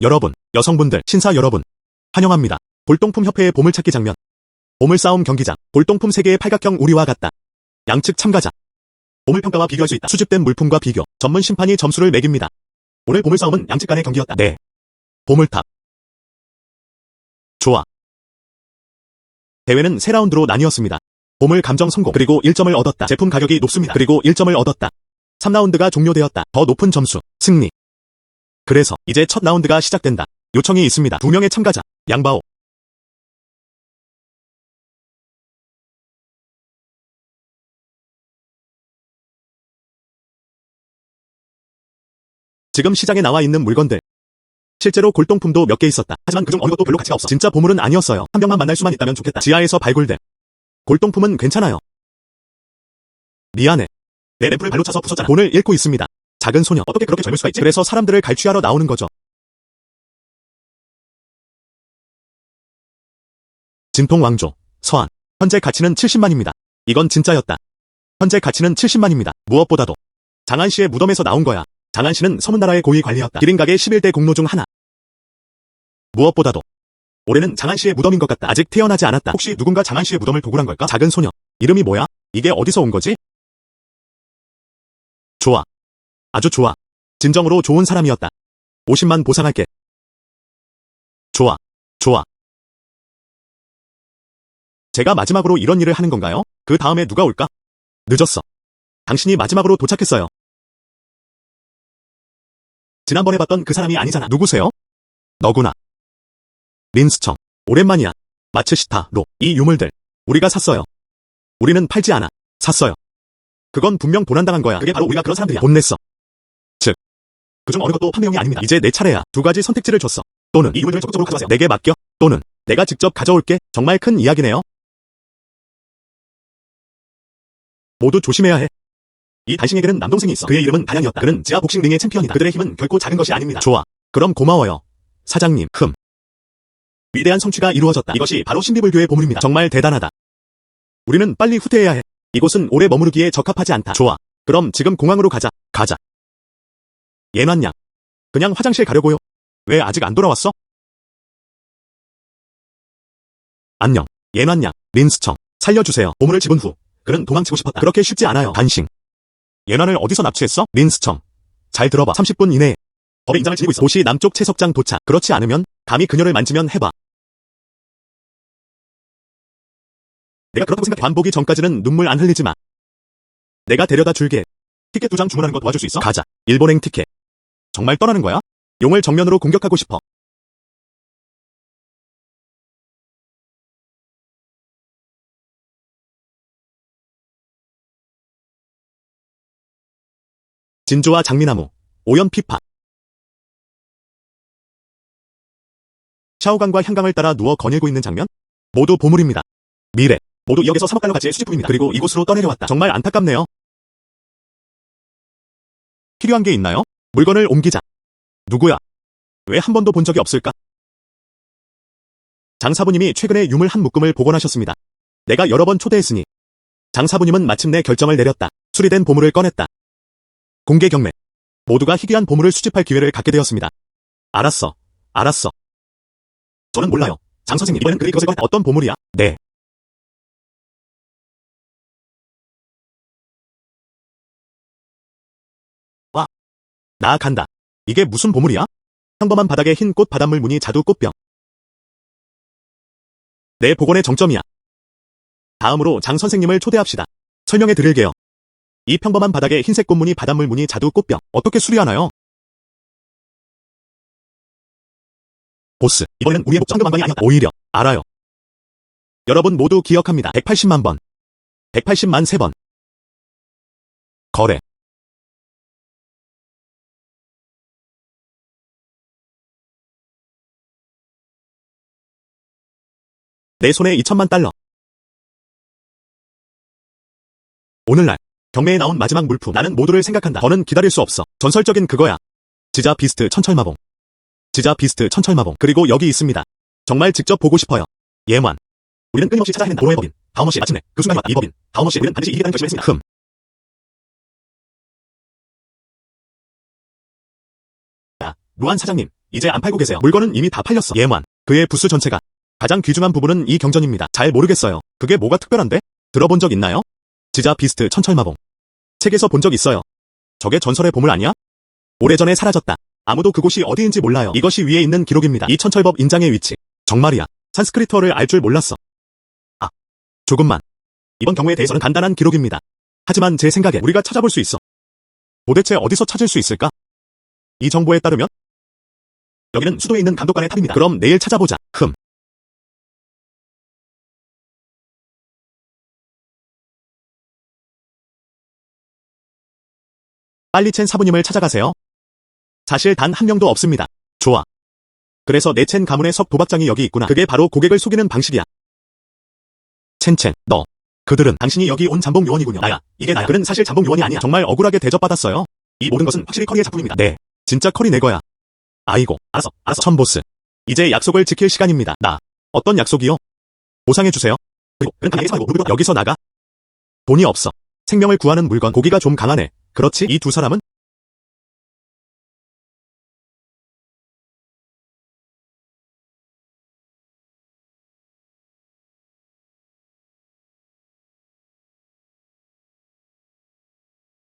여러분, 여성분들, 신사 여러분. 환영합니다. 골동품 협회의 보물찾기 장면. 보물싸움 경기장. 골동품 세계의 팔각형 우리와 같다. 양측 참가자. 보물평가와 비교할 수 있다. 수집된 물품과 비교. 전문 심판이 점수를 매깁니다. 오늘 보물싸움은 양측 간의 경기였다. 네. 보물탑. 좋아. 대회는 3라운드로 나뉘었습니다. 보물 감정 성공. 그리고 1점을 얻었다. 제품 가격이 높습니다. 그리고 1점을 얻었다. 3라운드가 종료되었다. 더 높은 점수. 승리. 그래서 이제 첫 라운드가 시작된다. 요청이 있습니다. 2명의 참가자. 양바오. 지금 시장에 나와 있는 물건들. 실제로 골동품도 몇 개 있었다. 하지만 그중 어느 것도 별로 가치가 없어. 진짜 보물은 아니었어요. 한 병만 만날 수만 있다면 좋겠다. 지하에서 발굴된 골동품은 괜찮아요. 미안해. 내 램프를 발로 차서 부쉈잖아. 돈을 잃고 있습니다. 작은 소녀. 어떻게 그렇게 젊을 수가 있지? 그래서 사람들을 갈취하러 나오는 거죠. 진통 왕조. 서한. 현재 가치는 70만입니다. 이건 진짜였다. 현재 가치는 70만입니다. 무엇보다도 장안씨의 무덤에서 나온 거야. 장안씨는 서문나라의 고위 관리였다. 기린각의 11대 공로 중 하나. 무엇보다도 올해는 장안씨의 무덤인 것 같다. 아직 태어나지 않았다. 혹시 누군가 장안씨의 무덤을 도굴한 걸까? 작은 소녀. 이름이 뭐야? 이게 어디서 온 거지? 좋아. 아주 좋아. 진정으로 좋은 사람이었다. 50만 보상할게. 좋아. 좋아. 제가 마지막으로 이런 일을 하는 건가요? 그 다음에 누가 올까? 늦었어. 당신이 마지막으로 도착했어요. 지난번에 봤던 그 사람이 아니잖아. 누구세요? 너구나. 린스청. 오랜만이야. 마츠시타, 로. 이 유물들. 우리가 샀어요. 우리는 팔지 않아. 샀어요. 그건 분명 도난당한 거야. 그게 바로 우리가 그런 사람들이야. 돈 냈어. 즉, 그중 어느 것도 판매용이 아닙니다. 이제 내 차례야. 두 가지 선택지를 줬어. 또는 이 유물들을 적극적으로 가져가세요. 내게 맡겨. 또는 내가 직접 가져올게. 정말 큰 이야기네요. 모두 조심해야 해. 이 단싱에게는 남동생이 있어. 그의 이름은 다양이었다. 그는 지하 복싱링의 챔피언이다. 그들의 힘은 결코 작은 것이 아닙니다. 좋아. 그럼 고마워요. 사장님. 위대한 성취가 이루어졌다. 이것이 바로 신비불교의 보물입니다. 정말 대단하다. 우리는 빨리 후퇴해야 해. 이곳은 오래 머무르기에 적합하지 않다. 좋아. 그럼 지금 공항으로 가자. 예난양. 그냥 화장실 가려고요. 왜 아직 안 돌아왔어? 안녕. 예난양. 린스청. 살려주세요. 보물을 집은 후 그는 도망치고 싶었다. 그렇게 쉽지 않아요. 단싱. 예난을 어디서 납치했어? 린스청. 잘 들어봐. 30분 이내에 법의 인장을 지니고 있어. 도시 남쪽 채석장 도착. 그렇지 않으면 감히 그녀를 만지면 해봐. 내가 그렇다고 생각해. 관보기 전까지는 눈물 안 흘리지 마. 내가 데려다 줄게. 티켓 2장 주문하는 거 도와줄 수 있어? 가자. 일본행 티켓. 정말 떠나는 거야? 용을 정면으로 공격하고 싶어. 진주와 장미나무, 오연 피파. 샤오강과 향강을 따라 누워 거닐고 있는 장면? 모두 보물입니다. 미래. 모두 2억에서 3억 달러 가치의 수집품입니다. 그리고 이곳으로 떠내려왔다. 정말 안타깝네요. 필요한 게 있나요? 물건을 옮기자. 누구야? 왜 한 번도 본 적이 없을까? 장사부님이 최근에 유물 한 묶음을 복원하셨습니다. 내가 여러 번 초대했으니 장사부님은 마침내 결정을 내렸다. 수리된 보물을 꺼냈다. 공개 경매. 모두가 희귀한 보물을 수집할 기회를 갖게 되었습니다. 알았어. 저는 몰라요. 장 선생님, 이번엔 그것을 꺼냈다. 어떤 보물이야? 네. 와. 나 간다. 이게 무슨 보물이야? 평범한 바닥에 흰 꽃 바닷물 무늬 자두 꽃병. 내 복원의 정점이야. 다음으로 장 선생님을 초대합시다. 설명해 드릴게요. 이 평범한 바닥에 흰색 꽃무늬 바닷물 무늬 자두 꽃병. 어떻게 수리하나요? 보스, 이번에는 우리의 목적 황금왕관이 아니었다. 오히려 알아요. 여러분 모두 기억합니다. 180만 번. 180만 3번. 거래. 내 손에 2천만 달러. 오늘날 경매에 나온 마지막 물품. 나는 모두를 생각한다. 더는 기다릴 수 없어. 전설적인 그거야. 지자 비스트 천철마봉. 그리고 여기 있습니다. 정말 직접 보고 싶어요. 예만. 우리는 끊임없이 찾아 헤맨다. 도로의 법인. 다음없이 마침내 그 순간이 왔다. 이 법인. 다음없이 우리는 반드시 이기겠다는 결심을 했습니다. 야, 루안 사장님. 이제 안 팔고 계세요. 물건은 이미 다 팔렸어. 예만. 그의 부스 전체가. 가장 귀중한 부분은 이 경전입니다. 잘 모르겠어요. 그게 뭐가 특별한데? 들어본 적 있나요? 지자 비스트 천철마봉. 책에서 본 적 있어요. 저게 전설의 보물 아니야? 오래전에 사라졌다. 아무도 그곳이 어디인지 몰라요. 이것이 위에 있는 기록입니다. 이 천철법 인장의 위치. 정말이야. 산스크리트어를 알 줄 몰랐어. 아, 조금만. 이번 경우에 대해서는 간단한 기록입니다. 하지만 제 생각에 우리가 찾아볼 수 있어. 도대체 어디서 찾을 수 있을까? 이 정보에 따르면 여기는 수도에 있는 감독관의 탑입니다. 그럼 내일 찾아보자. 빨리 첸 사부님을 찾아가세요. 사실 단 한 명도 없습니다. 좋아. 그래서 내 첸 가문의 석 도박장이 여기 있구나. 그게 바로 고객을 속이는 방식이야. 첸, 너. 그들은 당신이 여기 온 잠복 요원이군요. 나야. 이게 나야. 그는 사실 잠복 요원이 아니야. 정말 억울하게 대접받았어요. 이 모든 것은 확실히 커리의 작품입니다. 네. 진짜 커리 내 거야. 아이고. 알았어. 천보스. 이제 약속을 지킬 시간입니다. 어떤 약속이요? 보상해주세요. 그리고 그는 당연히 말고 물건 여기서 나가. 돈이 없어. 생명을 구하는 물건. 고기가 좀 강하네. 그렇지? 이 두 사람은?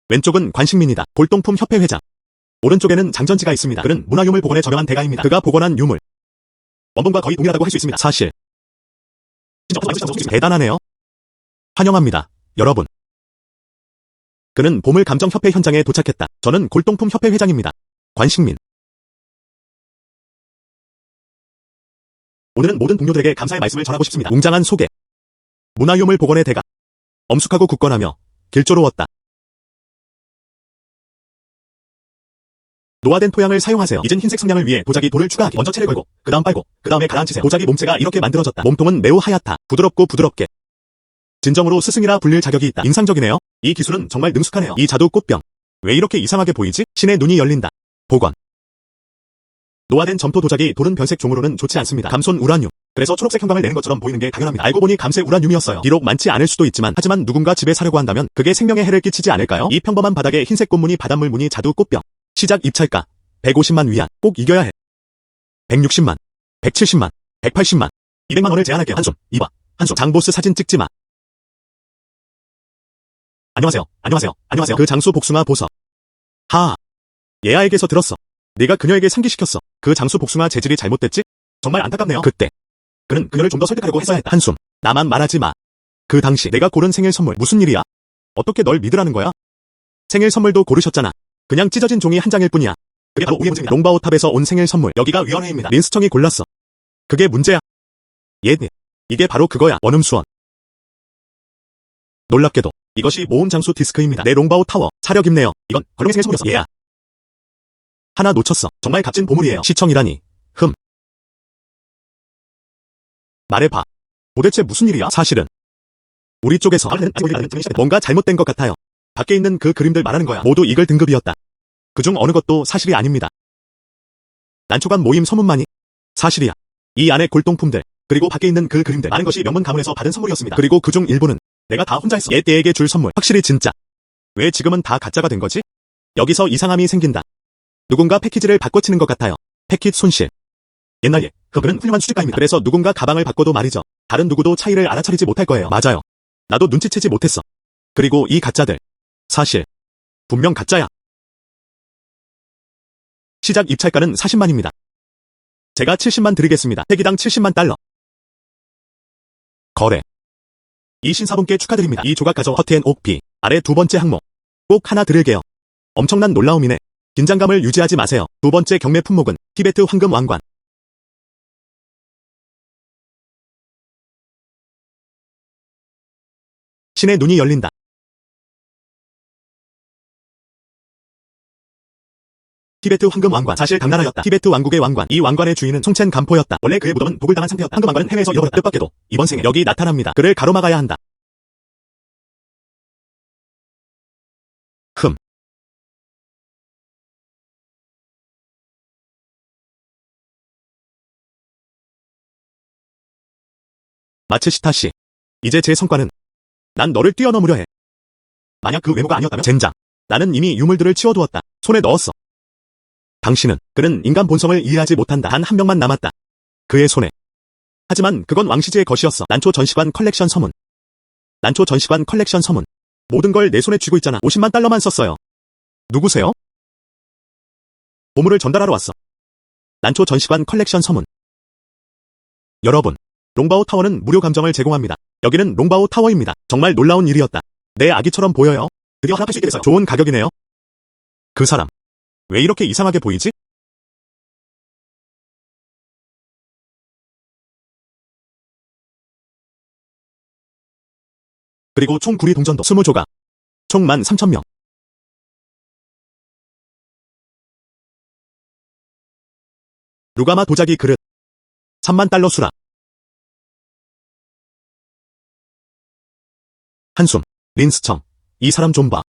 왼쪽은 관식민이다. 골동품 협회 회장. 오른쪽에는 장전지가 있습니다. 그는 문화유물 복원에 저명한 대가입니다. 그가 복원한 유물. 원본과 거의 동일하다고 할 수 있습니다. 사실. 대단하네요. 환영합니다, 여러분. 그는 보물감정협회 현장에 도착했다. 저는 골동품 협회 회장입니다. 관식민. 오늘은 모든 동료들에게 감사의 말씀을 전하고 싶습니다. 웅장한 소개. 문화유물 복원의 대가. 엄숙하고 굳건하며 길조로웠다. 노화된 토양을 사용하세요. 이젠 흰색 성냥을 위해 도자기 돌을 추가하기. 먼저 채를 걸고 그 다음 빨고 그 다음에 가라앉히세요. 도자기 몸체가 이렇게 만들어졌다. 몸통은 매우 하얗다. 부드럽고 부드럽게. 진정으로 스승이라 불릴 자격이 있다. 인상적이네요. 이 기술은 정말 능숙하네요. 이 자두 꽃병. 왜 이렇게 이상하게 보이지? 신의 눈이 열린다. 복원. 노화된 점토 도자기 돌은 변색 종으로는 좋지 않습니다. 감손 우라늄. 그래서 초록색 형광을 내는 것처럼 보이는 게 당연합니다. 알고 보니 감세 우라늄이었어요. 비록 많지 않을 수도 있지만 하지만 누군가 집에 사려고 한다면 그게 생명에 해를 끼치지 않을까요? 이 평범한 바닥에 흰색 꽃무늬 바닷물 무늬 자두 꽃병. 시작 입찰가 150만 위안. 꼭 이겨야 해. 160만, 170만, 180만, 200만 원을 제안할게요. 한숨, 이봐. 한숨. 장보스 사진 찍지 마. 안녕하세요. 그 장수 복숭아 보석. 하하. 얘아에게서 들었어. 네가 그녀에게 상기시켰어. 그 장수 복숭아 재질이 잘못됐지? 정말 안타깝네요. 그때 그는 그녀를 좀 더 설득하려고 했어야 했다. 한숨. 나만 말하지 마. 그 당시 내가 고른 생일 선물 무슨 일이야? 어떻게 널 믿으라는 거야? 생일 선물도 고르셨잖아. 그냥 찢어진 종이 한 장일 뿐이야. 그게 바로 오해 문제입니다. 롱바오탑에서 온 생일 선물. 여기가 위원회입니다. 린스청이 골랐어. 그게 문제야. 이게 바로 그거야. 원음수원. 놀랍게도 이것이 모음 장수 디스크입니다. 내 롱바오 타워. 사려 깊네요. 이건 걸롱의 생일 선물이었어. 얘야. 하나 놓쳤어. 정말 값진 보물이에요. 시청이라니. 말해봐. 도대체 무슨 일이야? 사실은 우리 쪽에서 뭔가 잘못된 것 같아요. 밖에 있는 그 그림들 말하는 거야. 모두 이글 등급이었다. 그중 어느 것도 사실이 아닙니다. 난초관 모임 서문만이 사실이야. 이 안에 골동품들 그리고 밖에 있는 그 그림들 많은 것이 명문 가문에서 받은 선물이었습니다. 그리고 그중 일부는 내가 다 혼자 했어. 얘때에게 줄 선물. 확실히 진짜. 왜 지금은 다 가짜가 된 거지? 여기서 이상함이 생긴다. 누군가 패키지를 바꿔치는 것 같아요. 패킷 손실. 옛날에 그는 훌륭한 수집가입니다. 그래서 누군가 가방을 바꿔도 말이죠. 다른 누구도 차이를 알아차리지 못할 거예요. 맞아요. 나도 눈치채지 못했어. 그리고 이 가짜들. 사실 분명 가짜야. 시작 입찰가는 40만입니다. 제가 70만 드리겠습니다. 폐기당 70만 달러. 거래. 이 신사분께 축하드립니다. 이 조각 가져 허트앤옥비 아래 두 번째 항목. 꼭 하나 드릴게요. 엄청난 놀라움이네. 긴장감을 유지하지 마세요. 두 번째 경매 품목은 티베트 황금 왕관. 신의 눈이 열린다. 티베트 황금 왕관. 사실 당나라였다. 티베트 왕국의 왕관. 이 왕관의 주인은 송첸 간포였다. 원래 그의 무덤은 독을 당한 상태였다. 황금 왕관은 해외에서 잃어버렸다. 뜻밖에도 이번 생에 여기 나타납니다. 그를 가로막아야 한다. 마츠시타 씨. 이제 제 성과는 난 너를 뛰어넘으려 해. 만약 그 외모가 아니었다면 젠장. 나는 이미 유물들을 치워두었다. 손에 넣었어. 당신은 그는 인간 본성을 이해하지 못한다. 단 한 명만 남았다. 그의 손에. 하지만 그건 왕시즈의 것이었어. 난초 전시관 컬렉션 서문. 난초 전시관 컬렉션 서문. 모든 걸 내 손에 쥐고 있잖아. 50만 달러만 썼어요. 누구세요? 보물을 전달하러 왔어. 난초 전시관 컬렉션 서문. 여러분. 롱바오 타워는 무료 감정을 제공합니다. 여기는 롱바오 타워입니다. 정말 놀라운 일이었다. 내 아기처럼 보여요. 드디어 하나 팔 수 있게 됐어요. 좋은 가격이네요. 그 사람. 왜 이렇게 이상하게 보이지? 그리고 총 구리 동전도 20조각. 총 13,000명. 루가마 도자기 그릇. 3만 달러 수락. 한숨. 린스청. 이 사람 좀 봐.